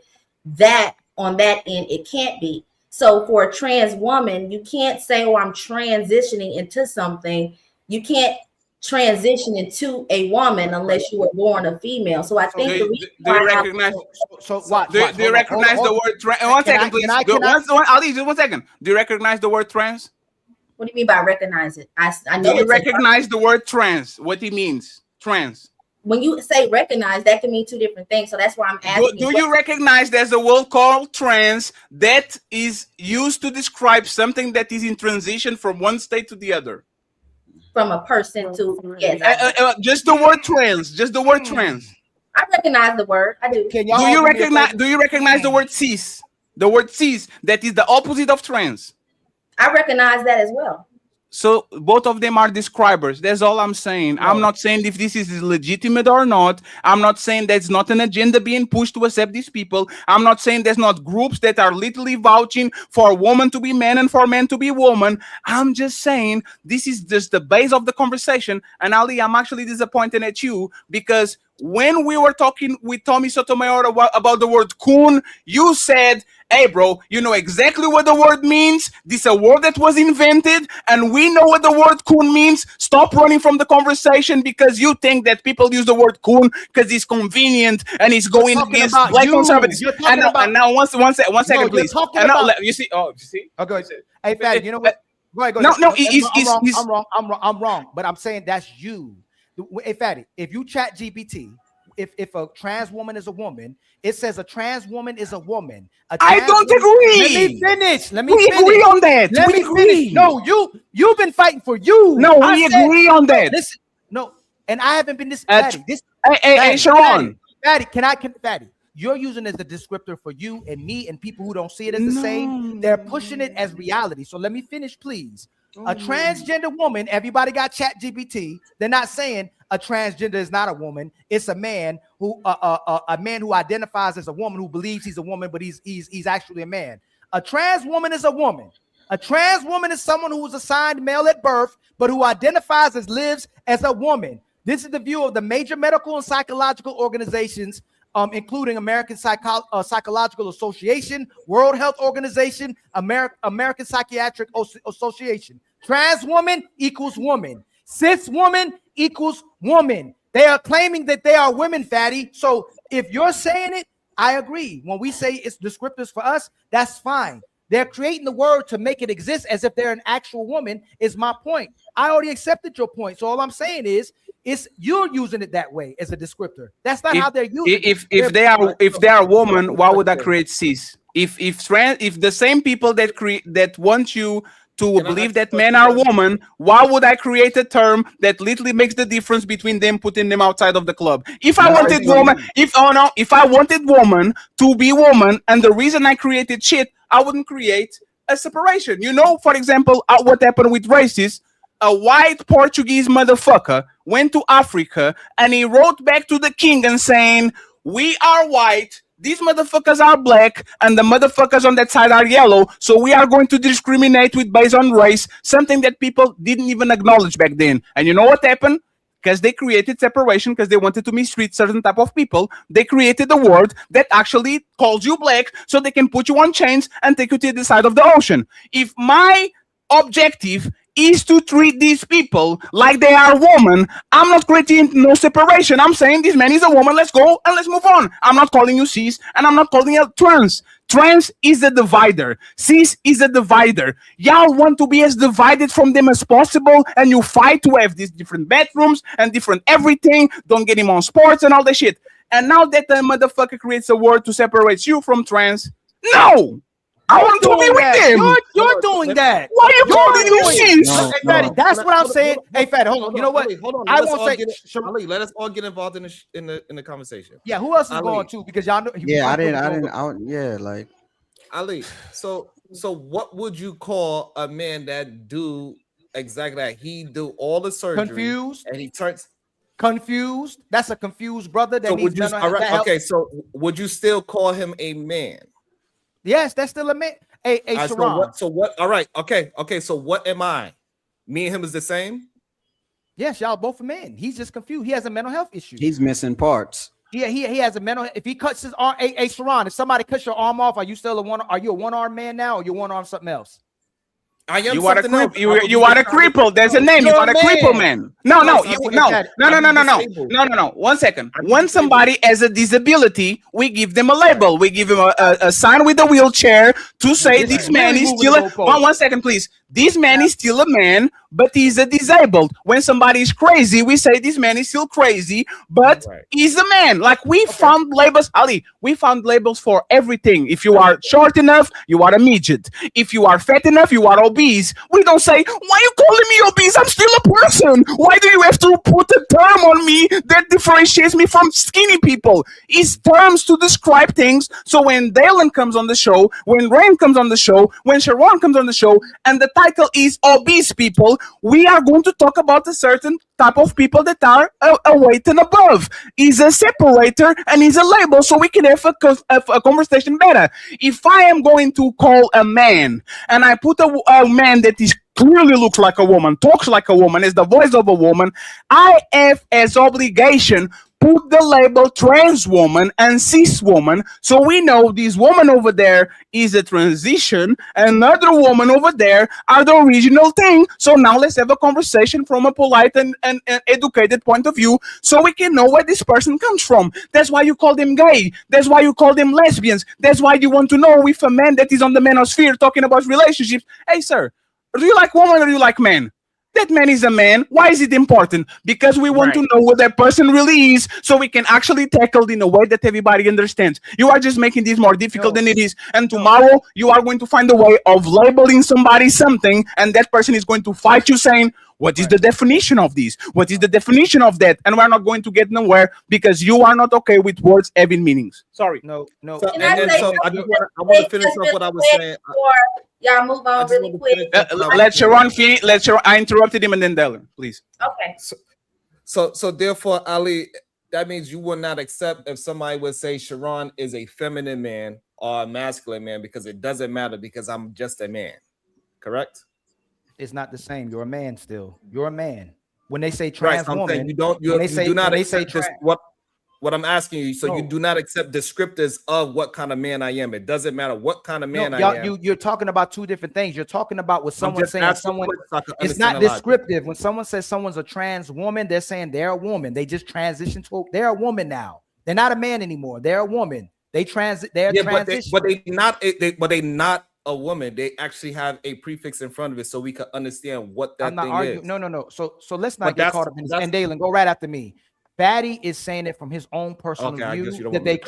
that on that end, it can't be. So for a trans woman, you can't say, oh, I'm transitioning into something. You can't transition into a woman unless you were born a female. So I think do you recognize the word trans? One second, please. Ali, just 1 second. Do you recognize the word trans? What do you mean by recognize it? I know. Do you recognize the word trans? What it means? Trans. When you say recognize, that can mean two different things. So that's why I'm asking. Do you recognize there's a word called trans that is used to describe something that is in transition from one state to the other? From a person to, yes. Just the word trans. Just the word trans. I recognize the word. I do. Do you recognize the word cis? The word cis, that is the opposite of trans. I recognize that as well. So both of them are describers. That's all I'm saying. I'm not saying if this is legitimate or not. I'm not saying there's not an agenda being pushed to accept these people. I'm not saying there's not groups that are literally vouching for women to be men and for men to be women. I'm just saying this is just the base of the conversation. And Ali, I'm actually disappointed at you because when we were talking with Tommy Sotomayor about the word coon, you said Hey, bro, you know exactly what the word means. This is a word that was invented, and we know what the word coon means. Stop running from the conversation because you think that people use the word coon because it's convenient and it's going talking against about black you. conservatives. You're talking about. And now, one second, No, you're please. talking And now, about. you see, oh, you see? Oh, go ahead. Hey, Fatty, you know what? Go ahead, go No, ahead. no, I'm wrong. it's I'm wrong. I'm wrong. But I'm saying that's you. Hey, Fatty, if you chat GPT, if a trans woman is a woman, it says a trans woman is a woman. I don't agree. Let me finish. Let me We finish. agree on that. Let We me finish. agree. No, you've been fighting for you. No, I we said, agree on that. Listen, no, and I haven't been this Fatty. Hey, Sharon. Fatty, Fatty, you're using it as a descriptor for you and me and people who don't see it as the same. They're pushing it as reality. So let me finish, please. A transgender woman, everybody got chat GPT. They're not saying a transgender is not a woman. It's a man who a man who identifies as a woman, who believes he's a woman, but he's actually a man. A trans woman is a woman. A trans woman is someone who was assigned male at birth, but who identifies as lives as a woman. This is the view of the major medical and psychological organizations, including American Psychological Association, World Health Organization, American Psychiatric Association. Trans woman equals woman. Cis woman equals woman. They are claiming that they are women, Fatty. So if you're saying it, I agree. When we say it's descriptors for us, that's fine. They're creating the word to make it exist as if they're an actual woman, is my point. I already accepted your point. So all I'm saying is, you're using it that way as a descriptor. That's not how they're using it. If they are woman, why would I create cis? If the same people that want you to believe that men are women, why would I create a term that literally makes the difference between them, putting them outside of the club? If I wanted woman, if I wanted woman to be woman, and the reason I created shit, I wouldn't create a separation. You know, for example, what happened with racists. A white Portuguese motherfucker went to Africa and he wrote back to the king and saying, "We are white, these motherfuckers are black, and the motherfuckers on that side are yellow, so we are going to discriminate based on race," something that people didn't even acknowledge back then. And you know what happened? Because they created separation, because they wanted to mistreat certain type of people, they created a word that actually calls you black so they can put you on chains and take you to the side of the ocean. If my objective is to treat these people like they are women, I'm not creating no separation. I'm saying this man is a woman, let's go and let's move on. I'm not calling you cis and I'm not calling you trans. Trans is a divider. Cis is a divider. Y'all want to be as divided from them as possible, and you fight to have these different bedrooms and different everything. Don't get him on sports and all that shit. And now that the motherfucker creates a word to separate you from trans, no! I want to be with them. You're doing that. Why are you calling you cis? Hey, Fatty, that's what I'm saying. Hey, Fatty, hold on. You know what? Hold on. I won't say. Ali, let us all get involved in the conversation. Yeah, who else is Ali. going to? Because y'all know. Ali, so what would you call a man that do exactly that? He do all the surgery. Confused. And he turns confused. That's a confused brother that so needs would you, all right, okay, so would you still call him a man? Yes, that's still a man. Hey, Sharon. So what? All right, okay. So what am I? Me and him is the same. Yes, y'all both are men. He's just confused. He has a mental health issue. He's missing parts. Yeah, he has a mental. If he cuts his arm, hey, Sharon, if somebody cuts your arm off, are you still a one? Are you a one-armed man now, or you one-armed something else? I am. You are a cripple. You are a cripple. There's a name. You are a cripple, man. No. 1 second. When somebody has a disability, we give them a label. We give him a sign with a wheelchair to say this man is still a. 1 second, please. This man is still a man, but he's a disabled. When somebody is crazy, we say this man is still crazy, but he's a man. Like we found labels, Ali. We found labels for everything. If you are short enough, you are a midget. If you are fat enough, you are obese. We don't say, "Why are you calling me obese? I'm still a person. Why do you have to put a term on me that differentiates me from skinny people?" It's terms to describe things. So when Dalen comes on the show, when Rain comes on the show, when Sharon comes on the show, and the title is obese people, we are going to talk about a certain type of people that are a weight and above. Is a separator and is a label, so we can have a conversation better. If I am going to call a man and I put a man that is clearly looks like a woman, talks like a woman, is the voice of a woman, I have as obligation put the label trans woman and cis woman, so we know this woman over there is a transition, another woman over there are the original thing. So now let's have a conversation from a polite and educated point of view, so we can know where this person comes from. That's why you call them gay. That's why you call them lesbians. That's why you want to know if a man that is on the manosphere talking about relationships. Hey, sir, do you like woman or do you like men? That man is a man. Why is it important? Because we want to know what that person really is, so we can actually tackle it in a way that everybody understands. You are just making this more difficult than it is. And tomorrow you are going to find a way of labeling somebody something, and that person is going to fight you saying, what is the definition of this? What is the definition of that? And we're not going to get nowhere because you are not okay with words having meanings. Sorry. No. So, I want to finish up what I was saying. Y'all move on really quick. Let Sharon finish. I interrupted him, and then Dylan, please. Okay. So therefore, Ali, that means you will not accept if somebody would say Sharon is a feminine man or a masculine man, because it doesn't matter because I'm just a man. Correct? It's not the same. You're a man still. You're a man. When they say trans right, woman, you do not accept this, what I'm asking you. So you do not accept descriptors of what kind of man I am. It doesn't matter what kind of man I am. You're talking about two different things. You're talking about what someone's saying. Someone, it's not logic. descriptive. When someone says someone's a trans woman, they're saying they're a woman. They just transition to they're a woman now. They're not a man anymore. They're a woman. They're transition. But they not a woman. They actually have a prefix in front of it, so we can understand what that thing is. No. So let's not get caught up in this. And Dalen, go right after me. Fatty is saying it from his own personal view that they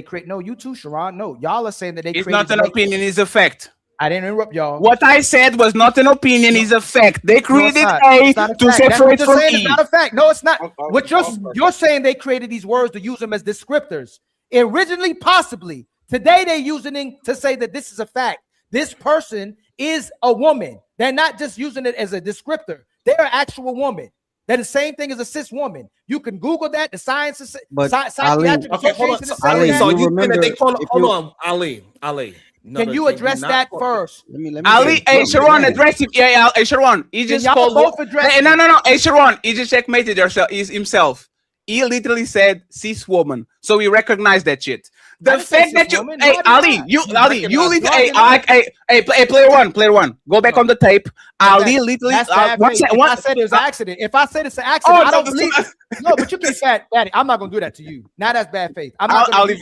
create. No, you too, Sharon. No, y'all are saying that they created. It's not an opinion, it's a fact. I didn't interrupt y'all. What I said was not an opinion, it's a fact. They created A to separate from E. It's not a fact. No, it's not. What you're saying, they created these words to use them as descriptors. Originally, possibly. Today, they're using it to say that this is a fact. This person is a woman. They're not just using it as a descriptor. They're an actual woman. They're the same thing as a cis woman. You can Google that. The science is psychiatric association is saying that. So you remember they call it, hold on, Ali. No, can you address that first? Let me Ali, hey Sharon, address him. Yeah, hey Sharon, he just called. No. Hey Sharon, he just checkmated himself. He literally said cis woman, so we recognize that shit. The fact that you, hey Ali, you player one, go back on the tape. Ali literally, if I said it was an accident, it's an accident, I don't believe it. No, but you can't say, Daddy, I'm not gonna do that to you. Now that's bad faith. I'll leave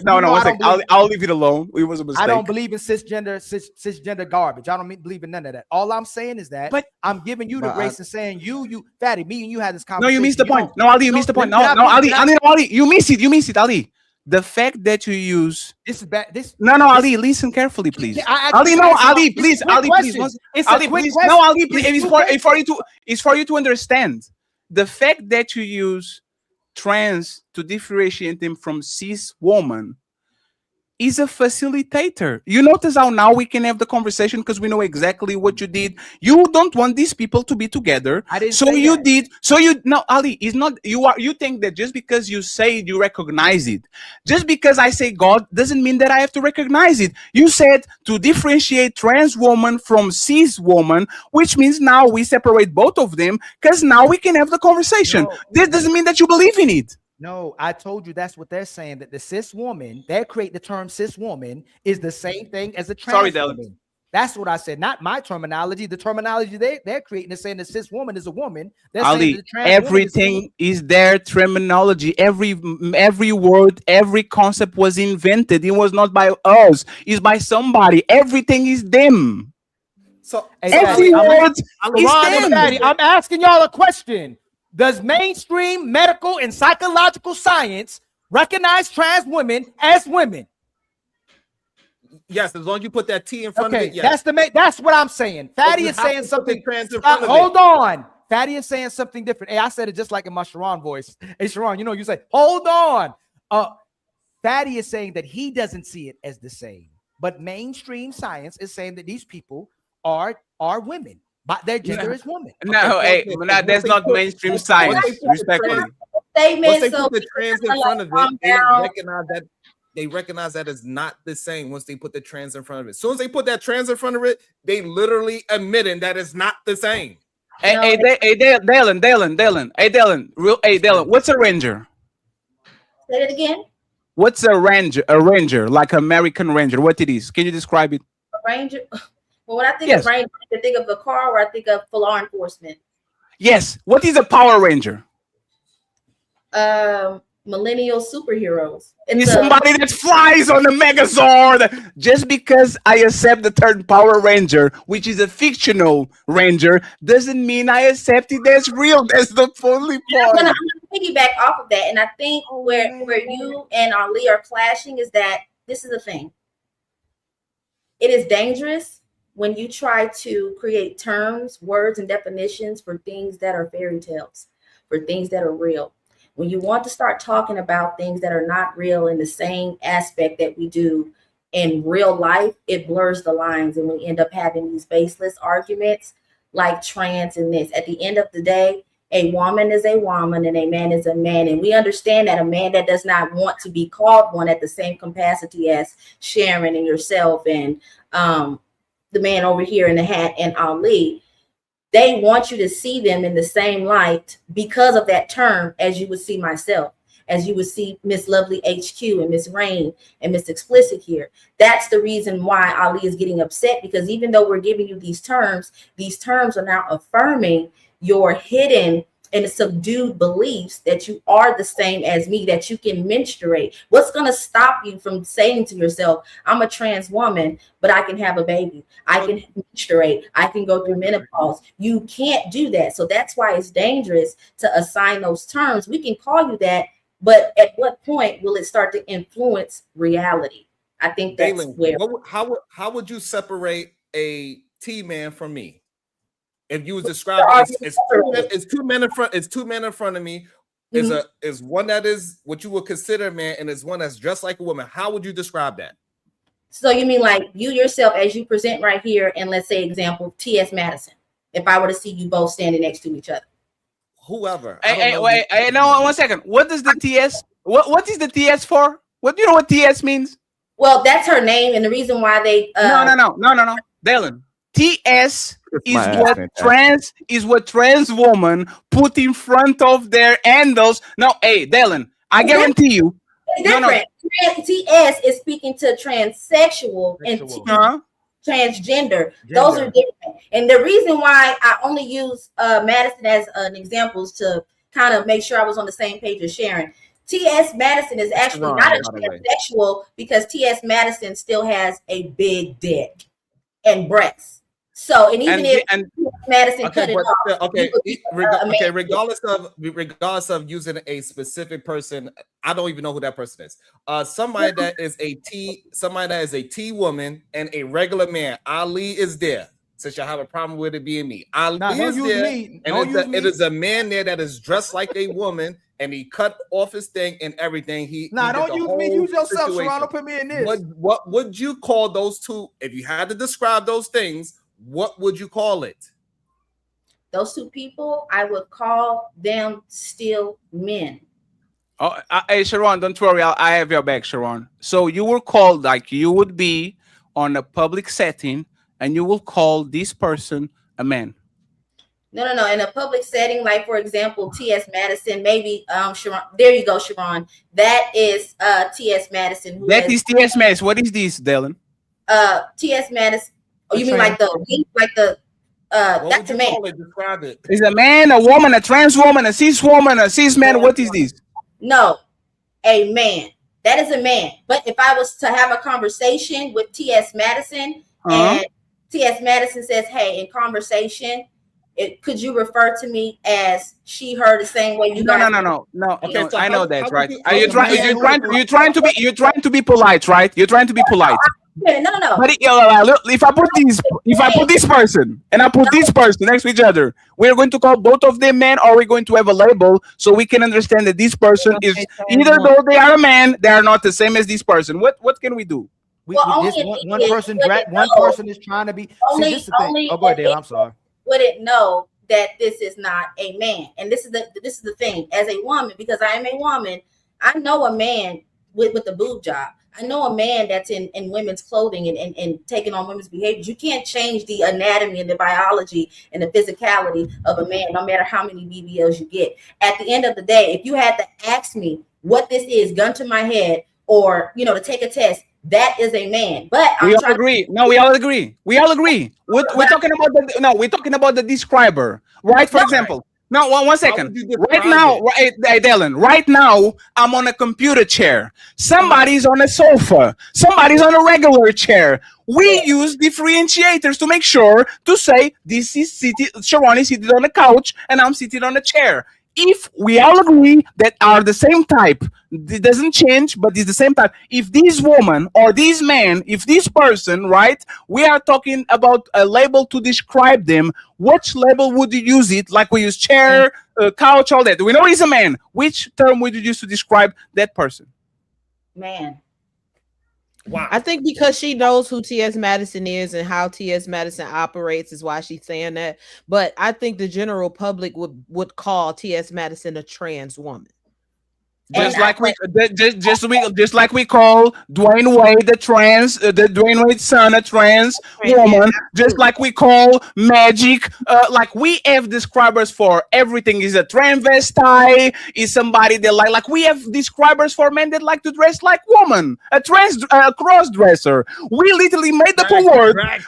it alone. It was a mistake. I don't believe in cisgender garbage. I don't believe in none of that. All I'm saying is that I'm giving you the grace and saying you, Fatty, me and you had this conversation. No, you missed the point. No, Ali, you missed the point. No, Ali, you miss it, Ali. The fact that you use this is bad. Ali, listen carefully, please. Ali, please. It's for you to understand. The fact that you use trans to differentiate them from cis woman is a facilitator. You notice how now we can have the conversation because we know exactly what you did. You don't want these people to be together. I didn't so say you that. did. So you no, Ali, is not you think that just because you say it, you recognize it. Just because I say God doesn't mean that I have to recognize it. You said to differentiate trans woman from cis woman, which means now we separate both of them because now we can have the conversation. This doesn't mean that you believe in it. No, I told you that's what they're saying, that the cis woman, they create the term cis woman is the same thing as a trans woman. That's what I said, not my terminology. The terminology they're creating is saying the cis woman is a woman. They're Ali, the trans everything is their terminology. Every word, every concept was invented. It was not by us. It's by somebody. Everything is them. So every word is them. I'm asking y'all a question. Does mainstream medical and psychological science recognize trans women as women? Yes, as long as you put that T in front of it. Yes. That's what I'm saying. Fatty is saying something. Hold on. Fatty is saying something different. Hey, I said it just like in my Sharon voice. Hey, Sharon, you say, hold on. Fatty is saying that he doesn't see it as the same, but mainstream science is saying that these people are women. But their gender is woman. That's not mainstream science. Respectfully. Once they put the trans in front of it, they recognize that is not the same. Once they put the trans in front of it, as soon as they put that trans in front of it, they literally admitting that it's not the same. Hey, Dylan. Hey, Dylan. What's a ranger? Say it again. What's a ranger? A ranger, like American Ranger. What it is? Can you describe it? A ranger. Well, when I think of Yes. ranger, I think of a car, or I think of law enforcement. Yes. What is a Power Ranger? Millennial superheroes. It's somebody that flies on the Megazord. Just because I accept the term Power Ranger, which is a fictional ranger, doesn't mean I accept it as real. That's the only I'm point. gonna piggyback off of that, and I think where you and Ali are clashing is that this is the thing. It is dangerous when you try to create terms, words, and definitions for things that are fairy tales, for things that are real. When you want to start talking about things that are not real in the same aspect that we do in real life, it blurs the lines, and we end up having these baseless arguments like trans and this. At the end of the day, a woman is a woman and a man is a man. And we understand that a man that does not want to be called one at the same capacity as Sharon and yourself and the man over here in the hat and Ali, they want you to see them in the same light because of that term as you would see myself, as you would see Miss Lovely HQ and Miss Rain and Miss Explicit here. That's the reason why Ali is getting upset, because even though we're giving you these terms are now affirming your hidden and subdued beliefs that you are the same as me, that you can menstruate. What's going to stop you from saying to yourself, I'm a trans woman, but I can have a baby. I can menstruate. I can go through menopause. You can't do that. So that's why it's dangerous to assign those terms. We can call you that, but at what point will it start to influence reality? I think that's Galen, where. how would you separate a T-man from me? If you was describing it's two men in front, it's two men in front of me. Is one that is what you would consider a man, and is one that's dressed like a woman. How would you describe that? So you mean like you yourself as you present right here, and let's say example T.S. Madison. If I were to see you both standing next to each other, whoever. Hey, no, 1 second. What does the TS? What is the TS for? What do you know what TS means? Well, that's her name, and the reason why they no, Dylan. TS is what trans woman put in front of their handles. No, hey, Dylan, I guarantee you. It's different. No. TS is speaking to transsexual and transgender. Those are different. And the reason why I only use Madison as an example is to kind of make sure I was on the same page as Sharon. T.S. Madison is actually not a transsexual because T.S. Madison still has a big dick and breasts. So, and even if Madison cut it off, regardless of using a specific person, I don't even know who that person is. Somebody that is a T woman and a regular man. Ali is there. Since you have a problem with it being me, Ali is there, and it is a man there that is dressed like a woman, and he cut off his thing and everything. Don't use me. Use yourself, Sharon. Don't put me in this. What would you call those two if you had to describe those things? What would you call it? Those two people, I would call them still men. Oh, hey, Sharon, don't worry. I have your back, Sharon. So you were called like you would be on a public setting, and you will call this person a man. No. In a public setting, like for example, T.S. Madison, maybe Sharon. There you go, Sharon. That is T.S. Madison. That is T.S. Madison. What is this, Dylan? T.S. Madison. Oh, you mean like the that's a man. Describe it. Is a man, a woman, a trans woman, a cis woman, a cis man? What is this? No, a man. That is a man. But if I was to have a conversation with T.S. Madison and T.S. Madison says, "Hey, in conversation, could you refer to me as she, her, the same way you guys?" No. Okay, so I know that, right? You're trying to be polite, right? You're trying to be polite. No. But if I put this person and I put this person next to each other, we're going to call both of them men, or we're going to have a label so we can understand that this person is either though they are a man, they are not the same as this person. What can we do? One person is trying to be. See, this is the thing. Oh, go ahead, Dale. I'm sorry. Wouldn't know that this is not a man, and this is the thing. As a woman, because I am a woman, I know a man with the boob job. I know a man that's in women's clothing and taking on women's behaviors. You can't change the anatomy and the biology and the physicality of a man, no matter how many BBLs you get. At the end of the day, if you had to ask me what this is, gun to my head, or to take a test, that is a man. But We all agree. No, we all agree. We all agree. We're talking about we're talking about the describer, right? For example, no, one second. Right now, right, Dylan. Right now, I'm on a computer chair. Somebody's on a sofa. Somebody's on a regular chair. We use differentiators to make sure to say this is Sharon is seated on a couch and I'm seated on a chair. If we all agree that are the same type, it doesn't change, but it's the same type. If this woman or this man, if this person, right, we are talking about a label to describe them, which label would you use it? Like we use chair, couch, all that. We know he's a man. Which term would you use to describe that person? Man. Wow. I think because she knows who T.S. Madison is and how T.S. Madison operates is why she's saying that. But I think the general public would call T.S. Madison a trans woman. Just like we call Dwayne Wade the Dwayne Wade's son a trans woman. Just like we call Magic, like we have describers for everything. Is a transvestite, is somebody that like we have describers for men that like to dress like woman, a cross dresser. We literally made up a word. Drag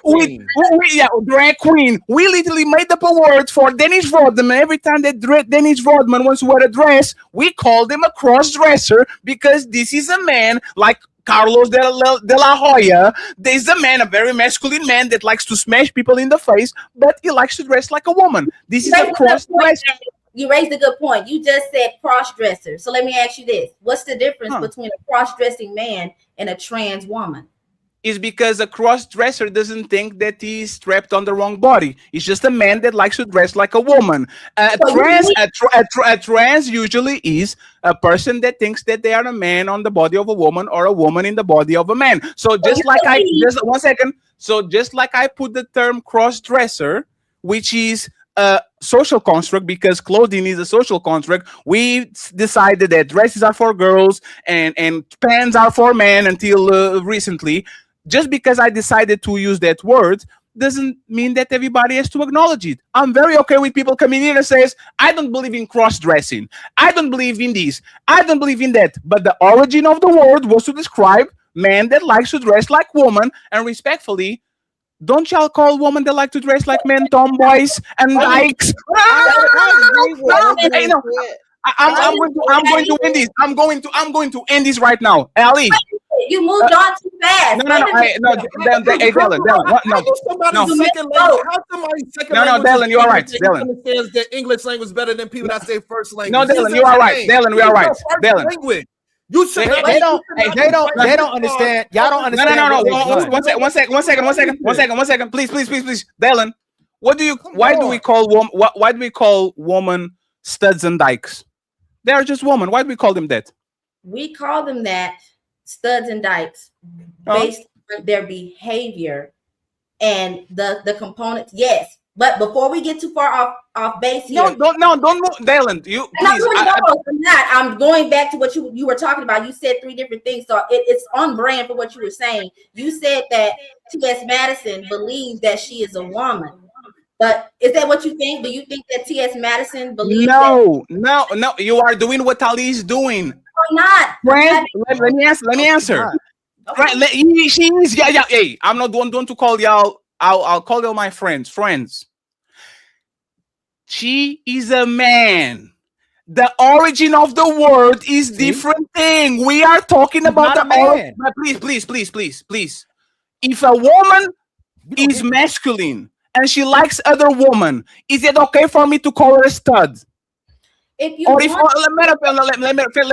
queen. We literally made up a word for Dennis Rodman. Every time that Dennis Rodman wants to wear a dress, we call them a cross dresser because this is a man like Carlos de la Hoya. There's a man, a very masculine man that likes to smash people in the face, but he likes to dress like a woman. This is a cross dresser. You raised a good point. You just said cross dresser. So let me ask you this: what's the difference between a cross dressing man and a trans woman? Is because a cross-dresser doesn't think that he's strapped on the wrong body. It's just a man that likes to dress like a woman. A trans usually is a person that thinks that they are a man on the body of a woman or a woman in the body of a man. So just like one second. So just like I put the term cross-dresser, which is a social construct because clothing is a social construct. We decided that dresses are for girls and pants are for men until recently. Just because I decided to use that word doesn't mean that everybody has to acknowledge it. I'm very okay with people coming in and says, I don't believe in cross-dressing. I don't believe in this. I don't believe in that. But the origin of the word was to describe men that likes to dress like women. And respectfully, don't y'all call women that like to dress like men tomboys and dykes? I'm going to end this. I'm going to end this right now. Ali. You moved on too fast. Dylan, you are right. Dylan understands the English language better than people that say first language. No, Dylan, you are right. Dylan, we are right. Dylan. You say they don't understand. Y'all don't understand. No. One second. Please. Dylan, why do we call women studs and dykes? They are just women. Why do we call them that? We call them that, studs and dykes, based on their behavior and the components. Yes, but before we get too far off base here, don't move, Dylan. I'm not. I'm going back to what you were talking about. You said 3 different things, so it's on brand for what you were saying. You said that T.S. Madison believes that she is a woman. But is that what you think? Do you think that T.S. Madison believes No. You are doing what Ali is doing. I'm not. Let me answer. Okay. Right, she is. Yeah. Hey, I'm not one to call y'all. I'll call y'all my friends. She is a man. The origin of the word is different thing. We are talking about the man. Please. If a woman is masculine and she likes other women, is it okay for me to call her a stud? Let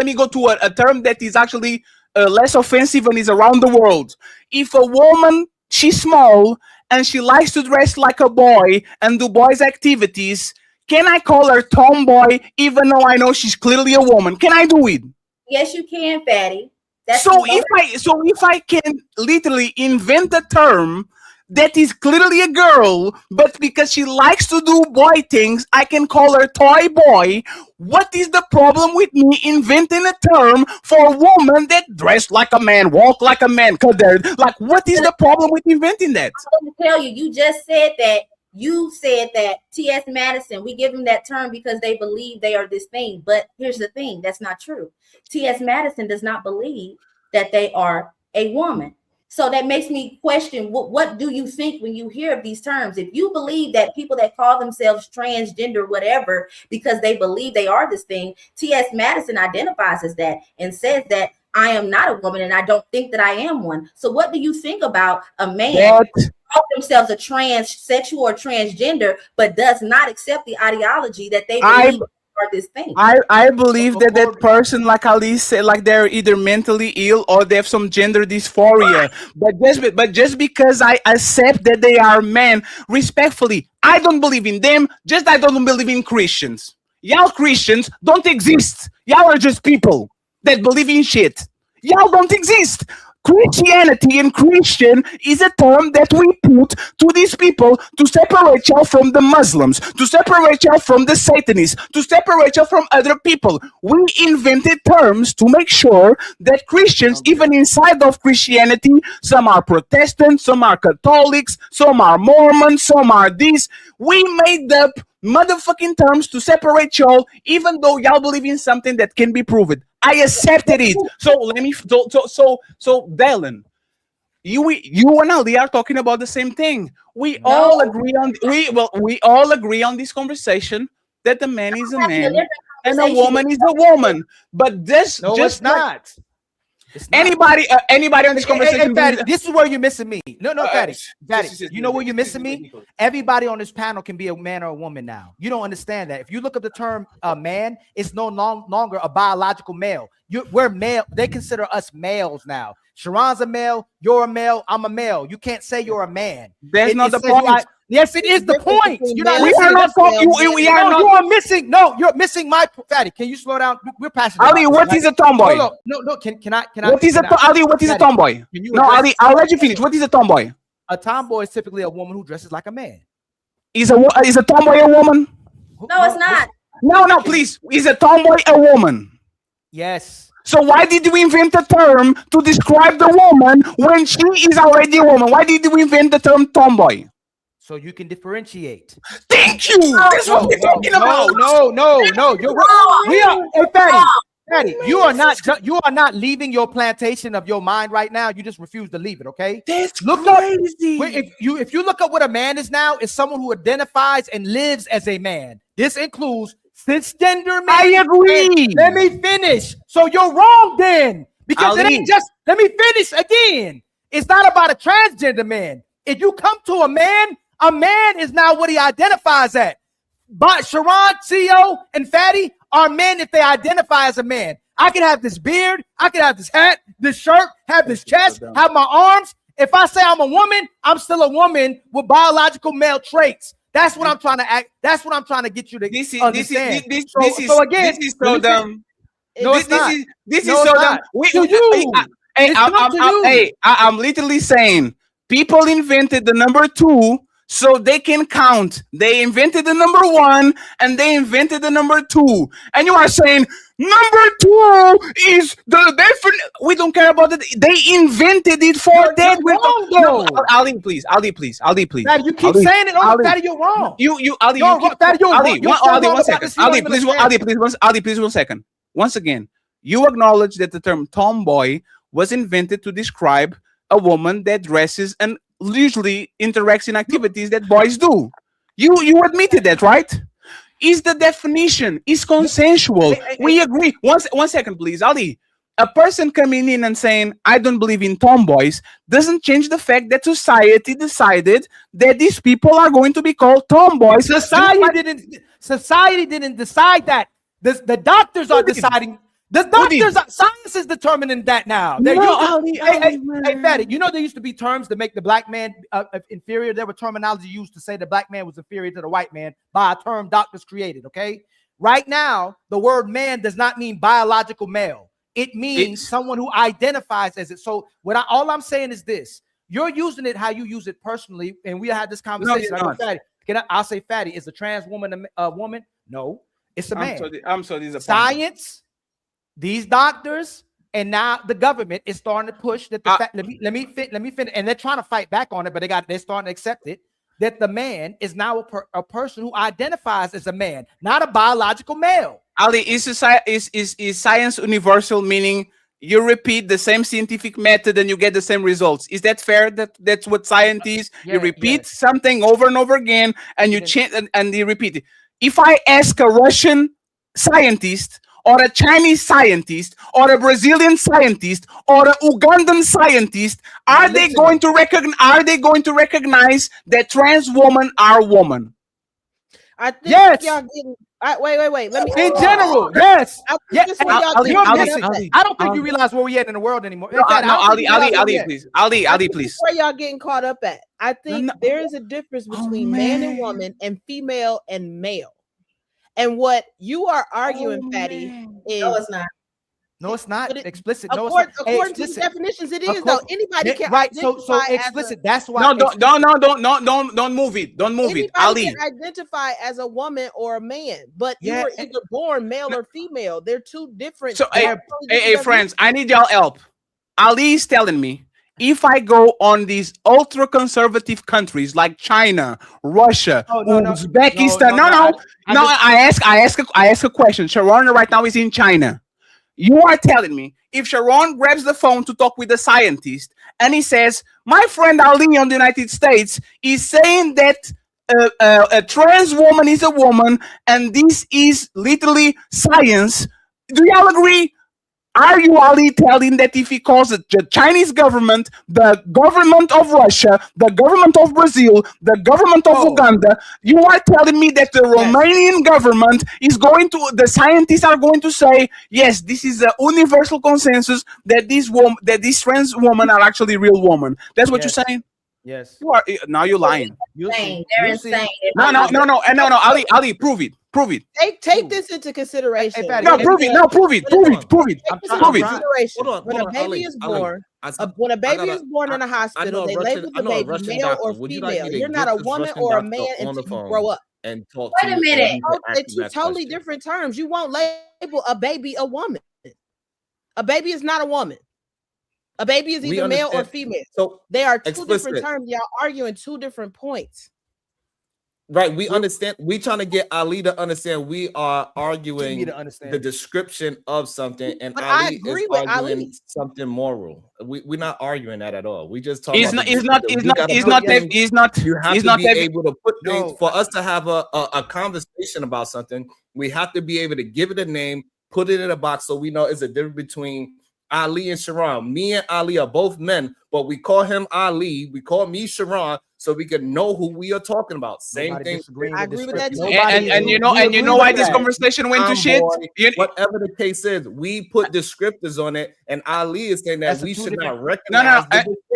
me go to a term that is actually less offensive and is around the world. If a woman, she's small and she likes to dress like a boy and do boys' activities, can I call her tomboy even though I know she's clearly a woman? Can I do it? Yes, you can, Fatty. If I can literally invent a term that is clearly a girl, but because she likes to do boy things, I can call her toy boy. What is the problem with me inventing a term for a woman that dress like a man, walk like a man? Like, what is the problem with inventing that? I'm going to tell you, you just said that You said that T.S. Madison, we give them that term because they believe they are this thing. But here's the thing, that's not true. T.S. Madison does not believe that they are a woman. So that makes me question, what do you think when you hear of these terms? If you believe that people that call themselves transgender, whatever, because they believe they are this thing, T.S. Madison identifies as that and says that I am not a woman and I don't think that I am one. So what do you think about a man call themselves a transsexual or transgender, but does not accept the ideology that they believe are this thing? I believe that that person, like Ali said, like they're either mentally ill or they have some gender dysphoria. But just because I accept that they are men, respectfully, I don't believe in them. Just I don't believe in Christians. Y'all Christians don't exist. Y'all are just people that believe in shit. Y'all don't exist. Christianity and Christian is a term that we put to these people to separate y'all from the Muslims, to separate y'all from the Satanists, to separate y'all from other people. We invented terms to make sure that Christians, even inside of Christianity, some are Protestant, some are Catholics, some are Mormons, some are this. We made up motherfucking terms to separate y'all, even though y'all believe in something that can be proven. I accepted it. So let me. So Dylan, you and Ali are talking about the same thing. We all agree on. We all agree on this conversation that the man is a man and a woman is a woman. But this No, just it's not. Anybody on this conversation? Fatty, this is where you're missing me. No, Fatty. This is You know where you're missing me? Everybody on this panel can be a man or a woman now. You don't understand that. If you look up the term man, it's no longer a biological male. We're male. They consider us males now. Sharon's a male. You're a male. I'm a male. You can't say you're a man. That's not the point. Yes, it is the point. You're not we are not talking. We are not. You are missing. No, you're missing my Fatty. Can you slow down? We're passionate. Ali, what is a tomboy? No. Can I? What is Ali? What is a tomboy? No, Ali, I'll let you finish. What is a tomboy? A tomboy is typically a woman who dresses like a man. Is a tomboy a woman? No, it's not. No, please. Is a tomboy a woman? Yes. So why did we invent a term to describe the woman when she is already a woman? Why did we invent the term tomboy? So you can differentiate. Thank you. That's what we're talking about. No. You're wrong. We are. Hey, Fatty, you are not leaving your plantation of your mind right now. You just refuse to leave it. Okay. That's crazy. If you look up what a man is now, it's someone who identifies and lives as a man. This includes cisgender men. I agree. Let me finish. So you're wrong then, because it ain't just. Let me finish again. It's not about a transgender man. If you come to a man is now what he identifies at. But Sharon, CEO, and Fatty are men if they identify as a man. I can have this beard, I can have this hat, this shirt, have this chest, have my arms. If I say I'm a woman, I'm still a woman with biological male traits. That's what I'm trying to act. That's what I'm trying to get you to understand. This is so dumb. No, it's not. This is so dumb. I'm literally saying people invented the number 2 so they can count. They invented the number 1 and they invented the number 2. And you are saying number 2 is the definite. We don't care about it. They invented it for that. No, Ali, please. Daddy, you keep saying it. Oh, Daddy, you're wrong. Ali, please, 1 second. Once again, you acknowledge that the term tomboy was invented to describe a woman that dresses and usually interacts in activities that boys do. You admitted that, right? Is the definition is consensual? We agree. One second, please, Ali. A person coming in and saying, I don't believe in tomboys, doesn't change the fact that society decided that these people are going to be called tomboys. Society didn't decide that. The doctors are deciding. The doctors, science is determining that now. Hey, Fatty, you know there used to be terms to make the black man inferior. There were terminology used to say the black man was inferior to the white man by a term doctors created, okay? Right now, the word man does not mean biological male. It means someone who identifies as it. So all I'm saying is this. You're using it how you use it personally, and we had this conversation. I'll say Fatty, is a trans woman a woman? No, it's a man. I'm so disappointed. Science, these doctors, and now the government is starting to push that. Let me finish, and they're trying to fight back on it, but they're starting to accept it. that the man is now a person who identifies as a man, not a biological male. Ali, is science universal, meaning you repeat the same scientific method and you get the same results? Is that fair? That's what science is. Yeah, you repeat something over and over again, and you change and you repeat it. If I ask a Russian scientist, or a Chinese scientist, or a Brazilian scientist, or a Ugandan scientist, are they going to recognize? Are they going to recognize that trans women are women? I think Yes. y'all getting. Wait. Let me. In general, yes. I think Yeah, this where y'all you're getting missing. caught up at. I don't think you realize where we at in the world anymore. In No, fact, I don't think you realize where we at. please. I Ali, think please. this where y'all getting caught up at. I think there is a difference between man and woman and female and male. And what you are arguing, Fatty, is No, it's not. No, it's not explicit. No, according, it's not. Hey, according to the explicit. definitions, it is though. Anybody can right. identify So as explicit. That's why. No, don't move it. Don't move it, anybody Ali. can identify as a woman or a man, but you Yeah, were either born male or female. They're two different. So, they hey, have totally different friends, I need y'all help. Ali is telling me if I go on these ultra conservative countries like China, Russia, Uzbekistan, I ask a question. Sharon right now is in China. You are telling me if Sharon grabs the phone to talk with a scientist and he says, my friend Ali on the United States is saying that a trans woman is a woman and this is literally science. Do y'all agree? Are you, Ali, telling that if he calls the Chinese government, the government of Russia, the government of Brazil, the government of Uganda, you are telling me that the Romanian government is going to, the scientists are going to say, yes, this is a universal consensus that these trans women are actually real women. That's what you're saying? Yes. You are now you're lying. Insane. They're insane. No, Ali, prove it. Prove it. Take this into consideration. No, prove it. No, prove it. Prove it. Prove it. Take this into Prove it. consideration. Hold on, When a baby is born, when a baby is born in a hospital, they label the baby male or female. You're not a woman or a man until you grow up. And talk Wait a minute. They're two totally different terms. You won't label a baby a woman. A baby is not a woman. A baby is either male or female. So they are two different terms. Y'all arguing two different points. Right, we understand. We trying to get Ali to understand. We are arguing the description of something, and But Ali I agree is with arguing Ali. something moral. We're not arguing that at all. We just talking. He's not able to put things for us to have a conversation about something. We have to be able to give it a name, put it in a box, so we know it's a difference between Ali and Sharon. Me and Ali are both men, but we call him Ali. We call me Sharon, so we can know who we are talking about. Same thing. I agree with that too. And you know why this conversation went to shit? Whatever the case is, we put descriptors on it, and Ali is saying that we should not recognize.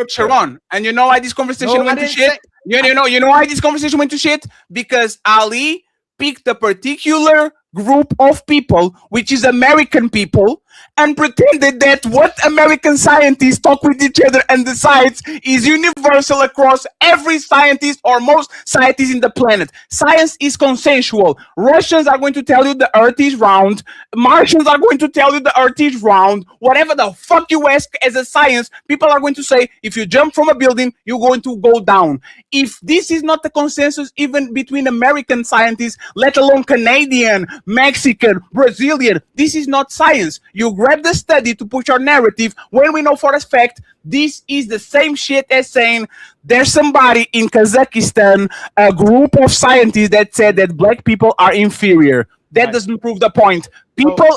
Sharon. And you know why this conversation went to shit? You know why this conversation went to shit? Because Ali picked a particular group of people, which is American people, and pretended that what American scientists talk with each other and decides is universal across every scientist or most scientists in the planet. Science is consensual. Russians are going to tell you the earth is round. Martians are going to tell you the earth is round. Whatever the fuck you ask as a science, people are going to say, if you jump from a building, you're going to go down. If this is not the consensus even between American scientists, let alone Canadian, Mexican, Brazilian, this is not science. You grab the study to push your narrative when we know for a fact this is the same shit as saying there's somebody in Kazakhstan, a group of scientists that said that black people are inferior. That doesn't prove the point. People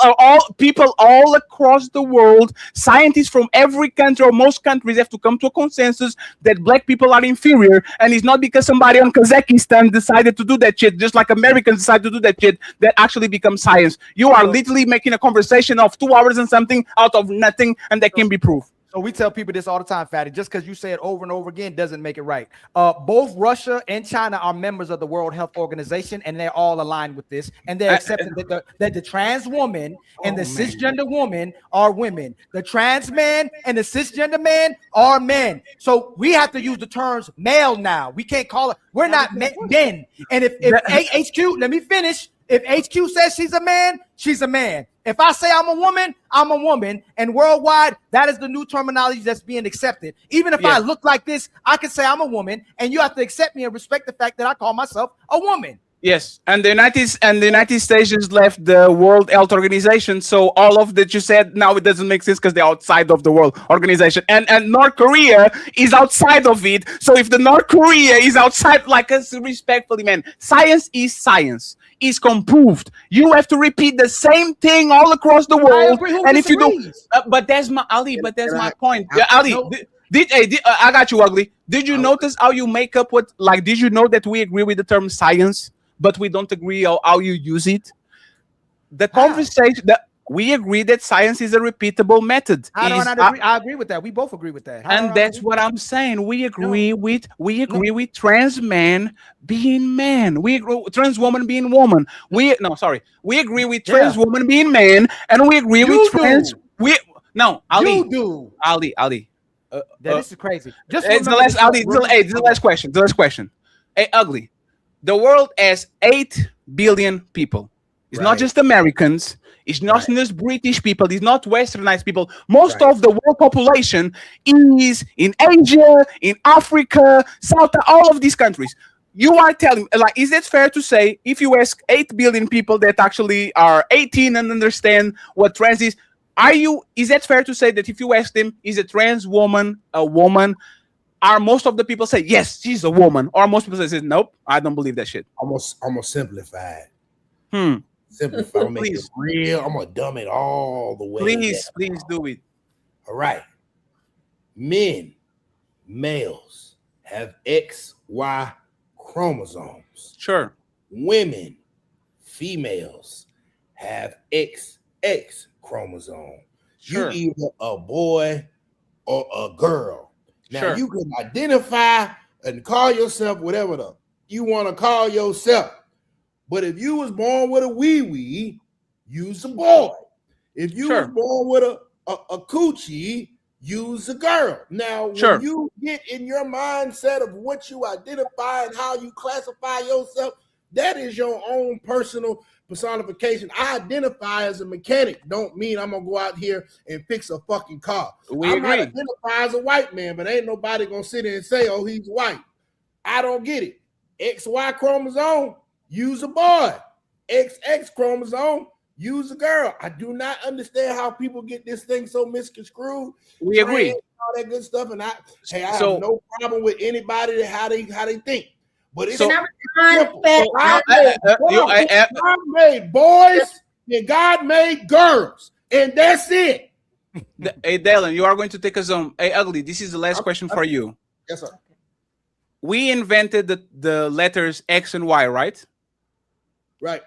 all across the world, scientists from every country or most countries have to come to a consensus that black people are inferior, and it's not because somebody on Kazakhstan decided to do that shit, just like Americans decided to do that shit, that actually becomes science. You are literally making a conversation of 2 hours and something out of nothing, and that can be proved. So we tell people this all the time, Fatty. Just because you say it over and over again doesn't make it right. Both Russia and China are members of the World Health Organization, and they're all aligned with this. And they're accepting that the trans woman and the cisgender woman are women. The trans man and the cisgender man are men. So we have to use the terms male now. We can't call it. We're not men. And if HQ, let me finish. If HQ says she's a man, she's a man. If I say I'm a woman, I'm a woman. And worldwide, that is the new terminology that's being accepted. Even if I look like this, I can say I'm a woman, and you have to accept me and respect the fact that I call myself a woman. Yes, and the United States just left the World Health Organization, so all of that you said now it doesn't make sense because they're outside of the World Organization, and North Korea is outside of it. So if the North Korea is outside, like us, respectfully, man, science is science. Is comproved. You have to repeat the same thing all across the world, and if you don't, but that's my Ali. But that's my point, Ali. No. I got you, Ugly. Did you notice how you make up what? Like, did you know that we agree with the term science, but we don't agree how you use it? The conversation that we agree that science is a repeatable method. How do I not agree? I agree with that. We both agree with that. And that's what I'm saying. We agree with trans man being man. We agree trans woman being woman. We agree with trans woman being man, and we agree with trans. Ali. You do. Ali. This is crazy. Just it's the last. Ali. This is the last question. The last question. Hey, Ugly. The world has 8 billion people. It's not just Americans. It's not just British people. It's not Westernized people. Most of the world population is in Asia, in Africa, South, all of these countries. You are telling, like, is it fair to say if you ask 8 billion people that actually are 18 and understand what trans is, is it fair to say that if you ask them, is a trans woman a woman? Are most of the people say yes, she's a woman, or most people say nope, I don't believe that shit. I'm gonna simplify it. Simplify, I'm gonna make it real. I'm gonna dumb it all the way. Please do it. All right. Males have XY chromosomes. Sure. Women, females have XX chromosome. Sure. You either a boy or a girl. Now you can identify and call yourself whatever you want to call yourself. But if you was born with a wee, you's a boy. If you was born with a coochie, you's a girl. Now, when you get in your mindset of what you identify and how you classify yourself, that is your own personal personification. I identify as a mechanic. Don't mean I'm gonna go out here and fix a fucking car. I might identify as a white man, but ain't nobody gonna sit there and say, oh, he's white. I don't get it. XY chromosome, use a boy. XX chromosome, use a girl. I do not understand how people get this thing so misconstrued. We agree. All that good stuff, and I have no problem with anybody how they think. But it's God made boys and God made girls, and that's it. Hey, Dylan, you are going to take us on. Hey, Ugly, this is the last question for you. Yes, sir. We invented the letters X and Y, right? Right.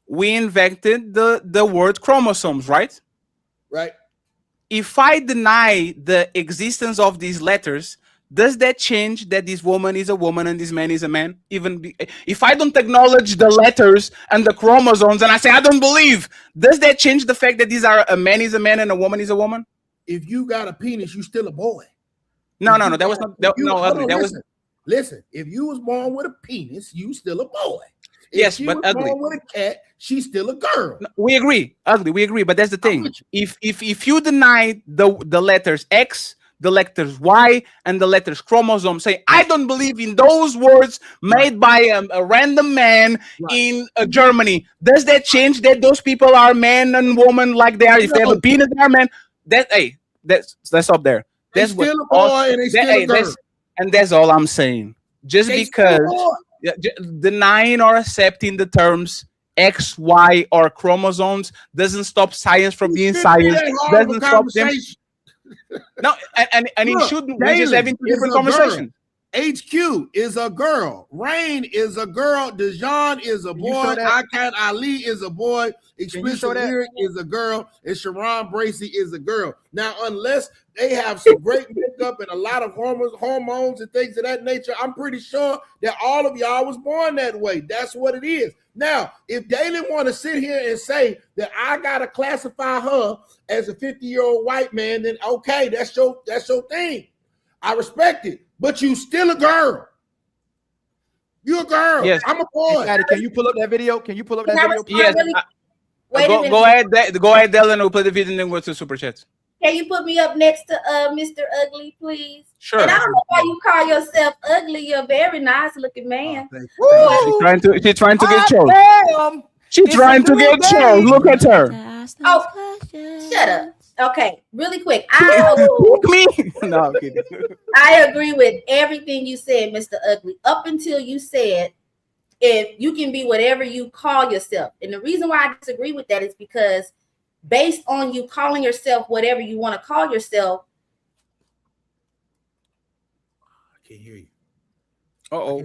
We invented the word chromosomes, right? Right. If I deny the existence of these letters, does that change that this woman is a woman and this man is a man? Even if I don't acknowledge the letters and the chromosomes and I say I don't believe, does that change the fact that these are a man is a man and a woman is a woman? If you got a penis, you still a boy. No, that was not. Ugly. That was. Listen, if you was born with a penis, you still a boy. Yes, but Ugly. Born with a cat, she's still a girl. No, we agree, Ugly. We agree, but that's the thing. If you deny the letters X, the letters Y, and the letters chromosome, say I don't believe in those words made by a random man in Germany. Does that change that those people are man and woman like they are? If they have a penis, they are man. That's up there. That's still a boy and they still a girl. And that's all I'm saying. Just because denying or accepting the terms X, Y, or chromosomes doesn't stop science from being science. Doesn't stop them. No, and it shouldn't. We're just having 2 different conversations. HQ is a girl. Rain is a girl. Dejan is a boy. Akat Ali is a boy. Explicit Lyric is a girl. And Sharon Bracey is a girl. Now, unless they have some great makeup and a lot of hormones and things of that nature, I'm pretty sure that all of y'all was born that way. That's what it is. Now, if Dalen want to sit here and say that I gotta classify her as a 50-year-old white man, then okay, that's your thing. I respect it, but you still a girl. You're a girl. Yes. I'm a boy. Can you pull up that video? Can you pull up that video? Yes. Wait a minute. Go ahead, go ahead, Dylan. We'll play the video and then go to super chats. Can you put me up next to Mr. Ugly, please? Sure. And I don't know why you call yourself ugly. You're a very nice looking man. She's trying to get chose. Damn. She's trying to get chose. Look at her. Oh, shut up. Okay, really quick. I me. No, I'm kidding. I agree with everything you said, Mr. Ugly, up until you said if you can be whatever you call yourself. And the reason why I disagree with that is because based on you calling yourself whatever you want to call yourself. I can't hear you. Uh-oh.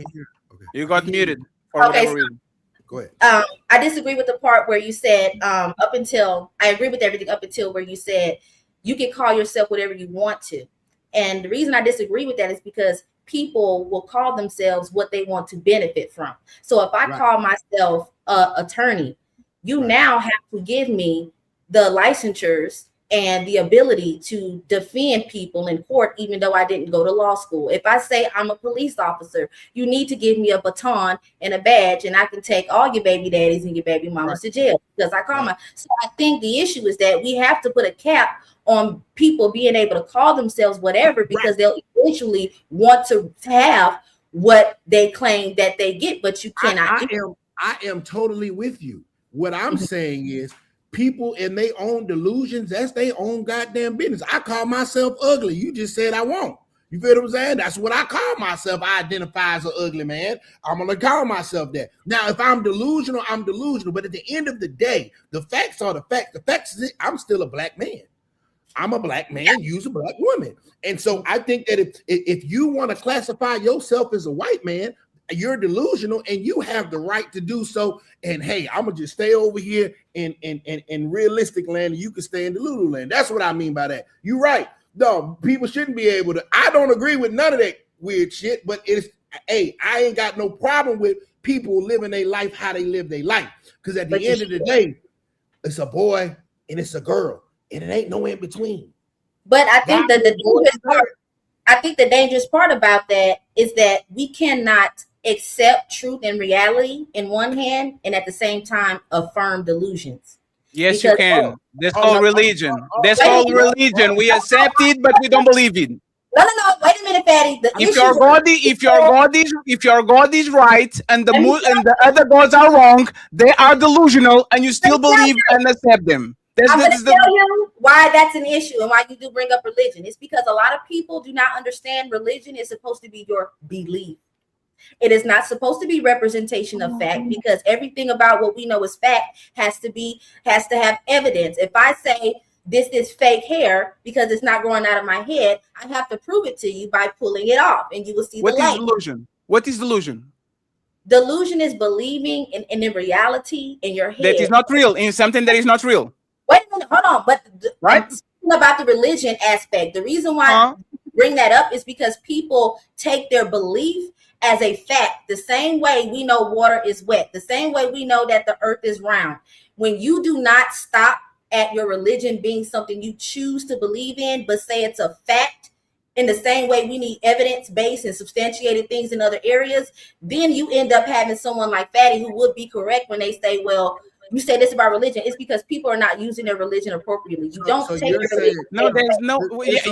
You got muted for Okay, whatever so reason. Go ahead. I disagree with the part where you said up until, I agree with everything up until where you said you can call yourself whatever you want to. And the reason I disagree with that is because people will call themselves what they want to benefit from. So if I call myself attorney, you now have to give me the licensures and the ability to defend people in court, even though I didn't go to law school. If I say I'm a police officer, you need to give me a baton and a badge, and I can take all your baby daddies and your baby mamas to jail because I call my. So I think the issue is that we have to put a cap on people being able to call themselves whatever because they'll eventually want to have what they claim that they get, but you cannot. I am totally with you. What I'm saying is people in their own delusions, that's their own goddamn business. I call myself ugly. You just said I won't. You feel what I'm saying? That's what I call myself. I identify as an ugly man. I'm gonna call myself that. Now, if I'm delusional, I'm delusional. But at the end of the day, the facts are the facts. The facts is I'm still a black man. I'm a black man, you's a black woman. And so I think that if you want to classify yourself as a white man, you're delusional and you have the right to do so. And hey, I'm gonna just stay over here in realistic land and you can stay in Delulu land. That's what I mean by that. You're right. No, people shouldn't be able to. I don't agree with none of that weird shit, but it's hey, I ain't got no problem with people living their life how they live their life. Because at the end of the day, it's a boy and it's a girl, and it ain't no in between. But I think that the dangerous part about that is that we cannot accept truth and reality in one hand and at the same time affirm delusions. Yes, you can. That's called religion. That's called religion. We accept it, but we don't believe it. No. Wait a minute, Patty. If your God is right and the other gods are wrong, they are delusional, and you still believe and accept them. I'm going to tell you why that's an issue and why you do bring up religion. It's because a lot of people do not understand religion is supposed to be your belief. It is not supposed to be representation of fact because everything about what we know is fact has to have evidence. If I say this is fake hair because it's not growing out of my head, I have to prove it to you by pulling it off, and you will see the light. What is delusion? What is delusion? Delusion is believing in reality in your head that is not real, in something that is not real. Wait a minute, hold on. But right? I'm speaking about the religion aspect. The reason why I bring that up is because people take their belief as a fact. The same way we know water is wet, the same way we know that the earth is round. When you do not stop at your religion being something you choose to believe in, but say it's a fact, in the same way we need evidence-based and substantiated things in other areas, then you end up having someone like Fatty who would be correct when they say, well, you say this about religion. It's because people are not using their religion appropriately. You don't take your religion. No, there's no.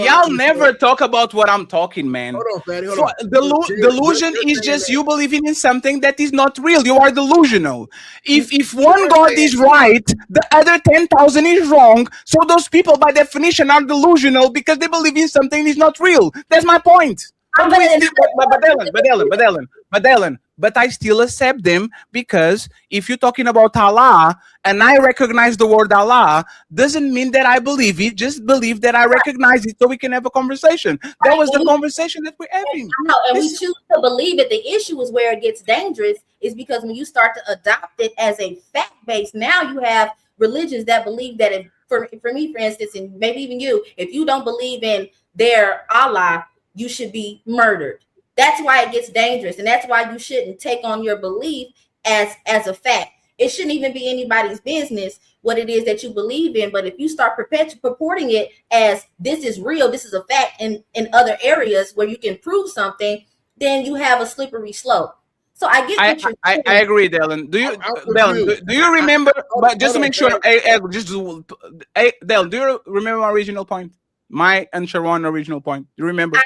Y'all never talk about what I'm talking, man. Hold on, Fatty. Hold on. Delusion is just you believing in something that is not real. You are delusional. If one God is right, the other 10,000 is wrong. So those people, by definition, are delusional because they believe in something that is not real. That's my point. But I still accept them because if you're talking about Allah and I recognize the word Allah, doesn't mean that I believe it. Just believe that I recognize it so we can have a conversation. That was the conversation that we're having. And we choose to believe it. The issue is where it gets dangerous is because when you start to adopt it as a fact base, now you have religions that believe that if, for me, for instance, and maybe even you, if you don't believe in their Allah, you should be murdered. That's why it gets dangerous. And that's why you shouldn't take on your belief as a fact. It shouldn't even be anybody's business what it is that you believe in. But if you start purporting it as this is real, this is a fact in other areas where you can prove something, then you have a slippery slope. So I get what you're saying. I agree, Dylan. Do you, Dylan? Do you remember? But just to make sure, Dylan, do you remember my original point? My and Sharon original point. Do you remember?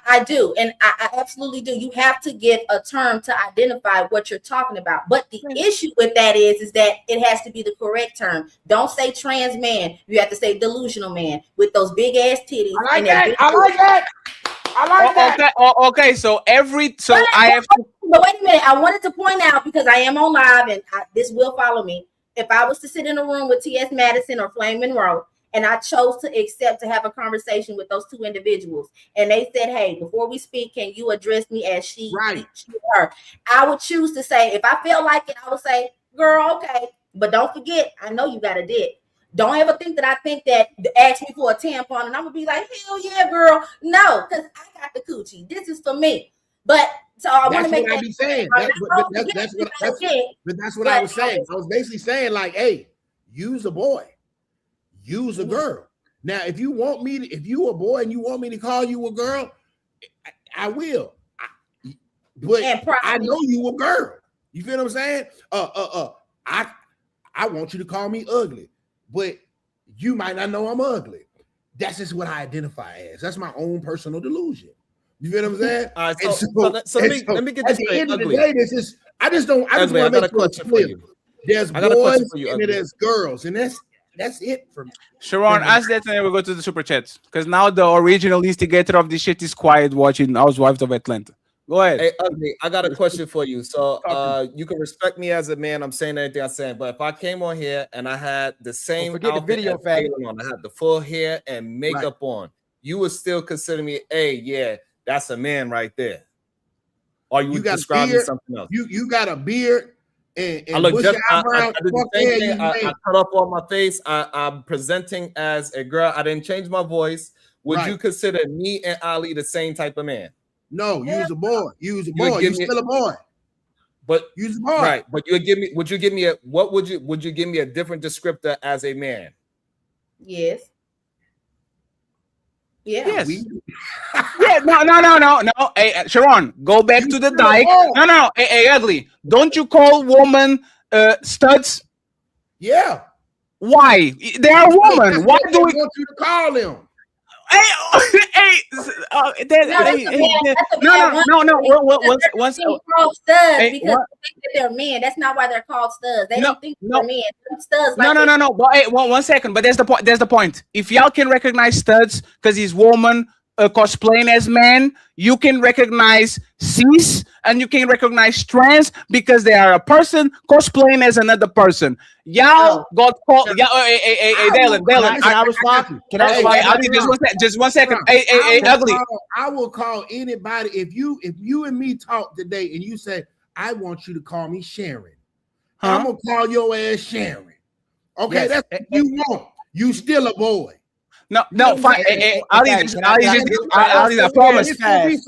I do, and I absolutely do. You have to give a term to identify what you're talking about. But the issue with that is that it has to be the correct term. Don't say trans man. You have to say delusional man with those big ass titties. I like that. I like that. I like that. Okay. So I have to. But wait a minute. I wanted to point out, because I am on live, and this will follow me. If I was to sit in a room with T.S. Madison or Flame Monroe, and I chose to accept to have a conversation with those two individuals, and they said, "Hey, before we speak, can you address me as she, her?" I would choose to say, if I felt like it, I would say, "Girl, okay." But don't forget, I know you got a dick. Don't ever think that I think that ask me for a tampon and I'm gonna be like, "Hell yeah, girl." No, because I got the coochie. This is for me. But so I want to make that. That's what I was saying. I was basically saying, like, hey, use a boy. Use a girl. Now, if you want me to, if you a boy and you want me to call you a girl, I will. But I know you a girl. You feel what I'm saying? I want you to call me ugly, but you might not know I'm ugly. That's just what I identify as. That's my own personal delusion. You feel what I'm saying? All right, so let me get this straight. At the end of the day, I just want to make a question for you. There's boys and there's girls, and that's it for me. Sharon, ask that and then we'll go to the super chats. Because now the original instigator of this shit is quiet watching Housewives of Atlanta. Go ahead. Hey, Ugly, I got a question for you. So you can respect me as a man. I'm saying everything I'm saying. But if I came on here and I had the same forget the video fact on, I had the full hair and makeup on, you would still consider me, hey, yeah, that's a man right there. Or you would describe me something else. You got a beard. And I look just, I did the same thing. I cut off all my face. I'm presenting as a girl. I didn't change my voice. Would you consider me and Ali the same type of man? No, use a boy. Use a boy. You're still a boy. But use a boy. Right. But would you give me a different descriptor as a man? Yes. Yeah. Yes. Yeah. No. Hey, Sharon, go back to the dike. No. Hey, Ugly. Don't you call women studs? Yeah. Why? They are women. Why do we want you to call them? No. Studs because they think that they're men. That's not why they're called studs. They don't think they're men. Studs. No. But hey, 1 second. But there's the point. If y'all can recognize studs because he's woman cosplaying as man, you can recognize cis and you can recognize trans because they are a person cosplaying as another person. Y'all got called. Hey, Dylan. Can I respond? Just 1 second. Hey, Ugly. I will call anybody if you and me talk today and you say, I want you to call me Sharon. I'm gonna call your ass Sharon. Okay, that's what you want. You still a boy. No, fine. I promise. 5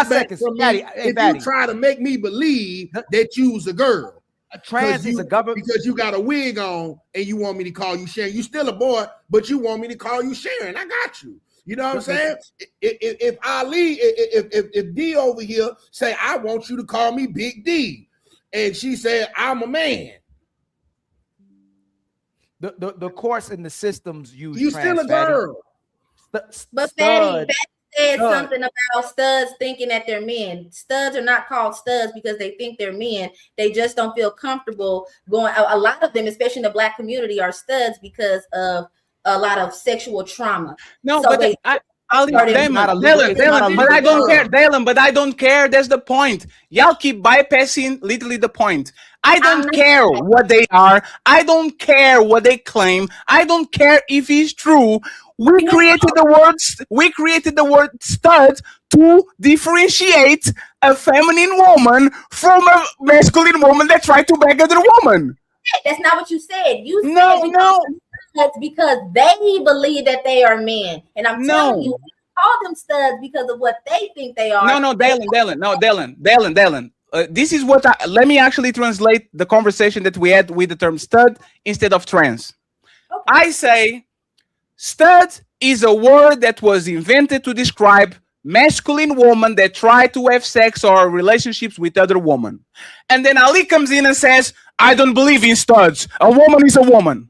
seconds. If you try to make me believe that you's a girl, trans is a government because you got a wig on and you want me to call you Sharon. You still a boy, but you want me to call you Sharon. I got you. You know what I'm saying? If Ali, if D over here say, I want you to call me Big D, and she said, I'm a man. The course and the systems use. You still a girl. But Fatty said something about studs thinking that they're men. Studs are not called studs because they think they're men. They just don't feel comfortable going. A lot of them, especially in the Black community, are studs because of a lot of sexual trauma. No, so but Dylan, but I don't care. Dylan, but I don't care. That's the point. Y'all keep bypassing literally the point. I don't care what they are. I don't care what they claim. I don't care if it's true. We created the word stud to differentiate a feminine woman from a masculine woman that tried to beg another woman. That's not what you said. You said studs because they believe that they are men, and I'm telling you, we call them studs because of what they think they are. No, Dylan. This is what let me actually translate the conversation that we had with the term stud instead of trans. Okay. I say stud is a word that was invented to describe masculine woman that try to have sex or relationships with other women. And then Ali comes in and says, I don't believe in studs. A woman is a woman.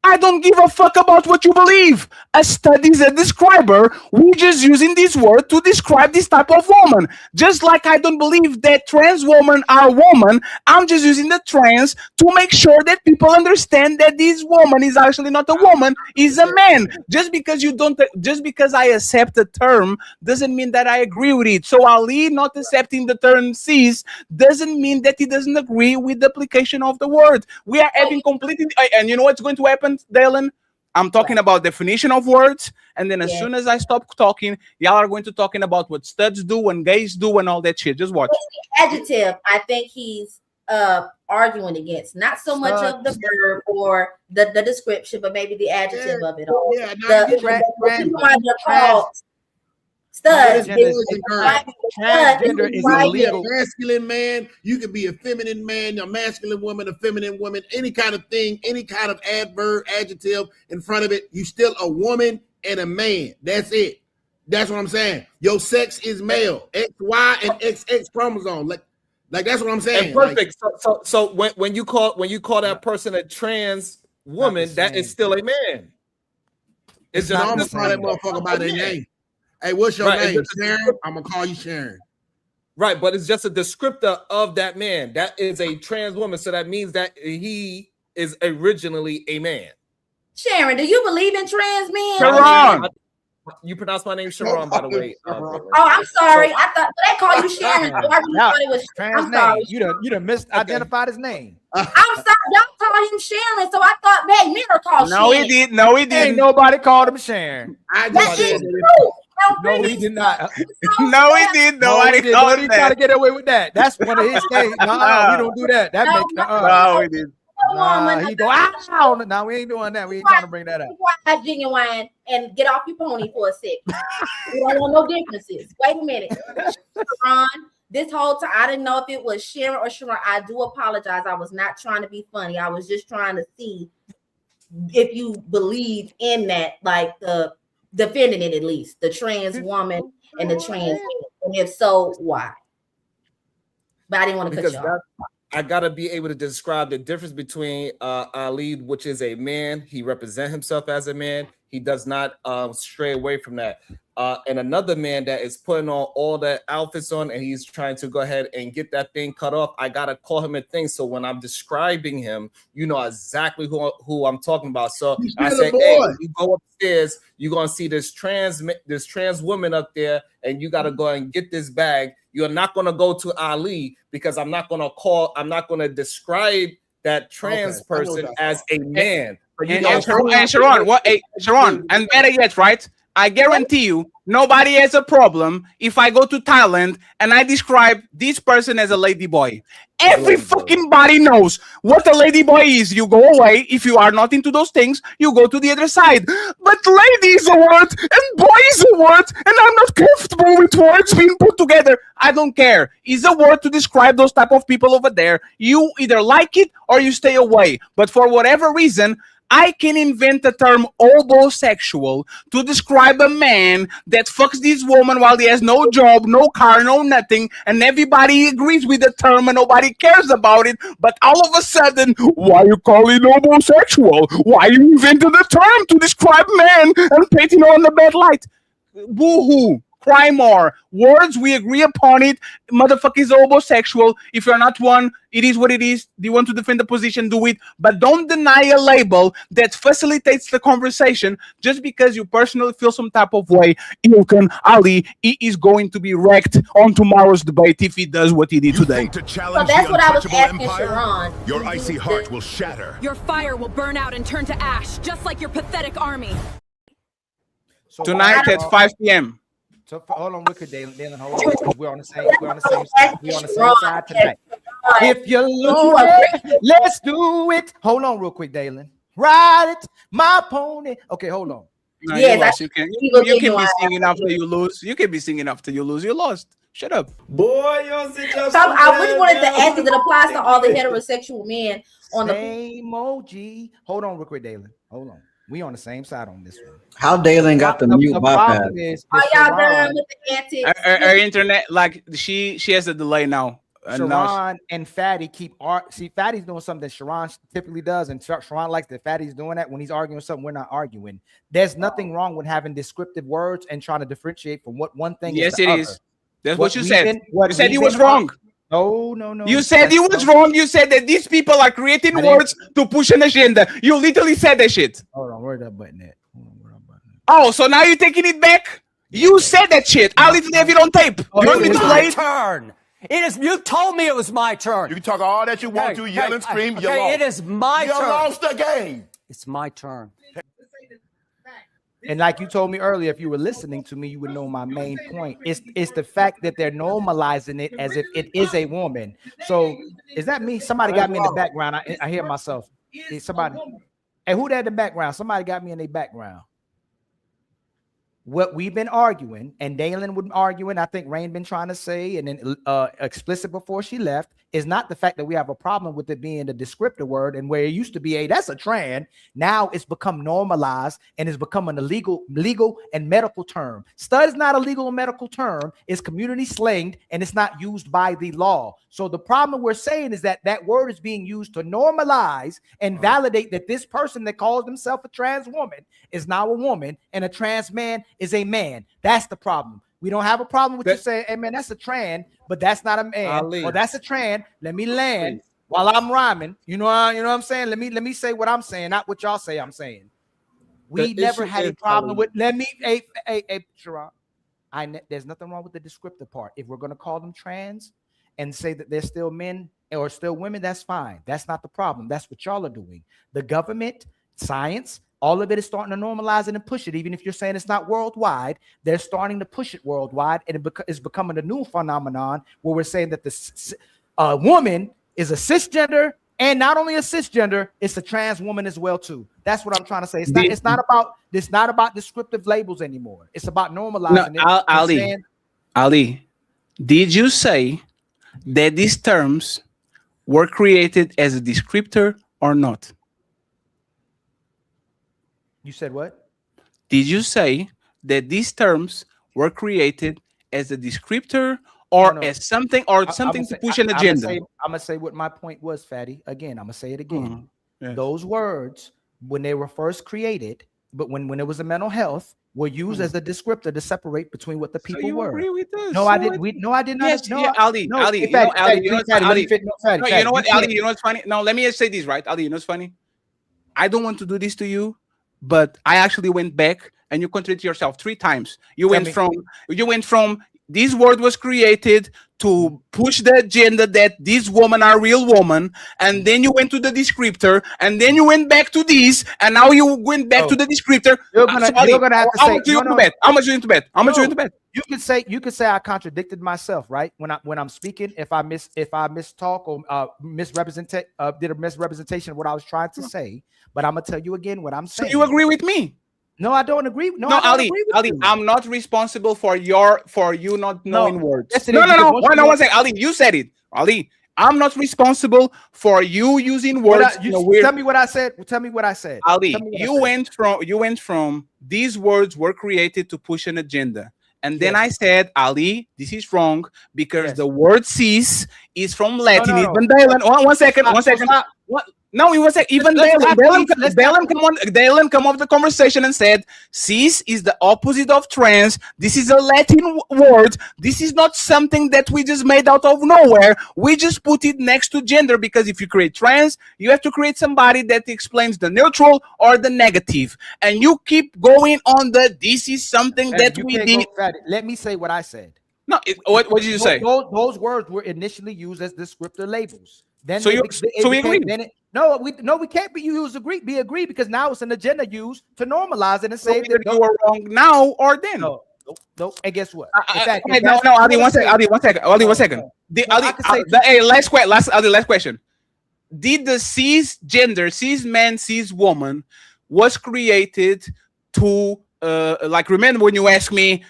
I don't give a fuck about what you believe. A stud is a describer. We're just using this word to describe this type of woman. Just like I don't believe that trans women are women, I'm just using the trans to make sure that people understand that this woman is actually not a woman, is a man. Just because I accept the term doesn't mean that I agree with it. So Ali not accepting the term cis doesn't mean that he doesn't agree with the application of the word. We are having completely, and you know what's going to happen, Dylan? I'm talking about definition of words, and then as soon as I stop talking, y'all are going to talking about what studs do and gays do and all that shit. Just watch. Adjective, I think he's arguing against, not so much of the verb or the description, but maybe the adjective of it all. Yeah, Studs. Transgender is illegal. A masculine man, you can be a feminine man, a masculine woman, a feminine woman, any kind of thing, any kind of adjective in front of it. You still a woman and a man. That's it. That's what I'm saying. Your sex is male, XY and XX chromosome. Like that's what I'm saying. And perfect. So when you call that person a trans woman, that is still a man. It's just I'm gonna call that motherfucker by their name. Hey, what's your name? Sharon? I'm gonna call you Sharon. Right, but it's just a descriptor of that man. That is a trans woman, so that means that he is originally a man. Sharon, do you believe in trans men? Sharon. You pronounce my name Sharon, by the way. Oh, I'm sorry. I thought they call you Sharon. So I really thought it was. I'm sorry. You done misidentified his name. I'm sorry. Y'all call him Sharon, so I thought, hey, men are called No, Sharon. he did. No, he didn't. Ain't nobody called him Sharon. That is true. No, he did not. No, he did. Nobody called him He tried to that. get away with that. That's one of his things. No, we don't do that. That makes No, he did. he go, ow. No, we ain't doing that. We ain't trying to bring that up. Be genuine and get off your pony for a sec. We don't want no differences. Wait a minute, Sharon. This whole time, I didn't know if it was Sharon or Sharon. I do apologize. I was not trying to be funny. I was just trying to see if you believe in that, like the feminine, at least the trans woman and the trans man. And if so, why? But I didn't want to cut you off. I gotta be able to describe the difference between Ali, which is a man. He represents himself as a man. He does not stray away from that. And another man that is putting on all the outfits on, and he's trying to go ahead and get that thing cut off. I gotta call him a thing. So when I'm describing him, you know exactly who I'm talking about. So I say, hey, when you go upstairs, you're gonna see this trans woman up there, and you gotta go and get this bag. You're not gonna go to Ali because I'm not gonna describe that trans person as a man. And Sharon, Sharon, and better yet, right? I guarantee you, nobody has a problem if I go to Thailand and I describe this person as a lady boy. Every fucking body knows what a lady boy is. You go away. If you are not into those things, you go to the other side. But lady is a word and boy is a word, and I'm not comfortable with words being put together. I don't care. It's a word to describe those type of people over there. You either like it or you stay away. But for whatever reason, I can invent the term homosexual to describe a man that fucks this woman while he has no job, no car, no nothing, and everybody agrees with the term and nobody cares about it. But all of a sudden, why you call it homosexual? Why you invented the term to describe man and painting on the bad light? Boo-hoo. Cry more. Words, we agree upon it. Motherfucker is homosexual. If you're not one, it is what it is. Do you want to defend the position? Do it. But don't deny a label that facilitates the conversation just because you personally feel some type of way. Ilkan Ali, he is going to be wrecked on tomorrow's debate if he does what he did today. To challenge that's the what I was untouchable asking empire, Sharon. your icy heart will shatter. Your fire will burn out and turn to ash, just like your pathetic army. Tonight at 5 p.m. So hold on, Dylan, hold on. We're on the same side. We're on the same side tonight. If you're lonely, let's do it. Hold on, real quick, Dylan. Ride it, my pony. Okay, hold on. No, you lost. You can be singing after you lose. You can be singing after you lose. You lost. Shut up. Boy, yo, sit your So I just wanted to ask if it applies to all the heterosexual men on the same emoji. Hold on, real quick, Dylan. Hold on. We on the same side on this one. How Dalen got the mute The bypass? problem is Are y'all done Sharon, with the antics? Her internet, like she has a delay now. Now Sharon and Fatty see Fatty's doing something that Sharon typically does, and Sharon likes that Fatty's doing that when he's arguing something we're not arguing. There's nothing wrong with having descriptive words and trying to differentiate from what one thing yes, is to it other. is. That's what you said. You You said he was wrong. No. You said he was wrong. You said that these people are creating words to push an agenda. You literally said that shit. Hold on, where's that button at? Oh, so now you're taking it back? You said that shit. I literally have it on tape. You want me to play it? Turn. It is. You told me it was my turn. You can talk all that you want to, yell and scream. You lost. It is my you turn. You lost the game. It's my turn. And like you told me earlier, if you were listening to me, you would know my main point. It's the fact that they're normalizing it as if it is a woman. So is that me? Somebody got me in the background. I hear myself. Somebody. Hey, who that in the background? Somebody got me in the background. What we've been arguing, and Dalen would arguing, I think Rain been trying to say, and then explicit before she left, is not the fact that we have a problem with it being a descriptive word, and where it used to be that's a trans, now it's become normalized and it's become an illegal, legal and medical term. Stud is not a legal or medical term, it's community slanged and it's not used by the law. So the problem we're saying is that that word is being used to normalize and validate that this person that calls himself a trans woman is now a woman and a trans man is a man. That's the problem. We don't have a problem with you saying, hey man, that's a trans, but that's not a man. Or that's a trans. Let me land while I'm rhyming. You know what I'm saying? Let me say what I'm saying, not what y'all say I'm saying. We never had a problem with Sharon. There's nothing wrong with the descriptive part. If we're gonna call them trans and say that they're still men or still women, that's fine. That's not the problem. That's what y'all are doing. The government, science, all of it is starting to normalize it and push it. Even if you're saying it's not worldwide, they're starting to push it worldwide, and it's becoming a new phenomenon where we're saying that the woman is a cisgender, and not only a cisgender, it's a trans woman as well too. That's what I'm trying to say. It's not about descriptive labels anymore. It's about normalizing it. Ali, did you say that these terms were created as a descriptor or not? You said what? Did you say that these terms were created as a descriptor or as something to push an agenda? I'm gonna say what my point was, Fatty. Again, I'm gonna say it again. Those words, when they were first created, but when it was a mental health, were used as a descriptor to separate between what the people were. Agree with us? No, I didn't. No, I did not. Yes, no, yeah, Ali, no, Ali, in fact, Ali, you know what's funny? You know what, Ali? You know what's funny? No, let me just say this, right, Ali? You know what's funny? I don't want to do this to you, but I actually went back and you contradicted yourself 3 times. You went from this word was created to push the agenda that these women are real women, and then you went to the descriptor, and then you went back to this, and now you went back to the descriptor. You're gonna have to say how much you to bet? How much you to bet? You could say I contradicted myself, right? When I'm speaking, if I mistalk or did a misrepresentation of what I was trying to say, but I'm gonna tell you again what I'm saying. So you agree with me? No, I don't agree. No, Ali, I'm not responsible for you not knowing words. Yes, No, one second. Ali, you said it. Ali, I'm not responsible for you using words. Tell me what I said. Tell me what I said. Ali, you went from these words were created to push an agenda. And then I said, Ali, this is wrong because the word cis is from Latin. Even one second. No, it was even Dalen come off the conversation and said, cis is the opposite of trans. This is a Latin word. This is not something that we just made out of nowhere. We just put it next to gender because if you create trans, you have to create somebody that explains the neutral or the negative. And you keep going on this is something that we did. Let me say what I said. No, what did you say? Those words were initially used as descriptor labels. Then we agree. No, we can't be used agree because now it's an agenda used to normalize it and say that you are wrong now or then. No. And guess what? Ali, one second. Last question. Did the cisgender, cis man, cis woman was created to remember when you asked me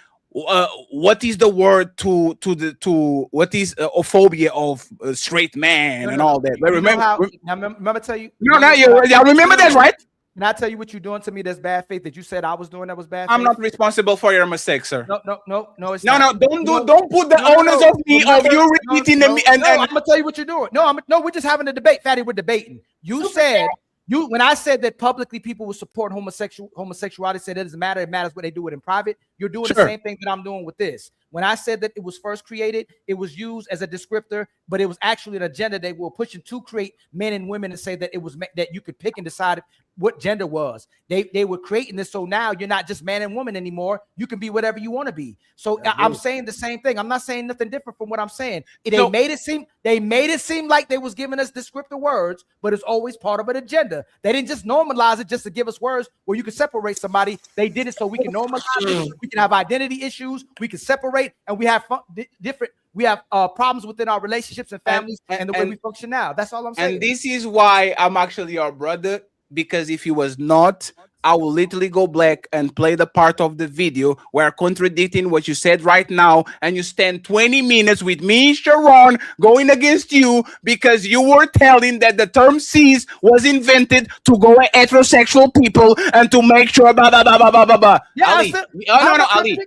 what is the word to what is phobia of straight man and all that? Remember tell you. Y'all remember that, right? Can I tell you what you're doing to me that's bad faith that you said I was doing that was bad faith? I'm not responsible for your mistake, sir. No, it's No, not. don't put the onus of me of you repeating them. I'm gonna tell you what you're doing. No, we're just having a debate, Fatty. We're debating. You said when I said that publicly people would support homosexuality, said it doesn't matter. It matters what they do it in private. You're doing the same thing that I'm doing with this. When I said that it was first created, it was used as a descriptor, but it was actually an agenda they were pushing to create men and women and say that it was that you could pick and decide what gender was. They were creating this, so now you're not just man and woman anymore. You can be whatever you want to be. So I'm saying the same thing. I'm not saying nothing different from what I'm saying. They made it seem like they was giving us descriptive words, but it's always part of an agenda. They didn't just normalize it just to give us words where you can separate somebody. They did it so we can normalize it. We can have identity issues. We can separate, and we have different. We have problems within our relationships and families and the way we function now. That's all I'm saying. And this is why I'm actually your brother, because if he was not, I will literally go black and play the part of the video where contradicting what you said right now, and you spend 20 minutes with me, Sharon, going against you because you were telling that the term cis was invented to go at heterosexual people and to make sure blah blah blah blah blah blah blah. Yeah, Ali,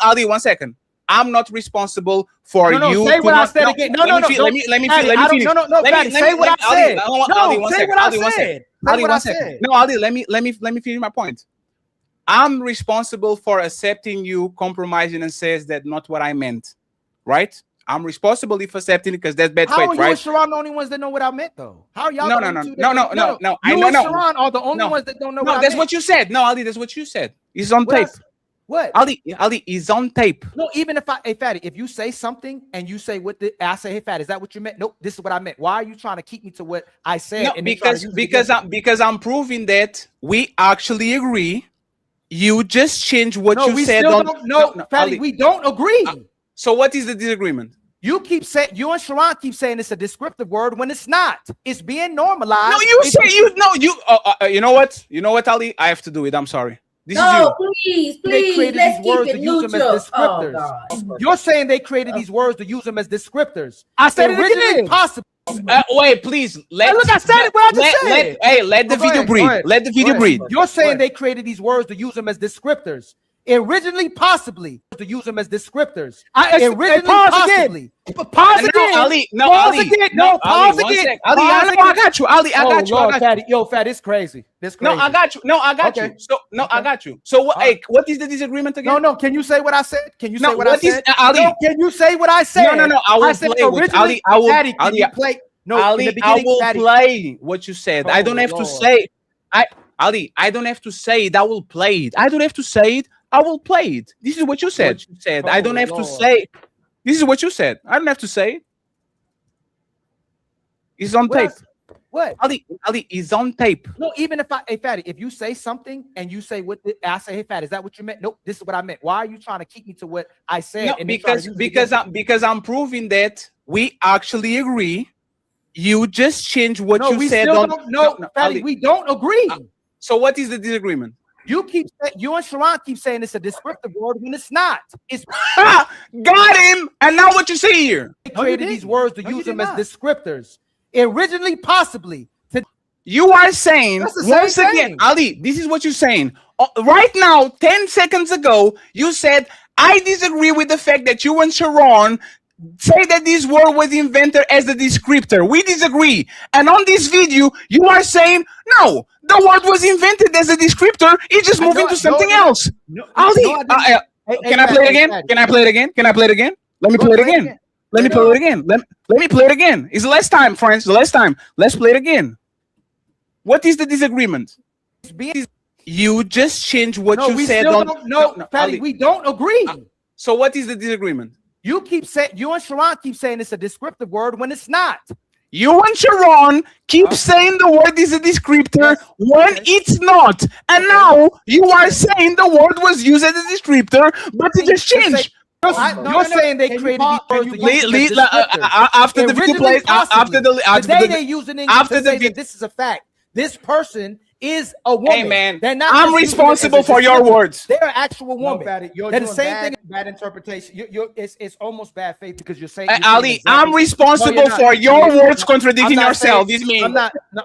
Ali, 1 second. I'm not responsible for you. Say what I said again. No. Let me finish. Say what I said. Ali, say what I said. Ali, 1 second. No, Ali, let me finish my point. I'm responsible for accepting you compromising and says that not what I meant, right? I'm responsible for accepting it because that's bad faith, right? How are you and Sharon the only ones that know what I meant, though? How are y'all? No. You and Sharon are the only ones that don't know what I meant. No, that's what you said. No, Ali, that's what you said. It's on tape. What? Ali is on tape. No, even if hey Fatty, if you say something and you say I say, hey Fatty, is that what you meant? Nope, this is what I meant. Why are you trying to keep me to what I said? No, because I'm proving that we actually agree. You just changed what you said. No, Fatty, we don't agree. So what is the disagreement? You and Sharon keep saying it's a descriptive word when it's not. It's being normalized. No, you know what? You know what, Ali? I have to do it. I'm sorry. This is you. Please, let's keep it neutral. Oh, God. You're saying they created these words to use them as descriptors. I said it again. Possible. Wait, please. Look, I said it. What I just said. Let the video breathe. Let the video breathe. You're saying they created these words to use them as descriptors. Originally, possibly to use them as descriptors. Possibly. Pause again. Ali. Pause again. No, pause again. Ali, I got you. Ali, I got you. Lord, Fatty. Yo, Fatty, it's crazy. No, I got you. I got you. So I got you. So what? Hey, what is the disagreement again? No. Can you say what I said? Can you say what I said? Ali? No, can you say what I said? No. I will play with Ali. I will. Ali, play. No, Ali, I will play what you said. I don't have to say. Ali, I don't have to say it. I will play it. I don't have to say it. I will play it. This is what you said. I don't have to say. This is what you said. I don't have to say it. It's on tape. What? Ali is on tape. No, even if hey Fatty, if you say something and you say I say, hey Fatty, is that what you meant? Nope, this is what I meant. Why are you trying to keep me to what I said? No, because I'm proving that we actually agree. You just changed what you said. No, Fatty, we don't agree. So what is the disagreement? You and Sharon keep saying it's a descriptive word when it's not. It's got him. And now what you say here? They created these words to use them as descriptors. Originally, possibly. You are saying once again, Ali, this is what you're saying. Right now, 10 seconds ago, you said, I disagree with the fact that you and Sharon say that this word was invented as a descriptor. We disagree. And on this video, you are saying, no, the word was invented as a descriptor. It's just moving to something else. Ali, can I play it again? Can I play it again? Can I play it again? Let me play it again. Let me play it again. Let me play it again. It's the last time, friends. The last time. Let's play it again. What is the disagreement? You just changed what you said. No, Fatty, we don't agree. So what is the disagreement? You and Sharon keep saying it's a descriptive word when it's not. You and Sharon keep saying the word is a descriptor when it's not. And now you are saying the word was used as a descriptor, but it just changed. You're saying they created these words after the video plays, after the they use in English to say that this is a fact. This person is a woman. Hey man, I'm responsible for your words. They're an actual woman. No, you're the doing same thing. Bad interpretation. It's almost bad faith because you're saying. Ali, I'm responsible for your words contradicting yourself. This means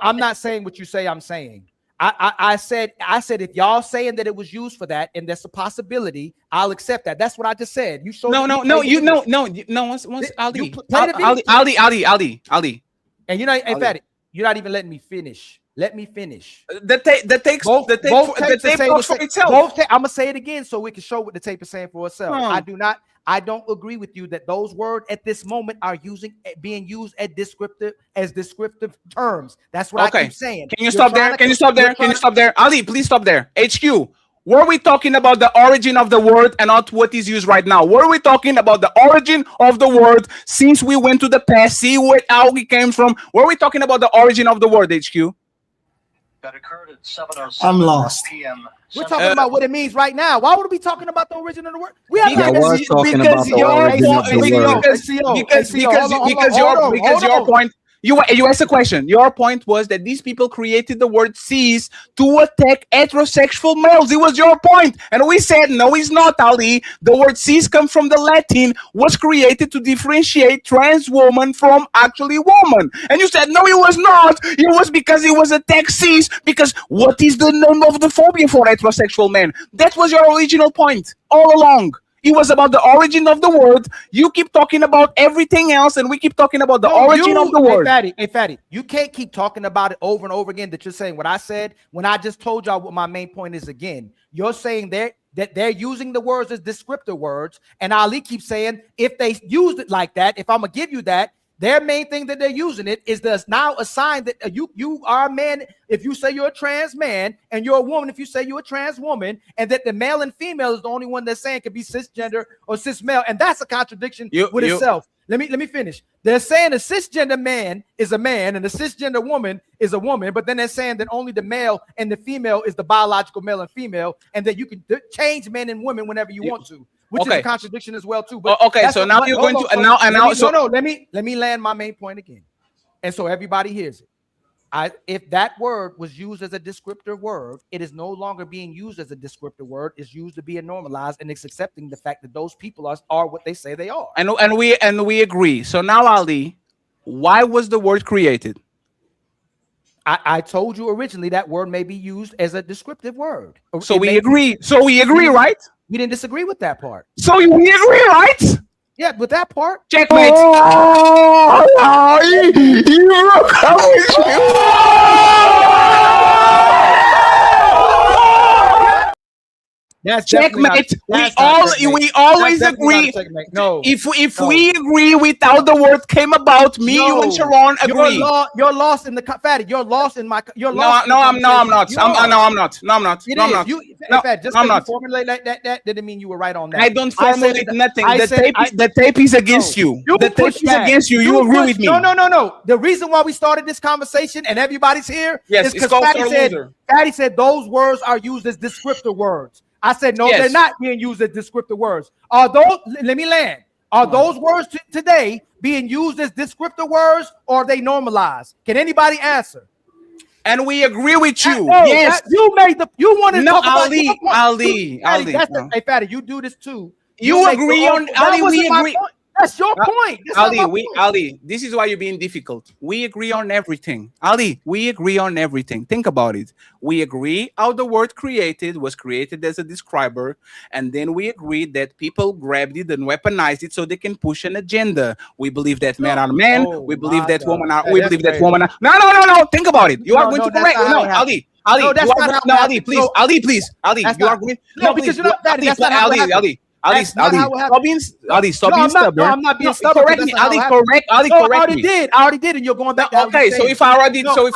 I'm not saying what you say. I'm saying. I said if y'all saying that it was used for that and that's a possibility, I'll accept that. That's what I just said. You showed No. Once Ali, Ali. And you're not, in fact, you're not even letting me finish. Let me finish. The tape talks for itself. I'm gonna say it again so we can show what the tape is saying for itself. I don't agree with you that those words at this moment are being used as descriptive terms. That's what I keep saying. Can you stop there? Can you stop there? Ali, please stop there. HQ. Were we talking about the origin of the word and not what is used right now? Were we talking about the origin of the word since we went to the past, see how it came from? Were we talking about the origin of the word, HQ? That occurred at 7:07 I'm lost. p.m. We're talking about what it means right now. Why would we be talking about the origin of the word? We have was talking about the origin of the word. Because your point. You asked a question. Your point was that these people created the word cis to attack heterosexual males. It was your point. And we said, no, it's not, Ali. The word cis comes from the Latin, was created to differentiate trans woman from actually woman. And you said, no, it was not. It was because it was attack cis. Because what is the name of the phobia for heterosexual men? That was your original point all along. It was about the origin of the word. You keep talking about everything else, and we keep talking about the origin of the word. Hey, Fatty, you can't keep talking about it over and over again that you're saying what I said when I just told y'all what my main point is again. You're saying that they're using the words as descriptive words, and Ali keeps saying if they used it like that, if I'm going to give you that, their main thing that they're using it is there's now a sign that you are a man if you say you're a trans man, and you're a woman if you say you're a trans woman, and that the male and female is the only one that's saying can be cisgender or cis male, and that's a contradiction with itself. Let me finish. They're saying a cisgender man is a man and a cisgender woman is a woman, but then they're saying that only the male and the female is the biological male and female, and that you can change men and women whenever you want to. Which is a contradiction as well too. But so now you're going to let me land my main point again, and so everybody hears it. If that word was used as a descriptive word, it is no longer being used as a descriptive word. It's used to be normalized, and it's accepting the fact that those people are what they say they are. And we agree. So now, Ali, why was the word created? I told you originally that word may be used as a descriptive word. So we agree. So we agree, right? We didn't disagree with that part. So we agree, right? Yeah, with that part. Checkmate. That's checkmate. We always agree. No, if we agree without the word came about, you and Sharon agree. You're lost in the Fatty. You're lost in my. You're lost. No, I'm not. I'm not. Just I'm not. Formulate like that didn't mean you were right on that. I don't formulate nothing. The tape is against you. The tape is against you. You agree with me? No. The reason why we started this conversation and everybody's here is because Fatty said those words are used as descriptive words. I said, no, they're not being used as descriptive words. Are those, let me land. Are those words today being used as descriptive words, or are they normalized? Can anybody answer? And we agree with you. Yes. You wanted to talk about Ali. Hey, Fatty, you do this too. You agree on Ali, we agree. That's your point. Ali, this is why you're being difficult. We agree on everything. Ali, we agree on everything. Think about it. We agree how the word created was created as a describer, and then we agree that people grabbed it and weaponized it so they can push an agenda. We believe that men are men. We believe that women are. We believe that women are. No. Think about it. You are going to correct. No, Ali. Ali, please. Ali, you are going. No, because you're not. That's not how it happened. Ali, stop being stubborn. No, I'm not being stubborn. Correct me, Ali. Correct me. I already did, and you're going back. Okay, so if I already, Ali,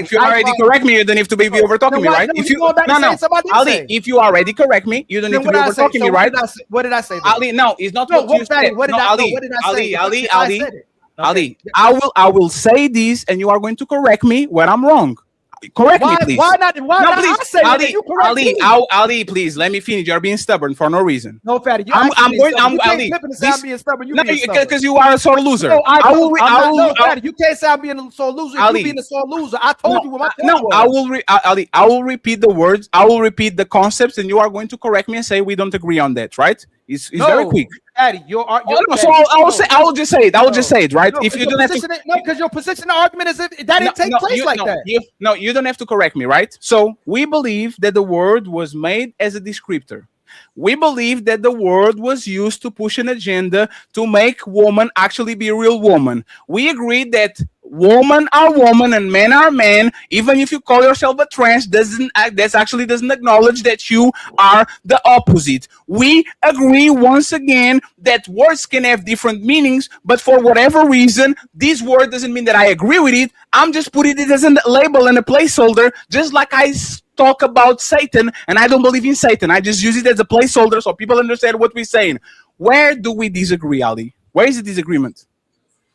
if you already correct me, you don't have to be over talking me, right? If you Ali, if you already correct me, you don't need to be over talking me, right? What did I say? Ali, no, it's not what you said. What did I say? Ali, I will say this, and you are going to correct me when I'm wrong. Correct me, please. Why not? I say Ali, please let me finish. You're being stubborn for no reason. No, Fatty. I'm Ali. Being stubborn. Because you are a sore loser. No, Fatty, you can't say I'm being a sore loser. If you being a sore loser, I told you what my point was. I will repeat the words. I will repeat the concepts, and you are going to correct me and say we don't agree on that, right? It's very quick. Addy, I will just say it. I will just say it, right? No, If you don't have to, because your position argument is if that didn't take place like that. You don't have to correct me, right? So we believe that the word was made as a descriptor. We believe that the word was used to push an agenda to make woman actually be a real woman. We agree that women are women and men are men. Even if you call yourself a trans, that actually doesn't acknowledge that you are the opposite. We agree once again that words can have different meanings, but for whatever reason, this word doesn't mean that I agree with it. I'm just putting it as a label and a placeholder, just like I talk about Satan, and I don't believe in Satan. I just use it as a placeholder so people understand what we're saying. Where do we disagree, Ali? Where is the disagreement?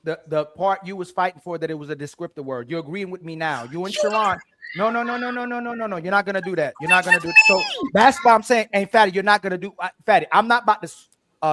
The part you was fighting for, that it was a descriptive word. You're agreeing with me now. You and Sharon. No. You're not gonna do that. You're not gonna do it. So that's why I'm saying, hey, Fatty, you're not gonna do Fatty. I'm not about to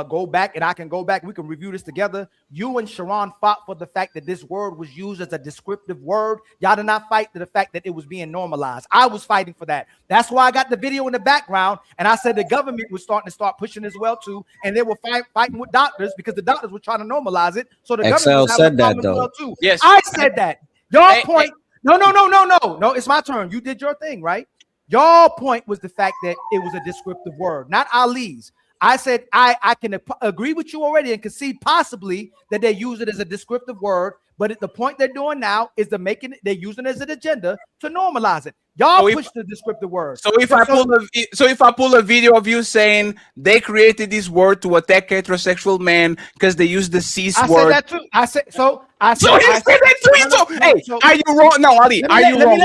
go back, and I can go back. We can review this together. You and Sharon fought for the fact that this word was used as a descriptive word. Y'all did not fight for the fact that it was being normalized. I was fighting for that. That's why I got the video in the background, and I said the government was starting to pushing as well too, and they were fighting with doctors because the doctors were trying to normalize it. So the Excel government was said that as though. well too. Yes, I said that. Your point. No. It's my turn. You did your thing, right? Your point was the fact that it was a descriptive word, not Ali's. I said I can agree with you already and concede possibly that they use it as a descriptive word, but the point they're doing now is they're using it as an agenda to normalize it. Y'all push the descriptive word. So if I pull a video of you saying they created this word to attack heterosexual men because they use the cis word, I said that too. I said that too. Hey, are you wrong? No, Ali, are you wrong?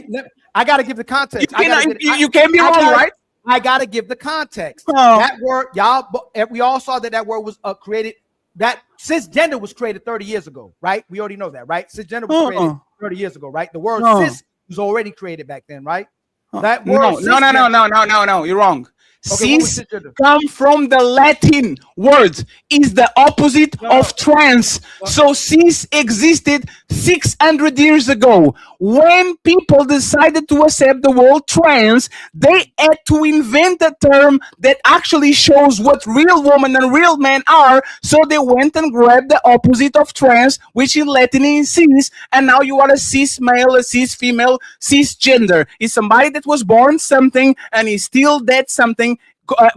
No, I got to give the context. You can't be wrong, right? I gotta give the context. Oh. That word, y'all, we all saw that word was created. That cisgender was created 30 years ago, right? We already know that, right? Cisgender was created 30 years ago, right? The word cis was already created back then, right? That word. No. You're wrong. Cis come from the Latin word, is the opposite of trans. So cis existed 600 years ago. When people decided to accept the word trans, they had to invent a term that actually shows what real women and real men are. So they went and grabbed the opposite of trans, which in Latin is cis, and now you are a cis male, a cis female, cisgender. Is somebody that was born something and is still that something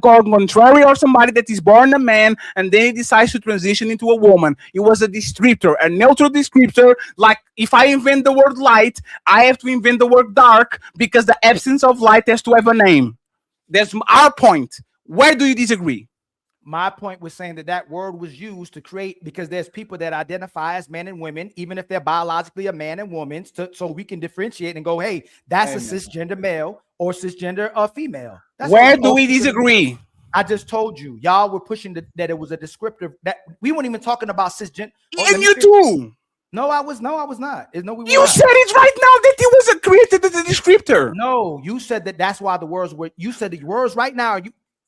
called contrary, or somebody that is born a man and then he decides to transition into a woman. It was a descriptor, a neutral descriptor. Like if I invent the word light, I have to invent the word dark because the absence of light has to have a name. That's our point. Where do you disagree? My point was saying that word was used to create, because there's people that identify as men and women, even if they're biologically a man and woman, so we can differentiate and go, hey, that's a cisgender male or cisgender female. Where do we disagree? I just told you, y'all were pushing that it was a descriptive, that we weren't even talking about cisgender. And you too. No, I was not. You said it right now that it was created as a descriptor. No, you said that's why the words were. You said the words right now.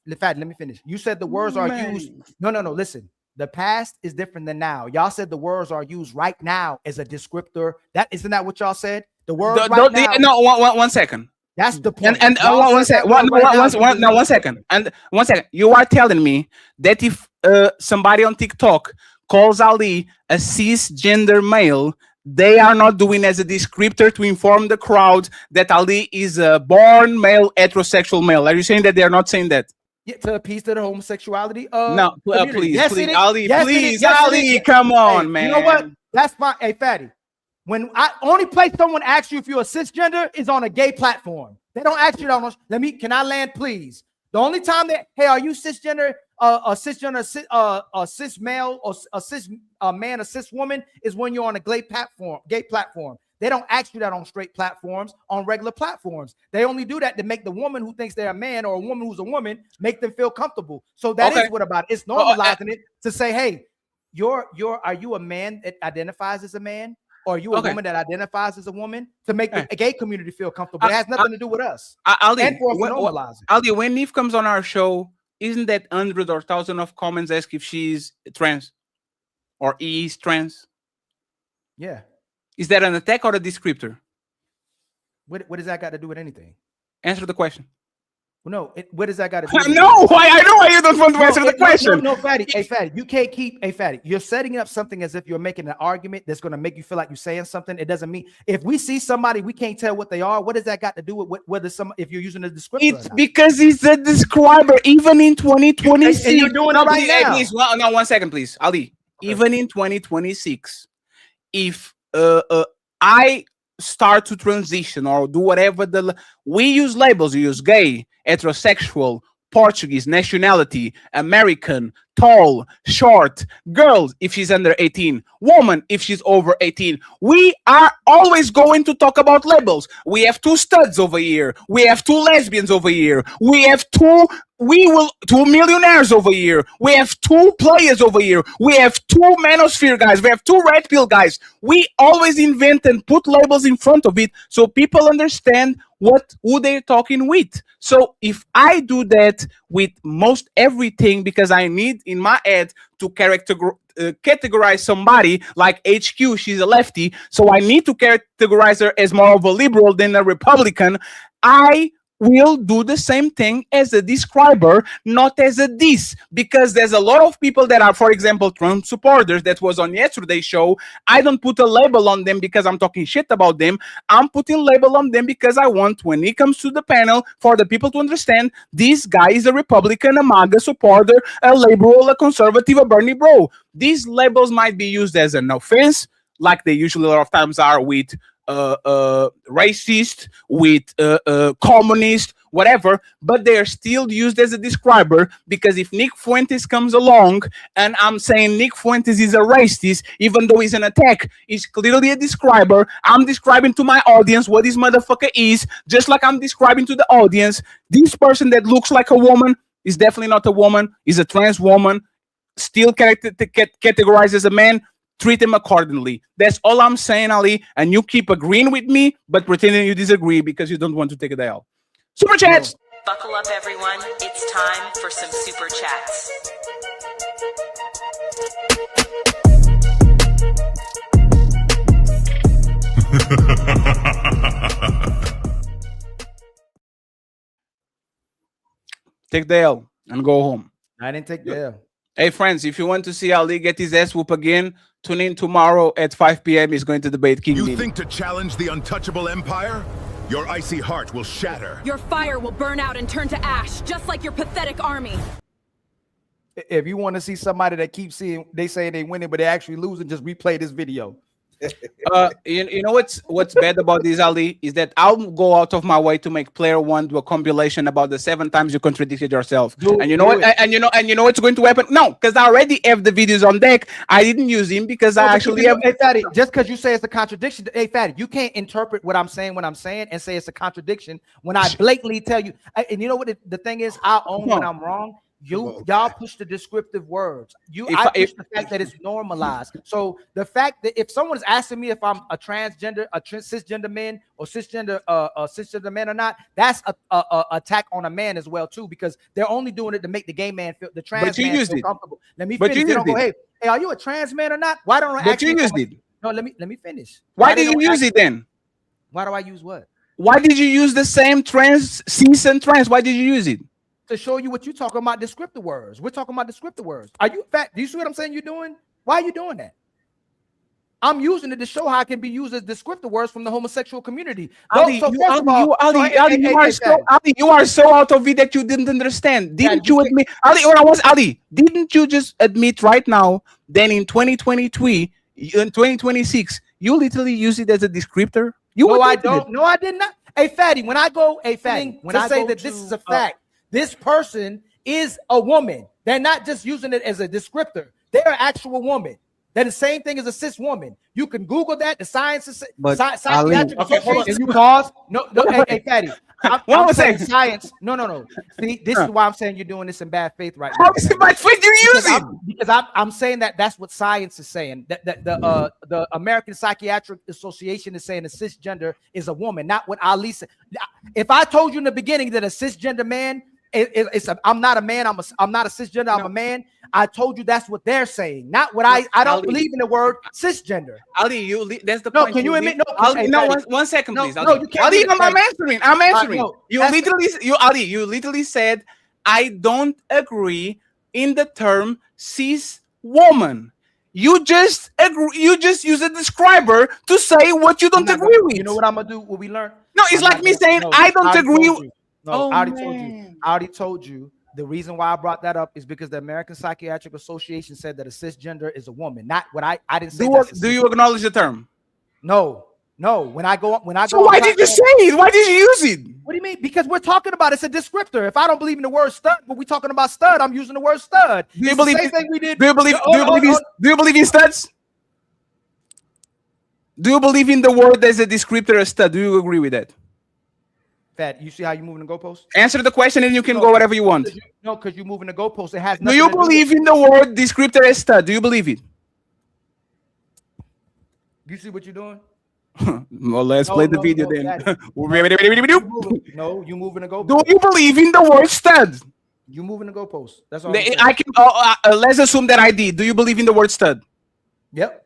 In fact, let me finish. You said the words are used. No. Listen, the past is different than now. Y'all said the words are used right now as a descriptor. Isn't that what y'all said? The words right now. No, one second. That's the point. And one second. And 1 second. You are telling me that if somebody on TikTok calls Ali a cisgender male, they are not doing as a descriptor to inform the crowd that Ali is a born male heterosexual male. Are you saying that they are not saying that? Yeah, to appease to the homosexuality. No, please, yes, please, it is. Ali, yes, please, yes, Ali, come on, hey, man. You know what? That's fine. Hey, Fatty, when only place someone asks you if you're a cisgender is on a gay platform. They don't ask you that. Can I land, please? The only time hey, are you cisgender, a cisgender, a cis male, or a cis man, a cis woman, is when you're on a gay platform. They don't ask you that on straight platforms, on regular platforms. They only do that to make the woman who thinks they're a man or a woman who's a woman make them feel comfortable. So that is what about it. It's normalizing it to say, hey, are you a man that identifies as a man? Or are you a woman that identifies as a woman, to make the gay community feel comfortable? It has nothing to do with us. Ali, when Neve comes on our show, isn't that hundreds or thousands of comments ask if she's trans or is trans? Yeah. Is that an attack or a descriptor? What does that got to do with anything? Answer the question. No, what does that got to do with No, why? I know why you don't want to answer the question. No, Fatty. Hey, Fatty, you can't keep. Hey, Fatty, you're setting up something as if you're making an argument that's going to make you feel like you're saying something. It doesn't mean if we see somebody, we can't tell what they are. What does that got to do with whether if you're using a descriptor? It's because he's a describer, even in 2026. And you're doing it right now. Please, no, 1 second, please, Ali. Okay. Even in 2026, if I start to transition or do whatever we use labels, we use gay, heterosexual, Portuguese, nationality, American, tall, short, girls if she's under 18, woman if she's over 18. We are always going to talk about labels. We have 2 studs over here. We have 2 lesbians over here. We have 2 millionaires over here. We have 2 players over here. We have 2 manosphere guys. We have 2 red pill guys. We always invent and put labels in front of it so people understand who they're talking with. So if I do that with most everything, because I need in my head to categorize somebody like HQ, she's a lefty, so I need to categorize her as more of a liberal than a Republican, I will do the same thing as a describer, not as a diss, because there's a lot of people that are, for example, Trump supporters that was on yesterday's show. I don't put a label on them because I'm talking shit about them. I'm putting label on them because I want, when it comes to the panel, for the people to understand this guy is a Republican, a MAGA supporter, a liberal, a conservative, a Bernie bro. These labels might be used as an offense, like they usually a lot of times are with racist, with communist, whatever, but they are still used as a describer, because if Nick Fuentes comes along and I'm saying Nick Fuentes is a racist, even though he's an attack, he's clearly a describer. I'm describing to my audience what this motherfucker is, just like I'm describing to the audience this person that looks like a woman is definitely not a woman, is a trans woman, still categorized as a man. Treat them accordingly. That's all I'm saying, Ali. And you keep agreeing with me, but pretending you disagree because you don't want to take a L. Super chats. Buckle up, everyone. It's time for some super chats. Take the L and go home. I didn't take the L. Hey, friends, if you want to see Ali get his ass whoop again, tune in tomorrow at 5 p.m. He's going to debate King You Mini. think to challenge the untouchable empire? Your icy heart will shatter. Your fire will burn out and turn to ash, just like your pathetic army. If you want to see somebody that keeps seeing, they say they winning, but they actually losing, just replay this video. You know what's bad about this, Ali, is that I'll go out of my way to make player 1 do a compilation about the 7 times you contradicted yourself. And you know what? And you know what's going to happen? No, because I already have the videos on deck. I didn't use him because I actually have. Hey, Fatty, just because you say it's a contradiction, hey, Fatty, you can't interpret what I'm saying when I'm saying and say it's a contradiction when I blatantly tell you. And you know what the thing is? I own when I'm wrong. Y'all push the descriptive words. I push the fact that it's normalized. So the fact that if someone is asking me if I'm a transgender, cisgender man or cisgender man or not, that's a attack on a man as well too, because they're only doing it to make the gay man feel, the trans man feel comfortable. Let me finish. They don't go, hey, are you a trans man or not? Why don't I? But you used it. No, let me finish. Why did you use it then? Why do I use what? Why did you use the same cis and trans? Why did you use it? To show you what you're talking about, descriptive words. We're talking about descriptive words. Are you fat? Do you see what I'm saying you're doing? Why are you doing that? I'm using it to show how it can be used as descriptive words from the homosexual community. Ali, you are so out of it that you didn't understand. Didn't you admit, Ali, didn't you just admit right now that in 2023, in 2026, you literally use it as a descriptor? No, I don't. No, I did not. Hey, Fatty, when I go, when I say that this is a fact, this person is a woman. They're not just using it as a descriptor. They're an actual woman. They're the same thing as a cis woman. You can Google that. The science is psychiatric. Okay, hold on. You pause. No, hey, Fatty. I'm saying science. No. See, this is why I'm saying you're doing this in bad faith right now. How is it bad faith you're using? Because I'm saying that's what science is saying. That the American Psychiatric Association is saying a cisgender is a woman, not what Ali said. If I told you in the beginning that a cisgender man I'm not a man. I'm not a cisgender. I'm a man. I told you that's what they're saying, not what I don't Ali, believe in the word cisgender. Ali, that's the No, point. can you admit? No, Ali, hey, no, Fatty. one second, please. No, you can't. Ali, I'm answering. I'm answering. No, Ali, you literally said, I don't agree in the term cis woman. You just agree. You just use a describer to say what you don't agree with. You know what I'm gonna do? What we learn? No, it's like me saying I don't agree. No, I already told you. The reason why I brought that up is because the American Psychiatric Association said that a cisgender is a woman. Not what I didn't say. Do you acknowledge the term? No. When I go So why did you say it? Why did you use it? What do you mean? Because we're talking about it's a descriptor. If I don't believe in the word stud, but we're talking about stud, I'm using the word stud. Do you believe? The same thing we did. Do you believe in studs? Do you believe in the word as a descriptor of stud? Do you agree with that? Fat, you see how you moving the goalpost? Answer the question and you can go whatever you want. No, because you're moving the goalpost. It has Do you believe in the word descriptor as stud? Do you believe it? You see what you're doing? Well, let's play the video then. No, you moving the goalpost. Do you believe in the word stud? You moving the goalpost. That's all. I can. Let's assume that I did. Do you believe in the word stud? Yep.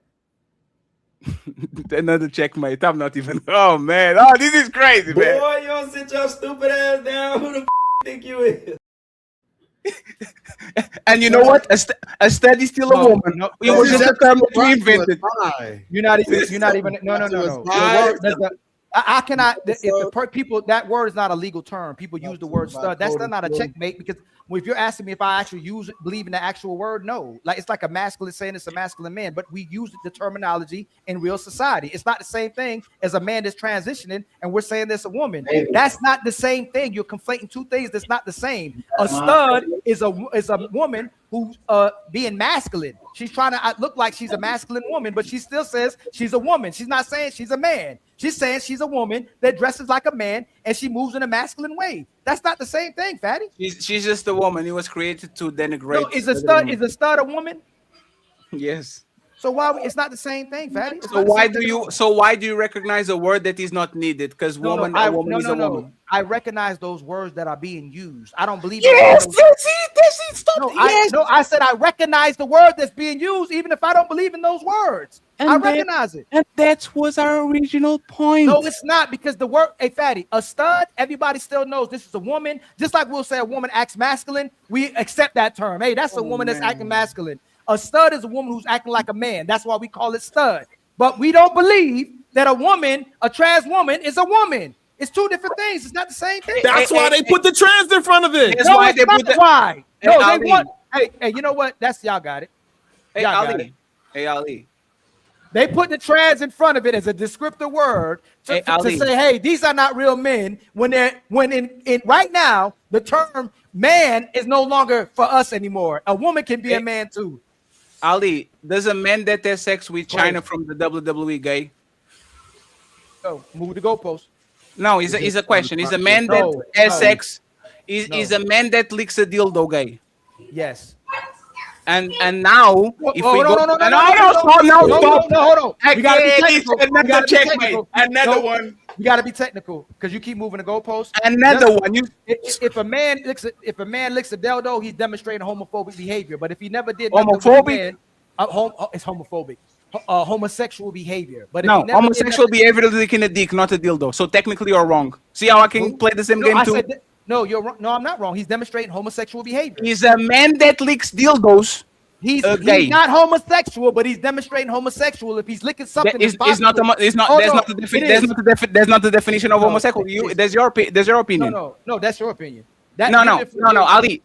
Another checkmate. I'm not even. Oh man. Oh, this is crazy, man. Boy, you don't sit your stupid ass down. Who the think you is? And you know what? A stud is still a woman. It was just a term that we invented. You're not even. No. I cannot. People, that word is not a legal term. People use the word stud. That's not a checkmate because if you're asking me if I actually believe in the actual word, no. Like it's like a masculine saying it's a masculine man, but we use the terminology in real society. It's not the same thing as a man that's transitioning and we're saying there's a woman. That's not the same thing. You're conflating two things that's not the same. A stud is a woman who's being masculine. She's trying to look like she's a masculine woman, but she still says she's a woman. She's not saying she's a man. She's saying she's a woman that dresses like a man and she moves in a masculine way. That's not the same thing, Fatty. She's just a woman. It was created to denigrate. No, is a stud a woman? Yes. So why it's not the same thing, Fatty? So why do you recognize a word that is not needed? Because woman is a woman. I recognize those words that are being used. I don't believe. Yes, stop. I said I recognize the word that's being used, even if I don't believe in those words. I recognize it. And that was our original point. No, it's not because the word, hey, Fatty, a stud, everybody still knows this is a woman. Just like we'll say a woman acts masculine, we accept that term. Hey, that's a woman that's acting masculine. A stud is a woman who's acting like a man. That's why we call it stud. But we don't believe that a woman, a trans woman, is a woman. It's two different things. It's not the same thing. That's why they put the trans in front of it. That's why they put that. Why? Hey, No, Ali. they want. Hey, you know what? That's y'all got it. Hey, Y'all got Ali. it. Hey, Ali. They put the trans in front of it as a descriptive word to say, hey, these are not real men. When in right now, the term man is no longer for us anymore. A woman can be a man too. Ali, does a man that has sex with China from the WWE gay? Oh, move the goalpost. No, it's a question. Is a man that has sex? Is a man that licks a dildo gay? Yes. And now, if we go, no, stop. Hold on. We gotta be technical. Another checkmate. Another one. You gotta be technical because you keep moving the goalpost. Another one. If a man licks a dildo, he's demonstrating homophobic behavior. But if he never did homophobic, it's homophobic. Homosexual behavior. But if no, homosexual behavior is licking a dick, not a dildo. So technically, you're wrong. See how I can play the same game too? No, you're wrong. No, I'm not wrong. He's demonstrating homosexual behavior. He's a man that licks dildos. He's not homosexual, but he's demonstrating homosexual if he's licking something. That's not the definition of homosexual. There's your opinion. No, that's your opinion. No, Ali.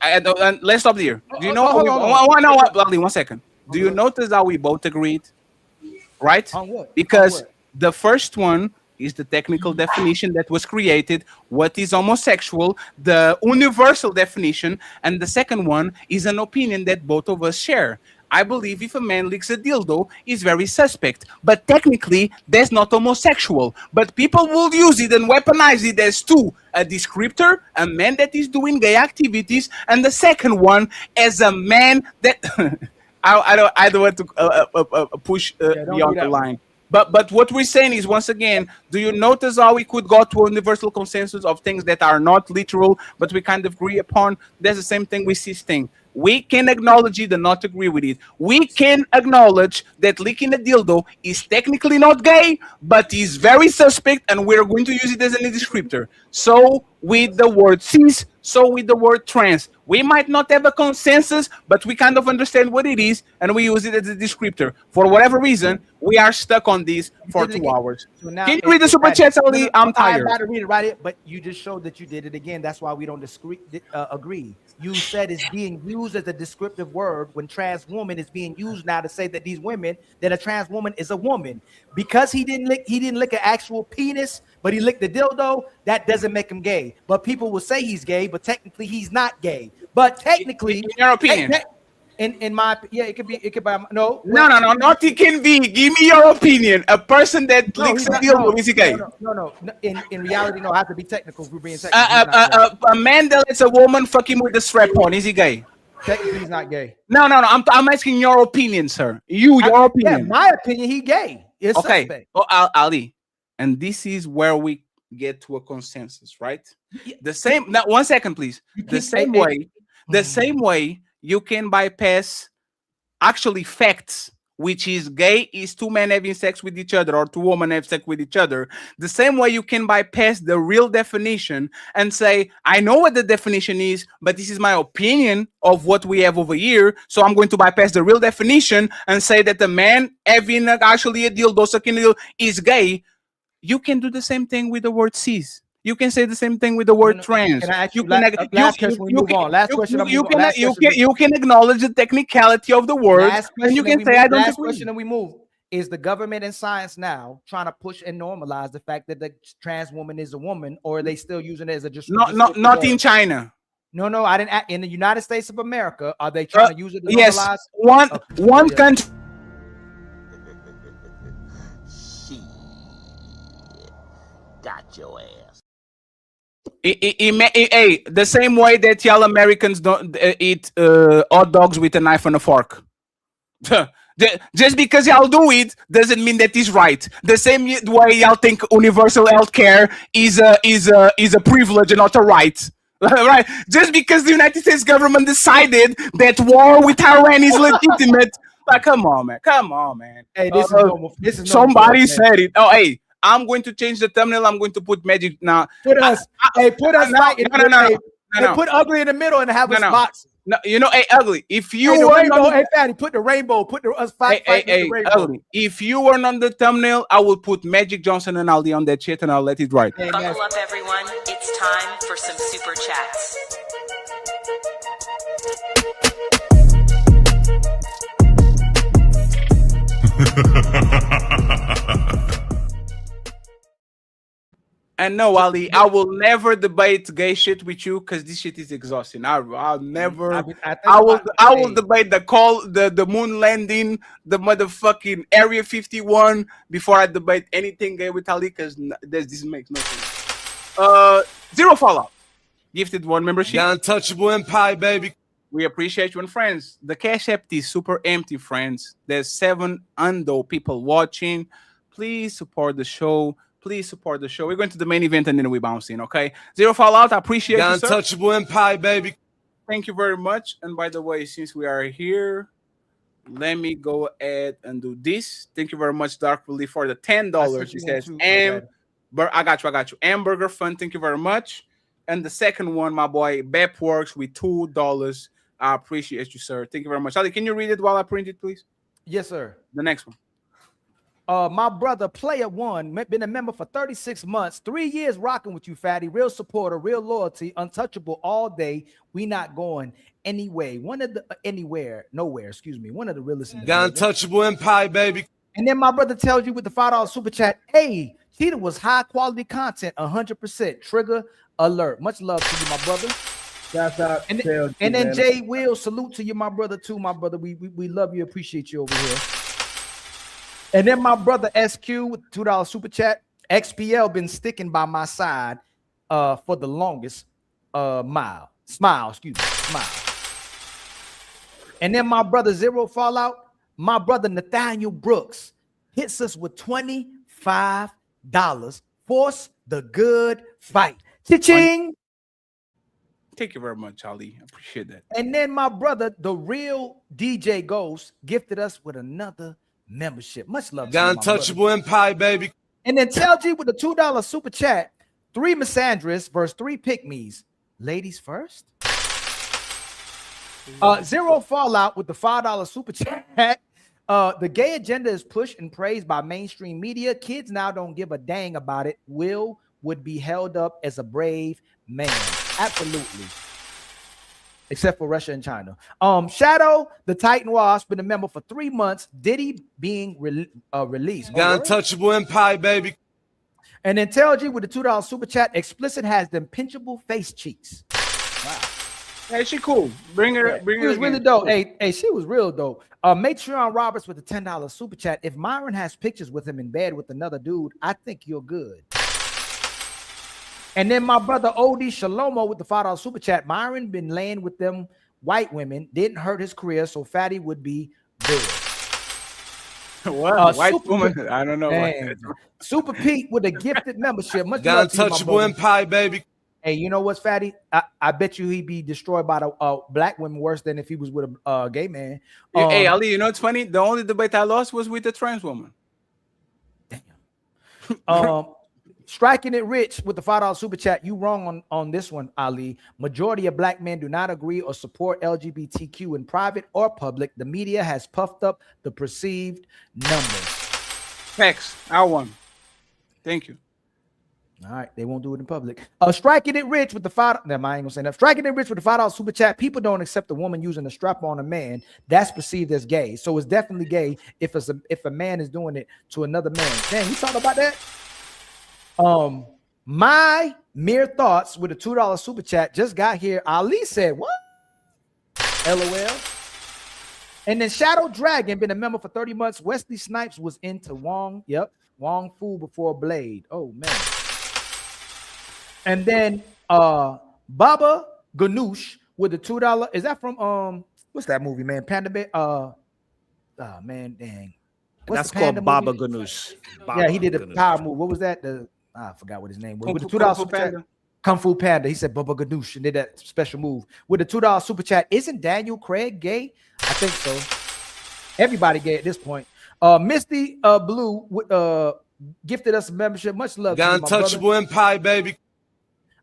Let's stop there. Do you know? Ali, 1 second. Do you notice how we both agreed? Right? On what? Because the first one is the technical definition that was created, what is homosexual, the universal definition, and the second one is an opinion that both of us share. I believe if a man licks a dildo, is very suspect, but technically that's not homosexual. But people will use it and weaponize it as two: a descriptor, a man that is doing gay activities, and the second one as a man that I don't want to push beyond the line. But what we're saying is, once again, do you notice how we could go to a universal consensus of things that are not literal, but we kind of agree upon? That's the same thing with this thing. We can acknowledge it and not agree with it. We can acknowledge that licking a dildo is technically not gay, but is very suspect, and we're going to use it as a descriptor. So with the word cis, so with the word trans. We might not have a consensus, but we kind of understand what it is, and we use it as a descriptor. For whatever reason, we are stuck on this for 2 hours. So now Can you read the super chat, Ali? I'm I tired. got to read it right, but you just showed that you did it again. That's why we don't agree. You said it's being used as a descriptive word when trans woman is being used now to say that these women, that a trans woman is a woman. Because he didn't lick an actual penis, but he licked the dildo, that doesn't make him gay. But people will say he's gay, but technically he's not gay. But technically, in your opinion. In my, yeah, it could be no, not it can be. Give me your opinion. A person that licks a dildo is gay. No. In reality, no, I have to be technical. If we're being technical. A man that lets a woman fuck him with a strap on, is he gay? Technically, he's not gay. No. I'm asking your opinion, sir. Your opinion. Yeah, my opinion, he gay. It's okay. Suspect. Oh, Ali, and this is where we get to a consensus, right? The same. Now, 1 second, please. The same way you can bypass actually facts, which is gay is two men having sex with each other or two women have sex with each other. The same way you can bypass the real definition and say, I know what the definition is, but this is my opinion of what we have over here. So I'm going to bypass the real definition and say that the man having actually a dildo sucking a dildo is gay. You can do the same thing with the word cis. You can say the same thing with the word trans. Can I ask you last question? We move on. Last question. You can acknowledge the technicality of the word, and you can say I don't agree. Last question, and we move. Is the government and science now trying to push and normalize the fact that the trans woman is a woman, or are they still using it as a just not in China? No, I didn't. In the United States of America, are they trying to use it to normalize? Yes, one country. Got your ass. The same way that y'all Americans don't eat hot dogs with a knife and a fork. Just because y'all do it doesn't mean that is right. The same way y'all think universal health care is a privilege and not a right. Right? Just because the United States government decided that war with Iran is legitimate. Like, come on, man. Hey, this is normal. Somebody said it. Oh, hey. I'm going to change the thumbnail. I'm going to put magic now. Put us put ugly in the middle and have us box. No, hey, ugly. If you Fatty, put the rainbow. Put us fight. Hey, ugly. If you weren't on the thumbnail, I will put Magic Johnson and Aldi on that shit, and I'll let it ride. Buckle up, everyone. It's time for some super chats. And no, Ali, I will never debate gay shit with you because this shit is exhausting. I'll never. I will debate the moon landing, the motherfucking Area 51 before I debate anything gay with Ali because this makes no sense. Zero Fallout, gifted one membership. The untouchable empire, baby. We appreciate you and friends. The cash app is super empty, friends. There's 7 people watching. Please support the show. Please support the show. We're going to the main event and then we bounce in, okay? Zero Fallout, I appreciate you, sir. Untouchable empire, baby. Thank you very much. And by the way, since we are here, let me go ahead and do this. Thank you very much, Dark Relief, for the $10. It says, I got you. Hamburger Fun, thank you very much. And the second one, my boy, Bep Works with $2. I appreciate you, sir. Thank you very much. Ali, can you read it while I print it, please? Yes, sir. The next one. My brother, Player One, been a member for 36 months, 3 years rocking with you, Fatty. Real supporter, real loyalty, untouchable all day. We not going anyway. One of the nowhere. Excuse me. One of the realest. The untouchable empire, baby. And then my brother tells you with the $5 super chat, hey, Cheetah was high quality content, 100%. Trigger alert. Much love to you, my brother. Shout out. And then Jay Will, salute to you, my brother, too, my brother. We love you, appreciate you over here. And then my brother SQ with $2 super chat. XPL been sticking by my side for the longest smile. And then my brother Zero Fallout, my brother Nathaniel Brooks. hits us with $25. Force the good fight. Cha-ching! Thank you very much, Ali. I appreciate that. And then my brother, the real DJ Ghost, gifted us with another membership. Much love to you, my Untouchable Empire, baby. And then Tell G with the $2 super chat. 3 misandrists versus 3 pick-me's. Ladies first. Zero Fallout with the $5 super chat. The gay agenda is pushed and praised by mainstream media. Kids now don't give a dang about it. Will would be held up as a brave man. Absolutely. Except for Russia and China. Shadow, the Titan Wasp, been a member for 3 months. Diddy being released. Untouchable Empire, baby. And then Tell G with the $2 super chat. Explicit has them pinchable face cheeks. Wow. Hey, she cool. Bring her. Bring She her. was really again. dope. Hey, she was real dope. Matreon Roberts with the $10 super chat. If Myron has pictures with him in bed with another dude, I think you're good. And then my brother OD Shalomo with the $5 super chat. Myron been laying with them white women, didn't hurt his career, so Fatty would be good. What? White woman? I don't know. Super Pete with a gifted membership. Much love to you, my Untouchable brother. Empire, baby. Hey, you know what's Fatty? I bet you he'd be destroyed by the black women worse than if he was with a gay man. Hey, Ali, you know what's funny? The only debate I lost was with the trans woman. Striking it rich with the $5 super chat. You wrong on this one, Ali. Majority of black men do not agree or support LGBTQ in private or public. The media has puffed up the perceived numbers. Facts. I won. Thank you. All right, they won't do it in public. Striking it rich with the $5. Never mind, I ain't gonna say that. Striking it rich with the $5 super chat. People don't accept a woman using a strap on a man. That's perceived as gay. So it's definitely gay if a man is doing it to another man. Damn, you talking about that? My mere thoughts with a $2 super chat just got here. Ali said, "What? LOL." And then Shadow Dragon been a member for 30 months. Wesley Snipes was into Wong. Yep, Wong Fu before Blade. Oh man. And then Baba Ganoush with the $2. Is that from what's that movie, man? Panda Bear. Man, dang. What's That's the Panda called movie? Baba Ganoush. Yeah, he did a power move. What was that? I forgot what his name was. With the $2 super chat, Kung Fu Panda. He said Baba Ganoush and did that special move. With the $2 super chat, isn't Daniel Craig gay? I think so. Everybody gay at this point. Misty Blue gifted us a membership. Much love. to you, my brother. Untouchable Empire, baby.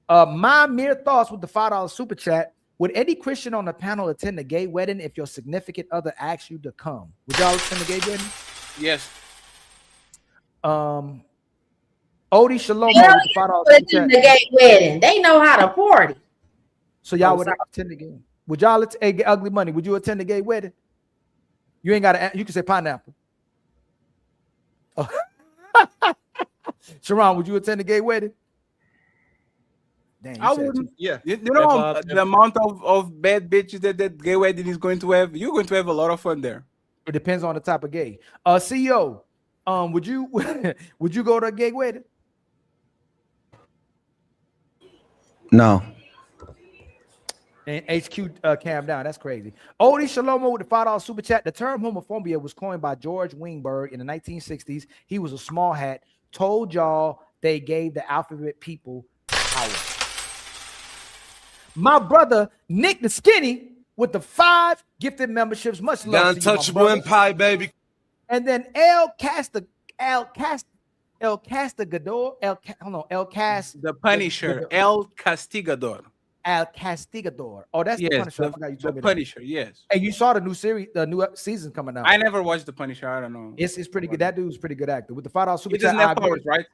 My mere thoughts with the $5 super chat. Would any Christian on the panel attend a gay wedding if your significant other asks you to come? Would y'all attend a gay wedding? Yes. Odie Shalom Hell, with the $5 you super attend chat. the gay wedding. They know how to party. So y'all would attend the gay. Would y'all attend Ugly Money? Would you attend a gay wedding? You ain't got to. You can say pineapple. Oh. Sharon, would you attend a gay wedding? Dang, I wouldn't. Yeah. You know the amount of bad bitches that gay wedding is going to have. You're going to have a lot of fun there. It depends on the type of gay. CEO, would you go to a gay wedding? No. And HQ cam down. That's crazy. Odie Shalomo with the $5 super chat. The term homophobia was coined by George Wingberg in the 1960s. He was a small hat. Told y'all they gave the alphabet people power. My brother Nick the Skinny with the 5 gifted memberships. Much love to you, my Untouchable brother. Empire, baby. And then El Castigador. The Punisher, El Castigador. El Castigador. Oh, that's the Yes, Punisher. I forgot you told me that. Punisher. Yes. Hey, you saw the new series, the new season coming out. I never watched the Punisher. I don't know. It's pretty good. That dude's pretty good actor. With the $5 super He doesn't chat, have I agree. powers, right?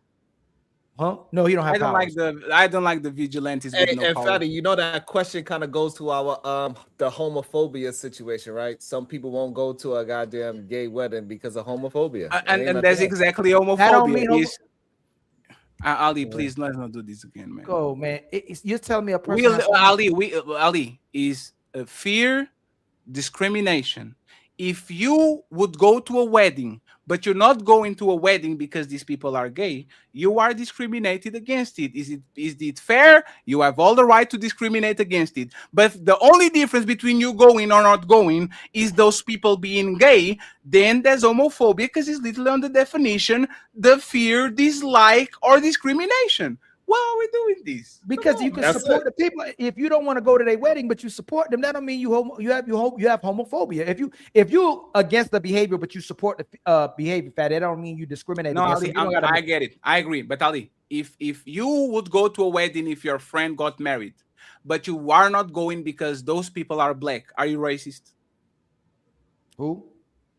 Huh? No, he don't have I don't powers. like the vigilantes with And, no and powers. Fatty, you know that question kind of goes to our the homophobia situation, right? Some people won't go to a goddamn gay wedding because of homophobia. And that's exactly That don't mean homophobia. Ali, please let's not do this again, man. Go, man. You're telling me a person. Ali is fear, discrimination, if you would go to a wedding, but you're not going to a wedding because these people are gay, you are discriminated against it. Is it fair? You have all the right to discriminate against it. But the only difference between you going or not going is those people being gay. Then there's homophobia, because it's literally on the definition, the fear, dislike, or discrimination. Why are we doing this? Because you can support the people. If you don't want to go to their wedding, but you support them, that don't mean you have homophobia. If you against the behavior, but you support the behavior, that don't mean you discriminate. No, against Ali, them. I get it. I agree. But Ali, if you would go to a wedding if your friend got married, but you are not going because those people are black, are you racist? Who?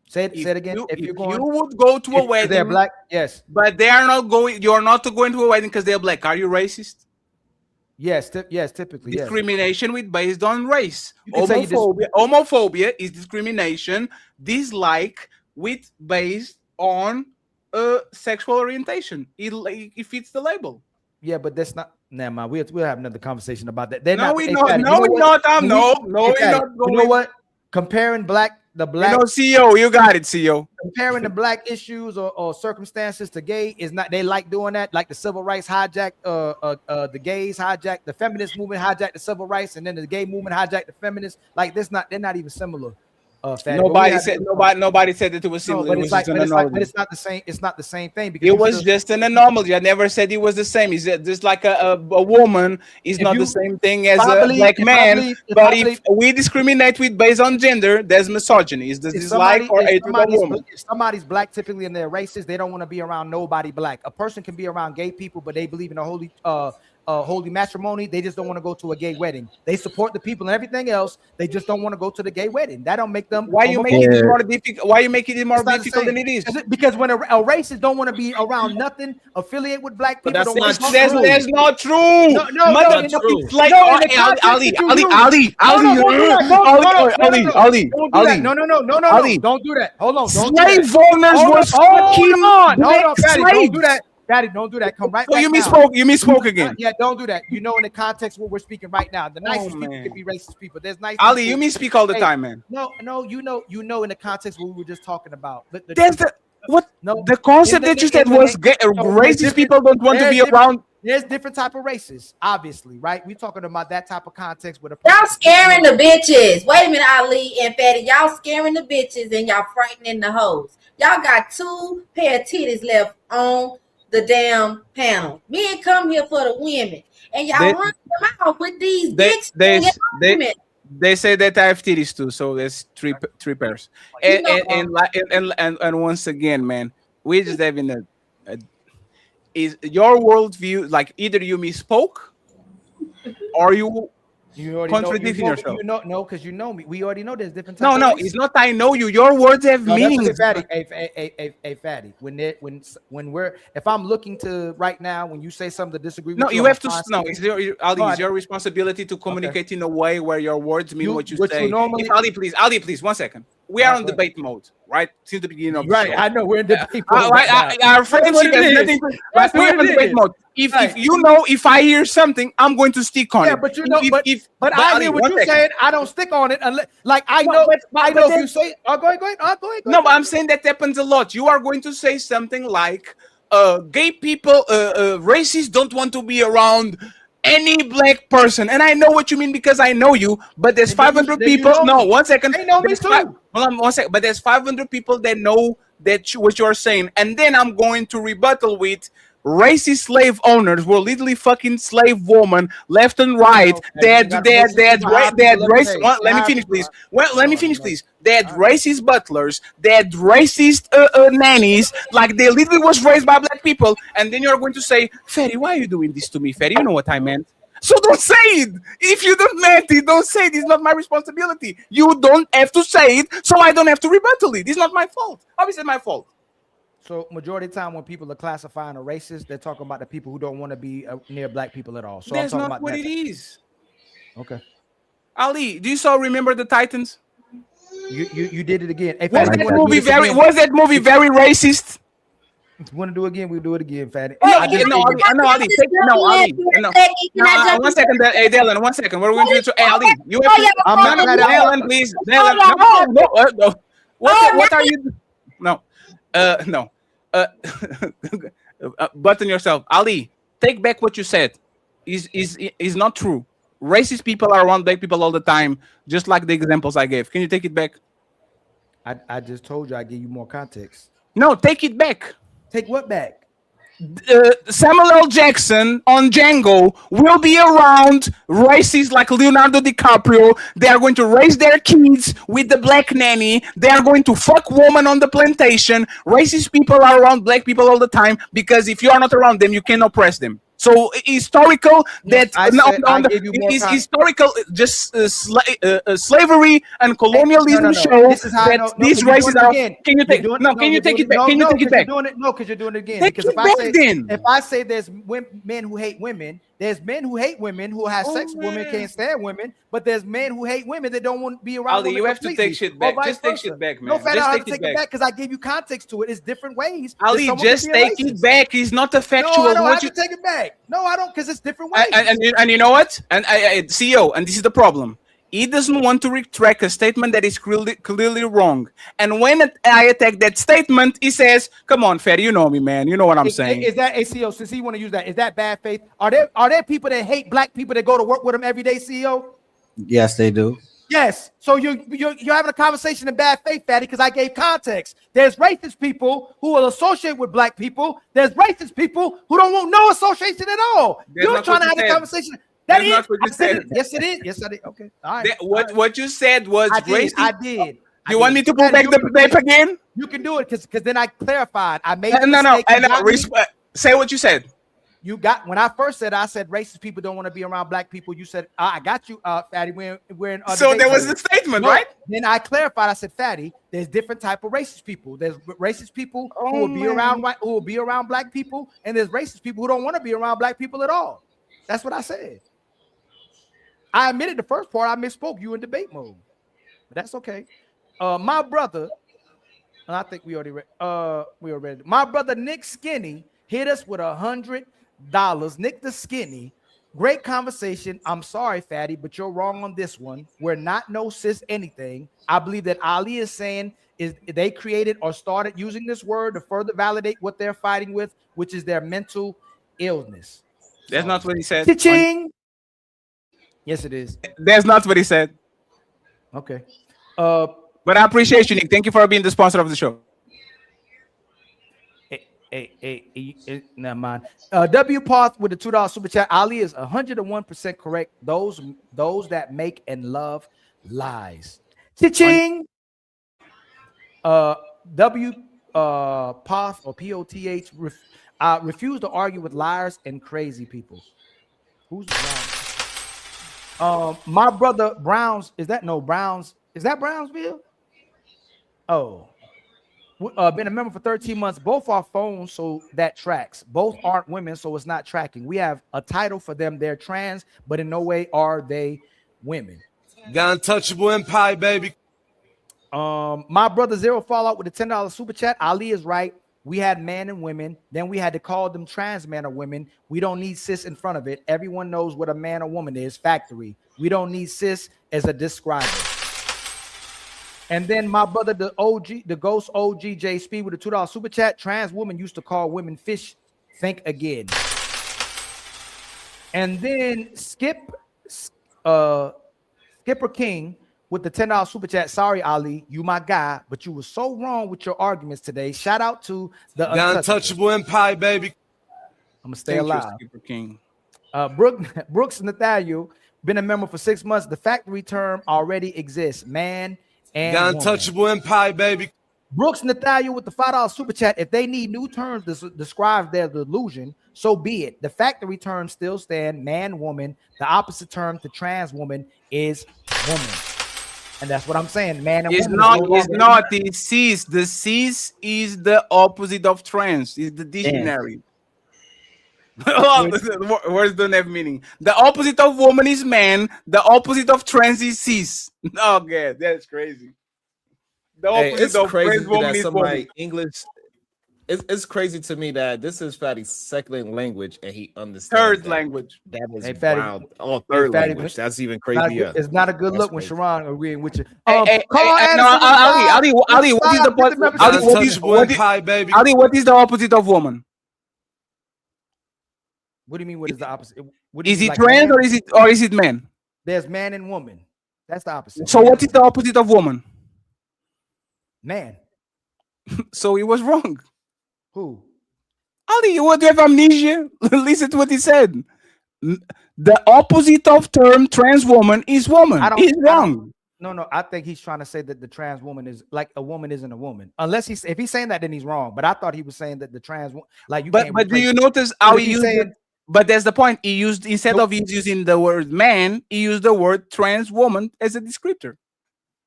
Say it again. If you would go to a wedding, they're black, yes, but they are not going. You're not going to a wedding because they're black. Are you racist? Yes, yes, typically. Discrimination with based on race. Yes. Homophobia is discrimination, dislike with based on sexual orientation. It fits the label. Yeah, but that's not. Never mind. We'll have another conversation about that. We're not. You know what? Comparing the black. CEO, you got it, CEO. Comparing the black issues or circumstances to gay is not. They like doing that. Like the civil rights hijacked the gays, hijacked the feminist movement, hijacked the civil rights, and then the gay movement hijacked the feminists. Like this, they're not even similar. Nobody said that it was similar. But it's not the same. It's not the same thing because it was just an anomaly. I never said it was the same. It's just like a woman is not the same thing as a black man. But if we discriminate based on gender, there's misogyny. Is this dislike or hatred of a woman? If somebody's black, typically in their races, they don't want to be around nobody black. A person can be around gay people, but they believe in a holy matrimony. They just don't want to go to a gay wedding. They support the people and everything else. They just don't want to go to the gay wedding. That don't make them. Why you make it more difficult? Why you making it more difficult than it is? Because when a racist don't want to be around nothing, affiliate with black people. That's not true. No, it's like Ali. No, don't do that. Hold on. Slave owners were fucking slaves. Don't do that. Daddy, don't do that. Come right back. You misspoke again. Yeah, don't do that. You know, in the context what we're speaking right now, the nicest people can be racist people. There's nice. Ali, people. you misspeak all the time, man. No, you know, in the context what we were just talking about. The concept that you said was racist people don't want to be around. There's different type of races, obviously, right? We're talking about that type of context with y'all scaring the bitches. Wait a minute, Ali and Fatty. Y'all scaring the bitches and y'all frightening the hoes. Y'all got 2 pair of titties left on the damn panel. Men come here for the women, and y'all run them out with these big they say that I have titties too, so there's three pairs. And once again, man, we're just having is your worldview like either you misspoke or you contradicting yourself. No, because you know me. We already know there's different types. No, it's not. I know you. Your words have meaning. Hey, Fatty. If I'm looking to right now, when you say something to disagree with, you have to. No, it's your responsibility to communicate in a way where your words mean what you say. Ali, please, 1 second. We are on debate mode, right? Since the beginning of the show. I know we're in debate mode. Our friendship has nothing. We're in debate mode. If if I hear something, I'm going to stick on it. Yeah, but you know, but I hear what you're saying. I don't stick on it unless, like, I know. I know if you say, go ahead. No, but I'm saying that happens a lot. You are going to say something like, "Gay people, racists don't want to be around any black person," and I know what you mean because I know you. But there's 500 people. No, 1 second. They know me too. Hold on 1 second. But there's 500 people that know that what you're saying, and then I'm going to rebuttal with racist slave owners were literally fucking slave women left and right. They had racist. Let me finish, please. Let me finish, please. They had racist butlers. They had racist nannies. Like they literally was raised by black people. And then you're going to say, "Ferry, why are you doing this to me, Ferry? You know what I meant." So don't say it. If you don't meant it, don't say it. It's not my responsibility. You don't have to say it, so I don't have to rebuttal it. It's not my fault. Obviously, it's my fault. So majority of the time when people are classifying a racist, they're talking about the people who don't want to be near black people at all. So that's I'm talking not about what that. it is. Okay. Ali, do you still remember the Titans? You did it again. Hey, was that movie very racist? If you want to do it again, we'll do it again, Fatty. Ali. No, 1 second, hey, Dylan, 1 second. What are we going to do? Hey, Ali, you have to. Dylan, please. Dylan, no. What are you? No, no. Button yourself, Ali. Take back what you said. Is not true. Racist people are around black people all the time, just like the examples I gave. Can you take it back? I just told you I give you more context. No, take it back. Take what back? Samuel L. Jackson on Django will be around racists like Leonardo DiCaprio. They are going to raise their kids with the black nanny. They are going to fuck women on the plantation. Racist people are around black people all the time because if you are not around them, you can oppress them. So historical that historical just slavery and colonialism show that these races are. Can you take Can you take it back? Can you take it back? No, because you're doing it again. Take Because it if I say there's men who hate women, there's men who hate women who have sex with women, can't stand women, but there's men who hate women that don't want to be around Ali, women. you have to take shit back. Just take shit back, man. No, fat, I Just have to take take it back because I gave you context to it. It's different ways. Ali, just take it back. It's not a factual. No, I don't have to take it back. No, I don't, because it's different ways. And you know what? And CEO, and this is the problem. He doesn't want to retract a statement that is clearly wrong. And when I attack that statement, he says, "Come on, Fatty, you know me, man. You know what I'm saying." Is that CEO? Since he want to use that, is that bad faith? Are there people that hate black people that go to work with them every day, CEO? Yes, they do. Yes. So you're having a conversation in bad faith, Fatty, because I gave context. There's racist people who will associate with black people. There's racist people who don't want no association at all. You're trying to have a conversation. That is not what you said. Yes, it is. Yes, I did. Okay. All right. What you said was racist. I did. You want me to pull back the tape again? You can do it because then I clarified. I made no. Say what you said. You got when I first said racist people don't want to be around black people. You said I got you, Fatty. We're in. So there was the statement, right? Then I clarified. I said, Fatty, there's different type of racist people. There's racist people who will be around who will be around black people, and there's racist people who don't want to be around black people at all. That's what I said. I admitted the first part. I misspoke. You in debate mode, but that's okay. My brother, and I think we already read. My brother Nick Skinny hit us with $100. Nick the Skinny, great conversation. I'm sorry, Fatty, but you're wrong on this one. We're not no cis anything. I believe that Ali is saying is they created or started using this word to further validate what they're fighting with, which is their mental illness. That's not what he said. Cha-ching! Yes, it is. That's not what he said. Okay. But I appreciate you, Nick. Thank you for being the sponsor of the show. Hey, never mind. W Path with the $2 super chat. Ali is 101% correct. Those that make and love lies. Cha-ching. W Path or POTH refuse to argue with liars and crazy people. Who's Browns? My brother Browns. Is that Browns? Is that Brownsville? Oh. Been a member for 13 months. Both are phones, so that tracks. Both aren't women, so it's not tracking. We have a title for them. They're trans, but in no way are they women. Got untouchable empire, baby. My brother Zero Fallout with a $10 super chat. Ali is right. We had men and women. Then we had to call them trans men or women. We don't need cis in front of it. Everyone knows what a man or woman is. Factory. We don't need cis as a describer. And then my brother, the ghost OG J Speed with a $2 super chat. Trans women used to call women fish. Think again. And then Skipper King with the $10 super chat. Sorry, Ali, you my guy, but you were so wrong with your arguments today. Shout out to the untouchable empire, baby. I'm gonna stay alive. Skipper King. Brooks Nathaniel, been a member for 6 months. The factory term already exists, man. And untouchable empire, baby. Brooks Nathaniel with the $5 super chat. If they need new terms to describe their delusion, so be it. The factory terms still stand: man, woman. The opposite term to trans woman is woman, and that's what I'm saying. Man and it's woman. It's not. It's cis. The cis is the opposite of trans. It's the dictionary. Words don't have meaning. The opposite of woman is man. The opposite of trans is cis. Oh god, that's crazy. The opposite it's of crazy trans woman that is somebody woman. English. it's crazy to me that this is Fatty's second language and he understands Third that. language. That is Hey, Fatty. wild. Oh, Hey, third Fatty, language. That's even not a crazier. good, it's not a good That's look when crazy. Sharon agreeing with you. Hey, Carl no, Anderson is live. Ali, what is the Get the membership. Ali, what is the opposite of woman? What do you mean? What is the opposite? What do you Is mean, it like trans man? or is it man? There's man and woman. That's the opposite. So Man what is the opposite of woman? Man. So he was wrong. Who? Ali, you would have amnesia. Listen to what he said. The opposite of term trans woman is woman. He's wrong. No, I think he's trying to say that the trans woman is like a woman isn't a woman. Unless if he's saying that, then he's wrong. But I thought he was saying that the trans like you can't. But do you notice how he used it? But that's the point. He used instead of using the word man, he used the word trans woman as a descriptor.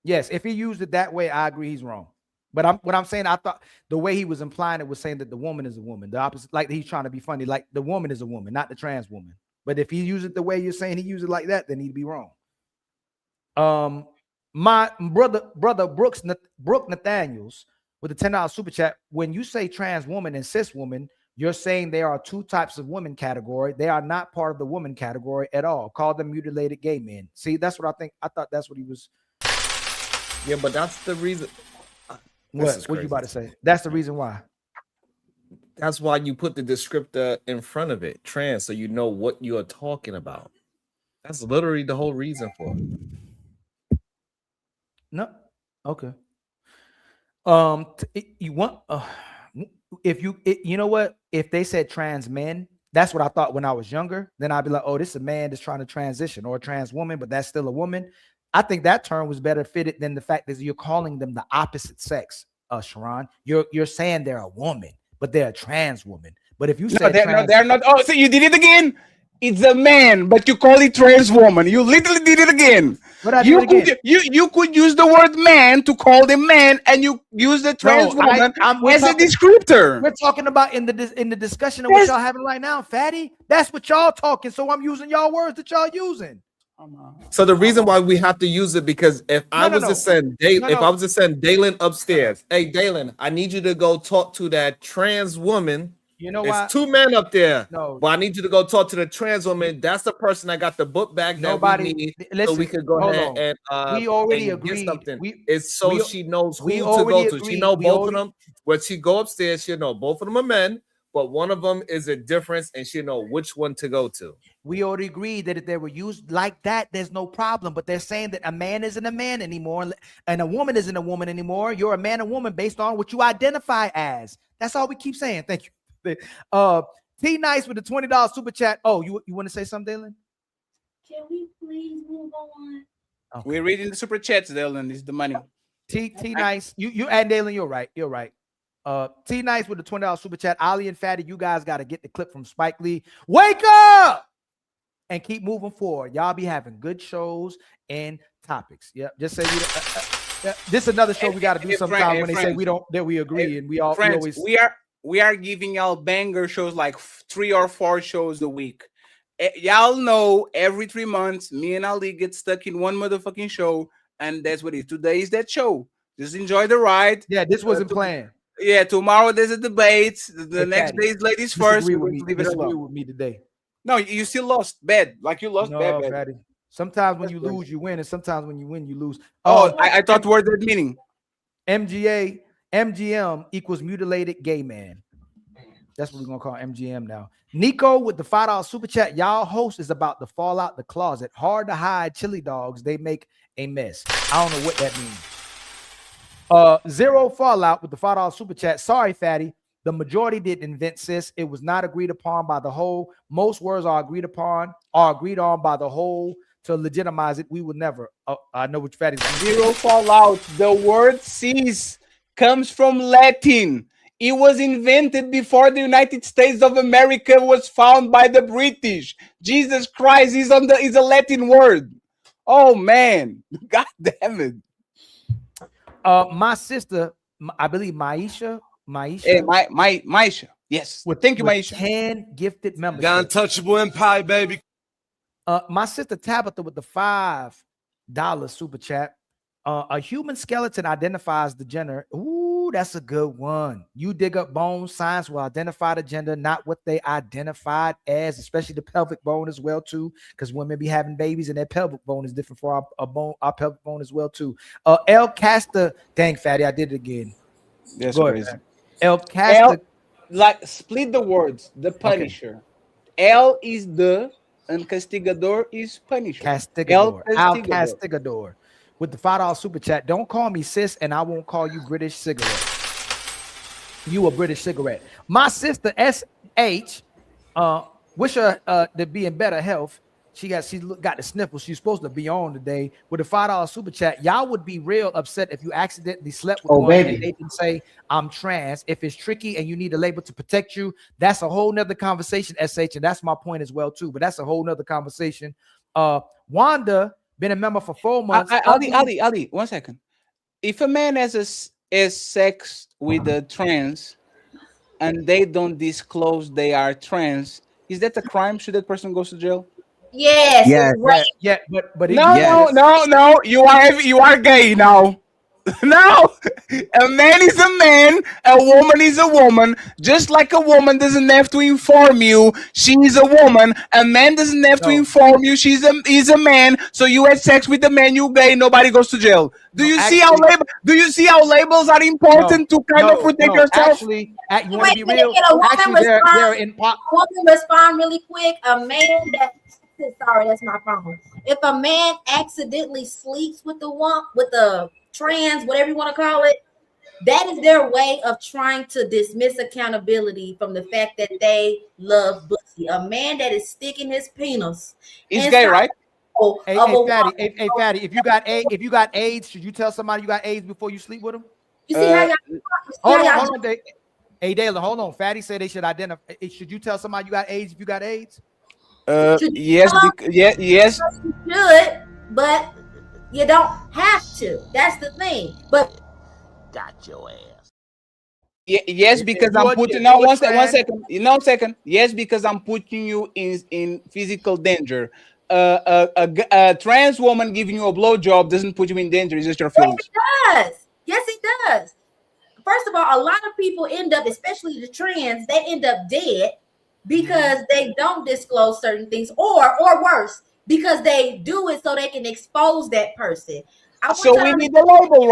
Yes, if he used it that way, I agree he's wrong. But what I'm saying, I thought the way he was implying it was saying that the woman is a woman. The opposite, like he's trying to be funny, like the woman is a woman, not the trans woman. But if he used it the way you're saying he used it like that, then he'd be wrong. My brother Brooke Nathaniels with the $10 super chat. When you say trans woman and cis woman, you're saying there are two types of women category. They are not part of the woman category at all. Call them mutilated gay men. See, that's what I think. I thought that's what he was. Yeah, but that's the reason. What you about to say? That's the reason why. That's why you put the descriptor in front of it, trans, so you know what you are talking about. That's literally the whole reason for it. No, okay. You want if you know what? If they said trans men, that's what I thought when I was younger. Then I'd be like, oh, this is a man that's trying to transition, or a trans woman, but that's still a woman. I think that term was better fitted than the fact that you're calling them the opposite sex. Sharon, you're saying they're a woman, but they're a trans woman. But if you say they're not. Oh, so you did it again. It's a man, but you call it trans woman. You literally did it again. You could use the word man to call them man, and you use the trans woman as a descriptor. We're talking about in the discussion of what y'all having right now, Fatty. That's what y'all talking. So I'm using y'all words that y'all using. So the reason why we have to use it, because if I was to send Dalen upstairs, hey Dalen, I need you to go talk to that trans woman. You know There's why? two men up there. No, but I need you to go talk to the trans woman. That's the person that got the book bag that we need, so we could go ahead and we already and agreed. get something. We she knows who we to already go to. She know agreed. both of them. When she go upstairs, she'll know both of them are men, but one of them is a difference, and she'll know which one to go to. We already agreed that if they were used like that, there's no problem. But they're saying that a man isn't a man anymore, and a woman isn't a woman anymore. You're a man and woman based on what you identify as. That's all we keep saying. Thank you. T Nice with the $20 super chat. Oh, you want to say something, Dylan? Can we please move on? Okay. We're reading the super chats, Dylan. This is the money. T Nice, you and Dylan, you're right. You're right. T Nice with the $20 super chat. Ali and Fatty, you guys got to get the clip from Spike Lee. Wake up and keep moving forward. Y'all be having good shows and topics. Yeah, just say this is another show we got to do sometime when they say we don't, that we agree, and we always we are giving y'all banger shows, like 3 or 4 shows a week. Y'all know every 3 months, me and Ali get stuck in one motherfucking show, and that's what it is. Today is that show. Just enjoy the ride. Yeah, this wasn't planned. Yeah, tomorrow there's a debate. The next day is ladies first. Disagree with me today. No, you still lost bad. Like you lost bad. Fatty. Sometimes when you lose, you win, and sometimes when you win, you lose. I thought word that meaning. MGM equals mutilated gay man. That's what we're gonna call MGM now. Nico with the $5 super chat. Y'all host is about to fall out the closet. Hard to hide chili dogs. They make a mess. I don't know what that means. Zero Fallout with the $5 super chat. Sorry, Fatty. The majority didn't invent cis. It was not agreed upon by the whole. Most words are agreed on by the whole to legitimize it. We would never. I know which Fatty's like. Zero Fallout. The word cis comes from Latin. It was invented before the United States of America was found by the British. Jesus Christ is a Latin word. Oh man, God damn it. My sister, I believe Maisha. Hey, Maisha. Yes. Well, thank you, Maisha. 10 gifted members. The untouchable empire, baby. My sister Tabitha with the $5 super chat. A human skeleton identifies the gender. Ooh, Ooh, that's a good one. You dig up bones, science will identify the gender, not what they identified as, especially the pelvic bone as well too, because women be having babies and their pelvic bone is different for our pelvic bone as well too. El Casta, dang fatty, I did it again. That's Go crazy. ahead. El Casta, Like split the words. The Punisher. El is the, and castigador is Punisher. Castigador, Al Castigador, with the $5 super chat. Don't call me sis, and I won't call you British cigarette. You a British cigarette. My sister SH, wish her to be in better health. She got the sniffles. She's supposed to be on today with a $5 super chat. Y'all would be real upset if you accidentally slept with one and they didn't say I'm trans. If it's tricky and you need a label to protect you, that's a whole nother conversation, SH, and that's my point as well too. But that's a whole nother conversation. Wanda been a member for 4 months. Ali, 1 second. If a man has sex with a trans and they don't disclose they are trans, is that a crime? Should that person go to jail? Yes. Yeah. Right. Yeah, but No. You are gay now. No, a man is a man, a woman is a woman. Just like a woman doesn't have to inform you she is a woman, a man doesn't have to inform you he's a man. So you had sex with a man, you gay, nobody goes to jail. Do you see how labels are important to kind of protect yourself? Actually, you want to be real? Can a woman Actually, they're in pop. respond really quick? A man that sorry, that's my phone. If a man accidentally sleeps with the trans, whatever you want to call it, that is their way of trying to dismiss accountability from the fact that they love pussy. A man that is sticking his penis is gay, right? Hey, fatty, if you got AIDS, should you tell somebody you got AIDS before you sleep with them? You see how y'all hold on. Hey, Dalen, hold on. Fatty said they should identify. Should you tell somebody you got AIDS if you got AIDS? Yes. You should, but you don't have to. That's the thing. But got your ass. Yes, because I'm putting now 1 second. Yes, because I'm putting you in physical danger. A trans woman giving you a blowjob doesn't put you in danger. It's just your feelings. Yes, it does. First of all, a lot of people end up, especially the trans, they end up dead because they don't disclose certain things, or worse, because they do it so they can expose that person. So we need the label,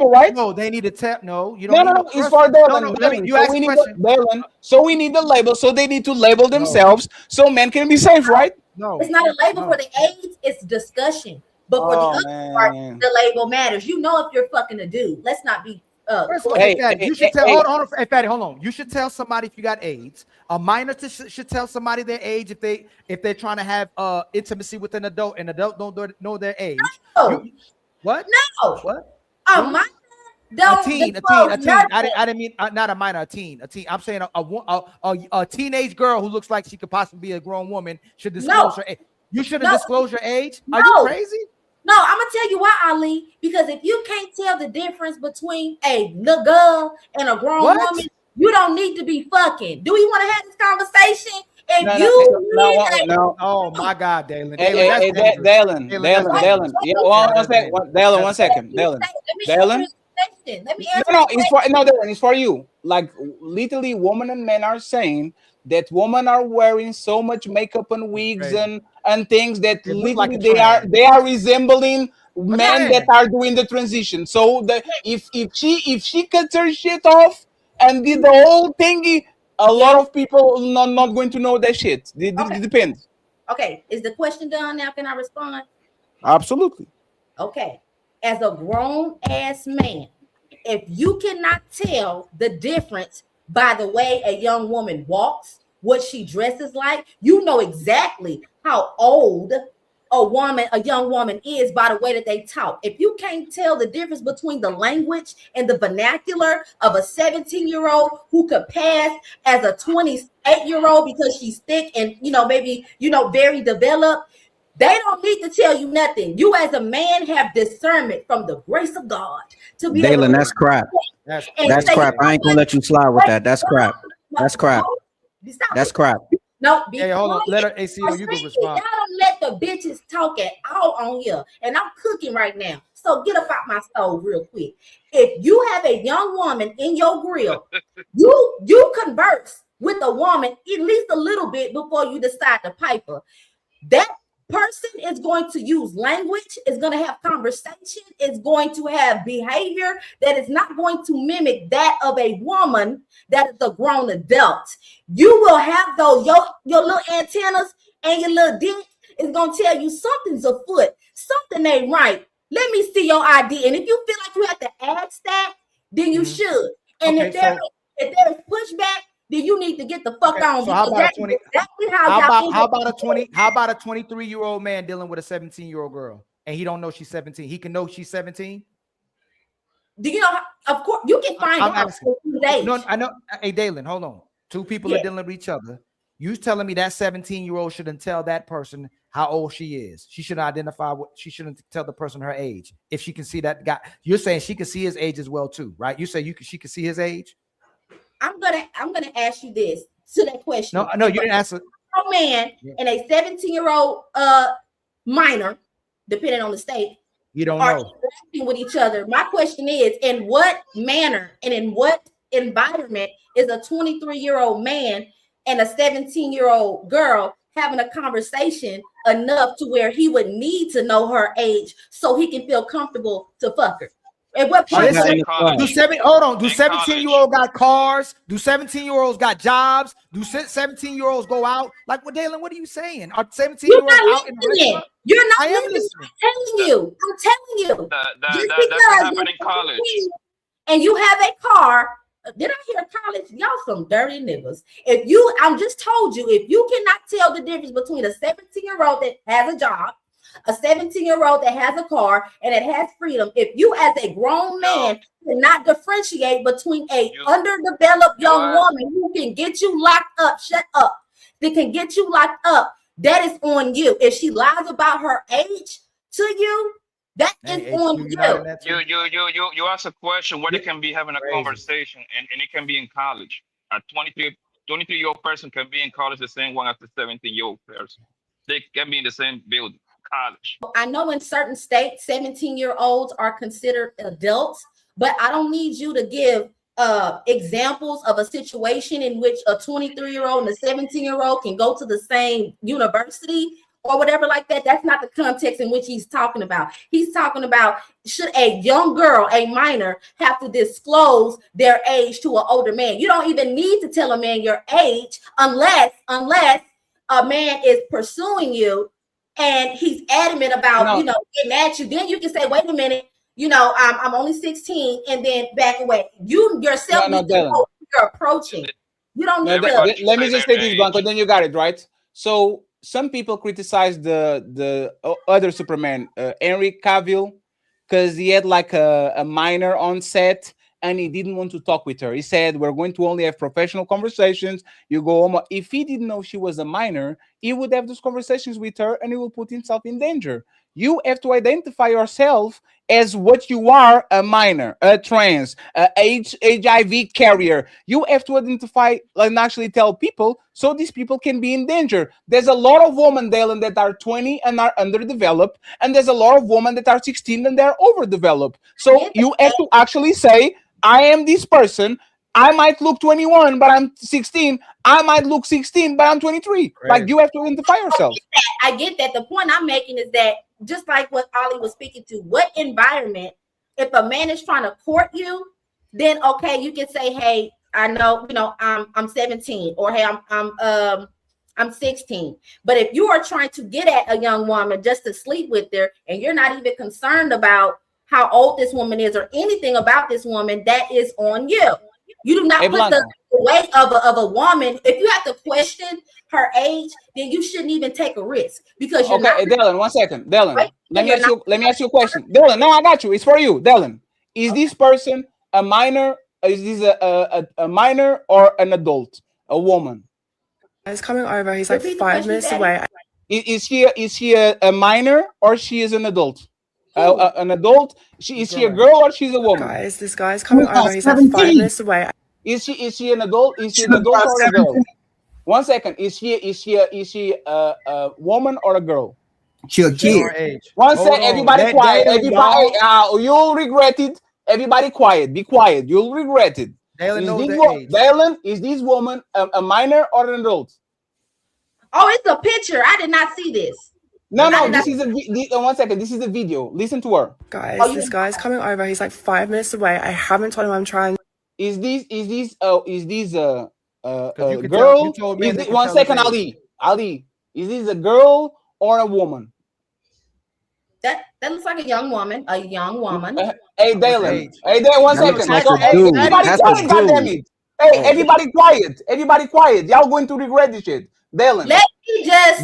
right? No, they need to tell. No, you don't. No, it's for Dalen. You ask a question. Dalen. So we need the label. So they need to label themselves so men can be safe, right? No, it's not a label for the AIDS. It's discussion. But for the other part, the label matters. You know if you're fucking a dude. Let's not be. First of all, you should tell. Hold on, Fatty, hold on. You should tell somebody if you got AIDS. A minor should tell somebody their age if they're trying to have intimacy with an adult. An adult don't know their age. No. What? No. What? A minor. A teen. I didn't mean not a minor. A teen. I'm saying a teenage girl who looks like she could possibly be a grown woman should disclose her age. You shouldn't disclose your age. Are you crazy? No, I'm gonna tell you why, Ali. Because if you can't tell the difference between a little girl and a grown woman, you don't need to be fucking. Do we want to have this conversation? And No. Oh my God, Dalen. Dalen. Yeah, one second. Dalen. Let me answer. It's for you. Like literally, women and men are saying that women are wearing so much makeup and wigs and things that literally they are resembling men that are doing the transition. So if she cuts her shit off and did the whole thingy, a lot of people not going to know that shit. It depends. Okay, is the question done now? Can I respond? Absolutely. Okay, as a grown ass man, if you cannot tell the difference by the way a young woman walks, what she dresses like, you know exactly how old a young woman is by the way that they talk. If you can't tell the difference between the language and the vernacular of a 17-year-old who could pass as a 28-year-old because she's thick and maybe very developed, they don't need to tell you nothing. You as a man have discernment from the grace of God to be Dalen, that's crap. That's crap. I ain't gonna let you slide with that. That's crap. That's crap. That's crap. No, hold on. Let her AC. You can respond. Y'all don't let the bitches talk at all on here, and I'm cooking right now. So get up out my stove real quick. If you have a young woman in your grill, you converse with a woman at least a little bit before you decide to pipe her. That person is going to use language, is going to have conversation, is going to have behavior that is not going to mimic that of a woman that is a grown adult. You will have those, your little antennas and your little dick is going to tell you something's afoot, something ain't right. Let me see your ID. And if you feel like you have to ask that, then you should. And Okay, if there is pushback, then you need to get the fuck on. So how about that's 20? exactly How about a 23-year-old man dealing with a 17-year-old girl and he don't know she's 17? He can know she's 17. Do you know? Of course, you can find out. No, I know. Hey, Dalen, hold on. Two people are dealing with each other. You telling me that 17-year-old shouldn't tell that person how old she is? She shouldn't identify what she shouldn't tell the person her age. If she can see that guy, you're saying she can see his age as well too, right? You say she can see his age. I'm gonna ask you this to that question. No, you didn't answer. A man and a 17-year-old minor, depending on the state, you don't are know interacting with each other. My question is, in what manner and in what environment is a 23-year-old man and a 17-year-old girl having a conversation enough to where he would need to know her age so he can feel comfortable to fuck her? At what point? Do 17-year-olds got cars? Do 17-year-olds got jobs? Do 17-year-olds go out? Like, what, Dalen? What are you saying? Are 17-year-olds out in the restaurant? You're not I am listening. I'm telling you. That's what happened in college. And you have a car. Did I hear college? Y'all some dirty niggas. I'm just told you, if you cannot tell the difference between a 17-year-old that has a job, a 17-year-old that has a car and it has freedom, if you as a grown man cannot differentiate between a underdeveloped young woman who can get you locked up, shut up, that can get you locked up, that is on you. If she lies about her age to you, that is on you. You ask a question where they can be having a conversation and it can be in college. A 23-year-old person can be in college the same one as the 17-year-old person. They can be in the same building. College. I know in certain states, 17-year-olds are considered adults, but I don't need you to give examples of a situation in which a 23-year-old and a 17-year-old can go to the same university or whatever like that. That's not the context in which he's talking about. He's talking about, should a young girl, a minor, have to disclose their age to an older man? You don't even need to tell a man your age unless a man is pursuing you and he's adamant about, getting at you. Then you can say, wait a minute, I'm only 16, and then back away. You yourself need to know you're approaching. You don't need to. Let me just say this, Blanco, then you got it, right? So some people criticize the other Superman, Henry Cavill, because he had like a minor on set and he didn't want to talk with her. He said, we're going to only have professional conversations. You go home. If he didn't know she was a minor, he would have those conversations with her and he will put himself in danger. You have to identify yourself as what you are: a minor, a trans, a HIV carrier. You have to identify and actually tell people so these people can be in danger. There's a lot of women, Dalen, that are 20 and are underdeveloped, and there's a lot of women that are 16 and they're overdeveloped. So you have to actually say, I am this person. I might look 21, but I'm 16. I might look 16, but I'm 23. Right. Like, you have to identify yourself. I get that. The point I'm making is that, just like what Ollie was speaking to, what environment, if a man is trying to court you, then okay, you can say, hey, I know, I'm 17, or hey, I'm 16. But if you are trying to get at a young woman just to sleep with her, and you're not even concerned about how old this woman is or anything about this woman, that is on you. You do not put the weight of a woman. If you have to question her age, then you shouldn't even take a risk, because you're not. Dylan, 1 second. Dylan, let me ask you a question. Dylan, no, I got you. It's for you. Dylan, is this person a minor? Is this a minor or an adult? A woman? He's coming over. He's like 5 minutes away. Is she a minor or she is an adult? An adult? Is she a girl or she's a woman? Guys, this guy's coming over. He's like 5 minutes away. Is she an adult? Is she an adult or a girl? 1 second. Is she a woman or a girl? She a kid. One Hold sec, on. everybody Let quiet. Dalen, Everybody, y'all. you'll regret it. Everybody quiet. Be quiet. You'll regret it. Dalen Is knows this the age. Dalen, is this woman a minor or an adult? Oh, it's a picture. I did not see this. No, this is a 1 second. This is a video. Listen to her. Guys, this guy's coming over. He's like 5 minutes away. I haven't told him I'm trying. Is this you can girl? tell- you told me Is they it, can 1 tell his second, age. Ali, is this a girl or a woman? That looks like a young woman. A young woman. Hey, Dalen. Hey, Dalen, 1 That looks second. like a Hey, dude. everybody That's a quiet, goddammit. dude. Hey, Oh. everybody quiet. Everybody quiet. Y'all going to regret this shit. Dalen. Let me just.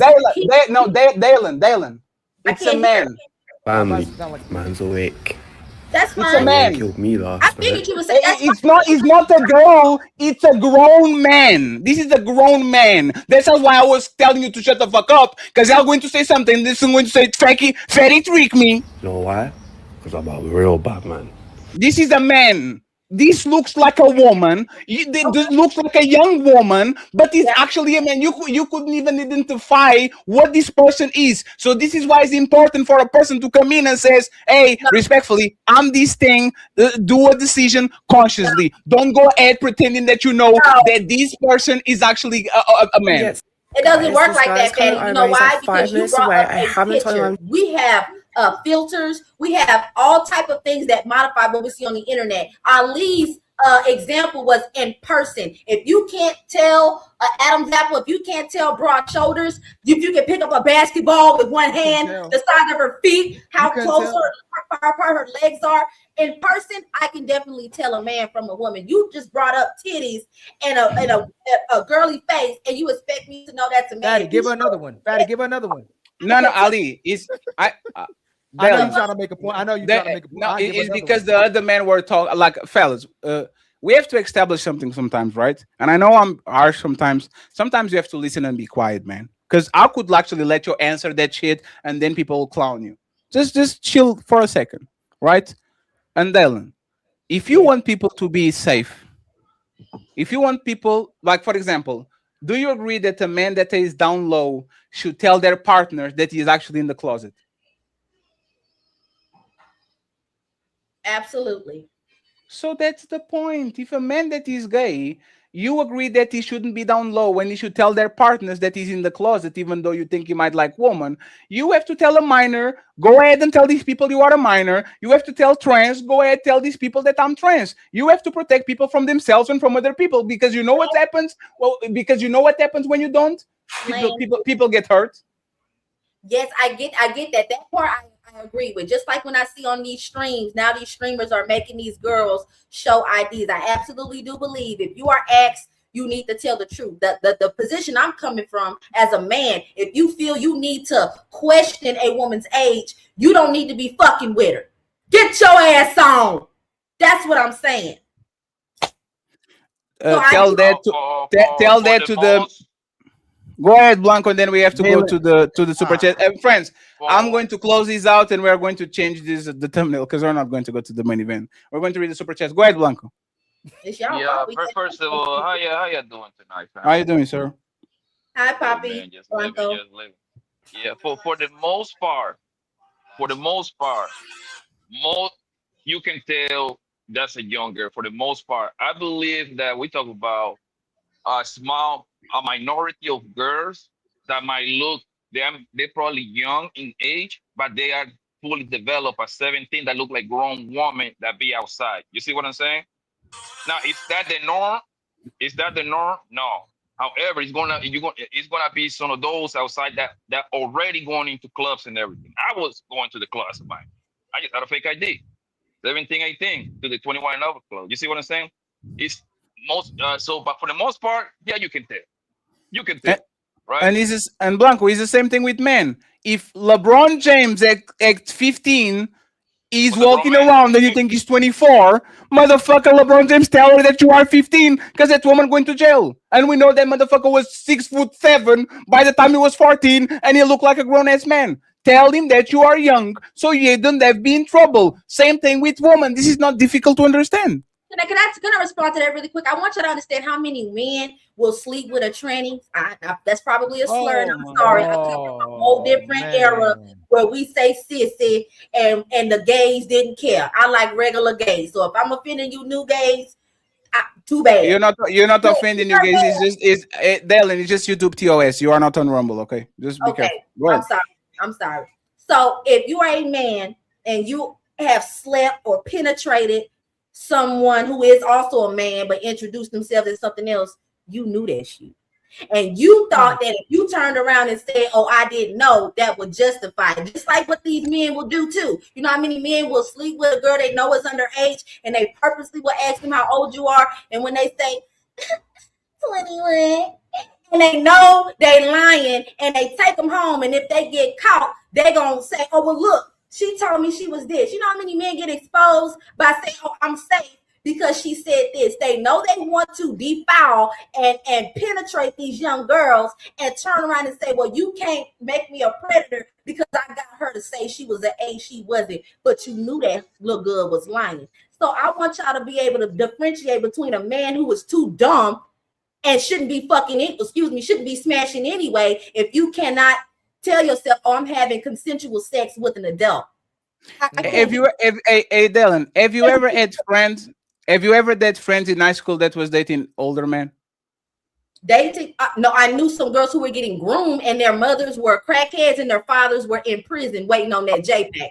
Dalen. It's a man. Family, man's awake. That's It's a fine. man. Killed me I last figured night. you would say that's It's not a girl. It's a grown man. This is a grown man. That's why I was telling you to shut the fuck up, because y'all going to say something. This is going to say fatty trick me. You know why? Because I'm a real bad man. This is a man. This looks like a woman. This looks like a young woman, but it's actually a man. You couldn't even identify what this person is. So this is why it's important for a person to come in and says, "Hey, respectfully, I'm this thing. Do a decision consciously. Don't go ahead pretending that you know that this person is actually a man." Yes. It doesn't Guys, work this like guy's that, coming Fatty. You over. know He's why? like 5 Because you minutes brought away. up I a haven't told him picture. I'm. We have filters. We have all type of things that modify what we see on the internet. Ali's example was in person. If you can't tell Adam's apple, if you can't tell broad shoulders, if you can pick up a basketball with one hand, the size of her feet, how close her legs are. In person, I can definitely tell a man from a woman. You just brought up titties and a girly face, and you expect me to know that's a man. Fatty, give her another one. Fatty, give her another one. No, Ali. I know you're trying to make a point. I know you're trying to make a point. No, I'll give it's another because one. the other men were talking like fellas. We have to establish something sometimes, right? And I know I'm harsh sometimes. Sometimes you have to listen and be quiet, man. Because I could actually let you answer that shit, and then people will clown you. Just chill for a second, right? And Dylan, if you want people to be safe, if you want people, like for example, do you agree that a man that is down low should tell their partner that he is actually in the closet? Absolutely. So that's the point. If a man that is gay, you agree that he shouldn't be down low when he should tell their partners that he's in the closet, even though you think he might like woman. You have to tell a minor, go ahead and tell these people you are a minor. You have to tell trans, go ahead, tell these people that I'm trans. You have to protect people from themselves and from other people, because you know what happens? Well, because you know what happens when you don't? People get hurt. Yes, I get that. That part I agree with. Just like when I see on these streams, now these streamers are making these girls show IDs. I absolutely do believe if you are asked, you need to tell the truth. The position I'm coming from as a man, if you feel you need to question a woman's age, you don't need to be fucking with her. Get your ass on. That's what I'm saying. Tell that to the. Go ahead, Blanco, and then we have to go to the super chat. Friends, I'm going to close these out, and we are going to change the thumbnail because we're not going to go to the main event. We're going to read the super chats. Go ahead, Blanco. Yeah, first of all, how you doing tonight, fam? How you doing, sir? Hi, Poppy. Man, just living. Yeah, for the most part, you can tell that's a young girl. For the most part, I believe that we talk about a minority of girls that might look they're probably young in age, but they are fully developed at 17 that look like grown women that be outside. You see what I'm saying? Now, is that the norm? Is that the norm? No. However, it's gonna be some of those outside that already going into clubs and everything. I was going to the clubs of mine. I just had a fake ID. 17, 18 to the 21 and over club. You see what I'm saying? It's but for the most part, yeah, you can tell. You can tell. Right. And Blanco is the same thing with men. If LeBron James at 15 is walking around and you think he's 24, motherfucker, LeBron James tell her that you are 15 because that woman going to jail. And we know that motherfucker was 6'7" by the time he was 14 and he looked like a grown-ass man. Tell him that you are young so you don't have be in trouble. Same thing with women. This is not difficult to understand. Can I respond to that really quick? I want you to understand how many men will sleep with a tranny. That's probably a slur, and I'm sorry. I come from a whole different era where we say sissy, and the gays didn't care. I like regular gays. So if I'm offending you new gays, too bad. You're not offending you guys. Dylan, it's just YouTube TOS. You are not on Rumble, okay? Just be careful. I'm sorry. So if you are a man and you have slept or penetrated someone who is also a man but introduced themselves as something else, you knew that shit. And you thought that if you turned around and said, "Oh, I didn't know," that would justify it. Just like what these men will do too. You know how many men will sleep with a girl they know is underage and they purposely will ask them how old you are, and when they say 21, and they know they lying, and they take them home, and if they get caught, they gonna say, "Oh, well, look, she told me she was this." You know how many men get exposed by saying, "Oh, I'm safe because she said this." They know they want to defile and penetrate these young girls and turn around and say, "Well, you can't make me a predator because I got her to say she was an A, she wasn't, but you knew that little girl was lying." So I want y'all to be able to differentiate between a man who was too dumb and shouldn't be shouldn't be smashing anyway, if you cannot tell yourself, "Oh, I'm having consensual sex with an adult." Dylan, have you ever had friends? Have you ever had friends in high school that was dating older men? Dating? No, I knew some girls who were getting groomed and their mothers were crackheads and their fathers were in prison waiting on that JPEG.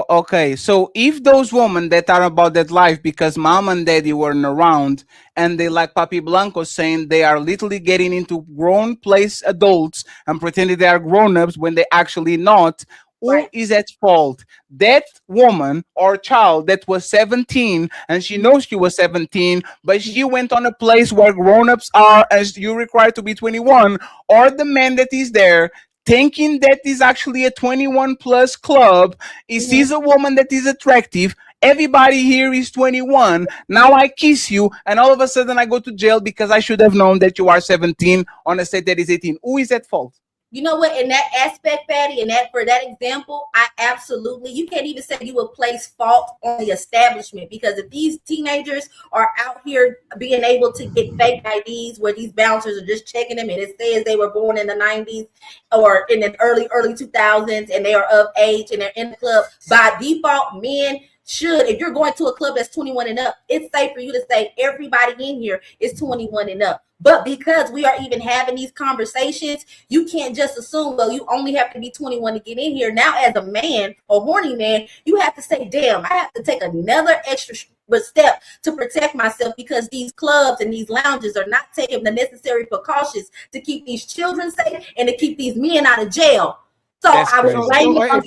Okay. So if those women that are about that life because mom and daddy weren't around and they like Papi Blanco saying they are literally getting into grown place adults and pretending they are grown-ups when they actually not, who is at fault? That woman or child that was 17 and she knows she was 17, but she went on a place where grown-ups are as you required to be 21, or the man that is there thinking that is actually a 21 plus club. He sees a woman that is attractive. Everybody here is 21. Now I kiss you, and all of a sudden I go to jail because I should have known that you are 17 on a state that is 18. Who is at fault? You know what? In that aspect, Patty, and that for that example, I absolutely, you can't even say you would place fault on the establishment, because if these teenagers are out here being able to get fake IDs where these bouncers are just checking them and it says they were born in the 90s or in the early 2000s and they are of age and they're in the club, by default, men should, if you're going to a club that's 21 and up, it's safe for you to say everybody in here is 21 and up. But because we are even having these conversations, you can't just assume, well, you only have to be 21 to get in here. Now, as a man, a horny man, you have to say, damn, I have to take another extra step to protect myself, because these clubs and these lounges are not taking the necessary precautions to keep these children safe and to keep these men out of jail. So I was blaming it on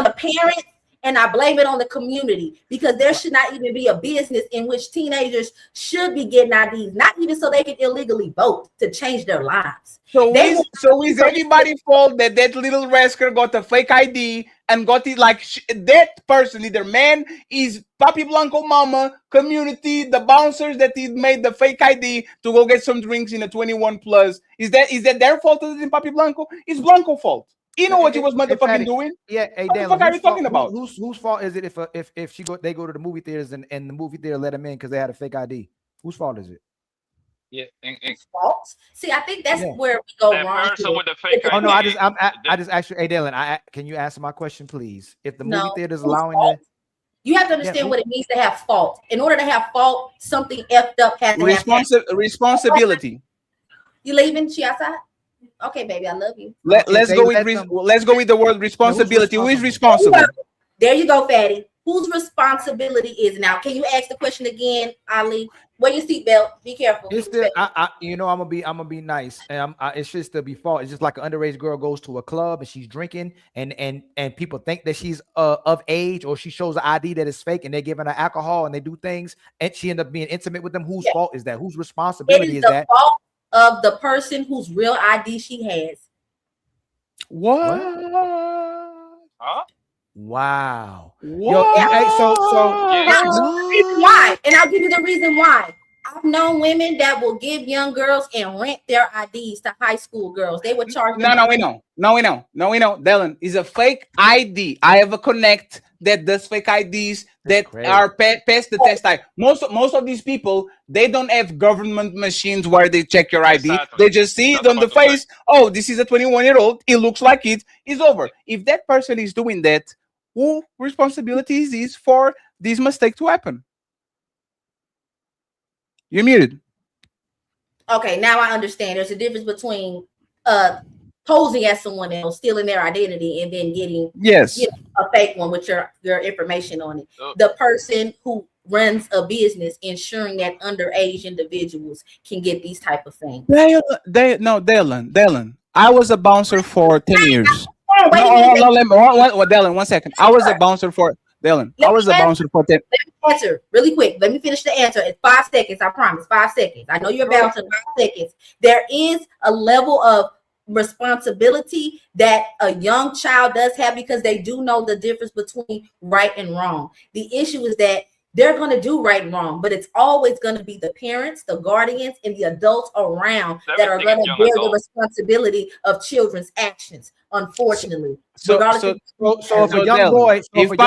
the parents, and I blame it on the community, because there should not even be a business in which teenagers should be getting IDs, not even so they can illegally vote to change their lives. So is everybody's fault that little rascal got a fake ID and got it like that person, either man, is Papi Blanco mama, community, the bouncers that he made the fake ID to go get some drinks in a 21 plus. Is that their fault other than Papi Blanco? It's Blanco fault. You know what he was motherfucking doing? Yeah, hey, what the fuck are you talking about? Whose fault is it if they go to the movie theaters and the movie theater let them in because they had a fake ID? Whose fault is it? Yeah, fault. See, I think that's where we go wrong. With the fake oh no, ID. I just asked you, hey Dylan, can you answer my question, please? If the movie theater is allowing that, you have to understand what it means to have fault. In order to have fault, something effed up has to happen. Responsibility. You leaving? She outside? Okay, baby, I love you. Let's go with the word responsibility. Who is responsible? There you go, Fatty. Whose responsibility is now? Can you ask the question again, Ali? Wear your seatbelt. Be careful. It's still, I'm gonna be nice, and it should still be fault. It's just like an underage girl goes to a club and she's drinking, and people think that she's of age, or she shows an ID that is fake, and they're giving her alcohol, and they do things, and she end up being intimate with them. Whose fault is that? Whose responsibility is that? Fault of the person whose real ID she has. What? Huh? Wow. Why? And I'll give you the reason why. I've known women that will give young girls and rent their IDs to high school girls. They would charge them. No, we know. Dylan, is a fake ID. I have a connect that does fake IDs that are past the test. Most of these people, they don't have government machines where they check your ID. Exactly. They just see it on the face. Oh, this is a 21-year-old. It looks like it. It's over. If that person is doing that, who responsibility is this for this mistake to happen? You're muted. Okay, now I understand. There's a difference between posing as someone else, stealing their identity, and then getting a fake one with your information on it. The person who runs a business ensuring that underage individuals can get these type of things. Dylan. I was a bouncer for 10 years. Dylan, 1 second. I was a bouncer for Dylan. I was a bouncer for 10. Let me answer really quick. Let me finish the answer. It's 5 seconds. I promise. 5 seconds. I know you're bouncing 5 seconds. There is a level of responsibility that a young child does have because they do know the difference between right and wrong. The issue is that they're going to do right and wrong, but it's always going to be the parents, the guardians, and the adults around that are going to bear the responsibility of children's actions, unfortunately. So if a young boy,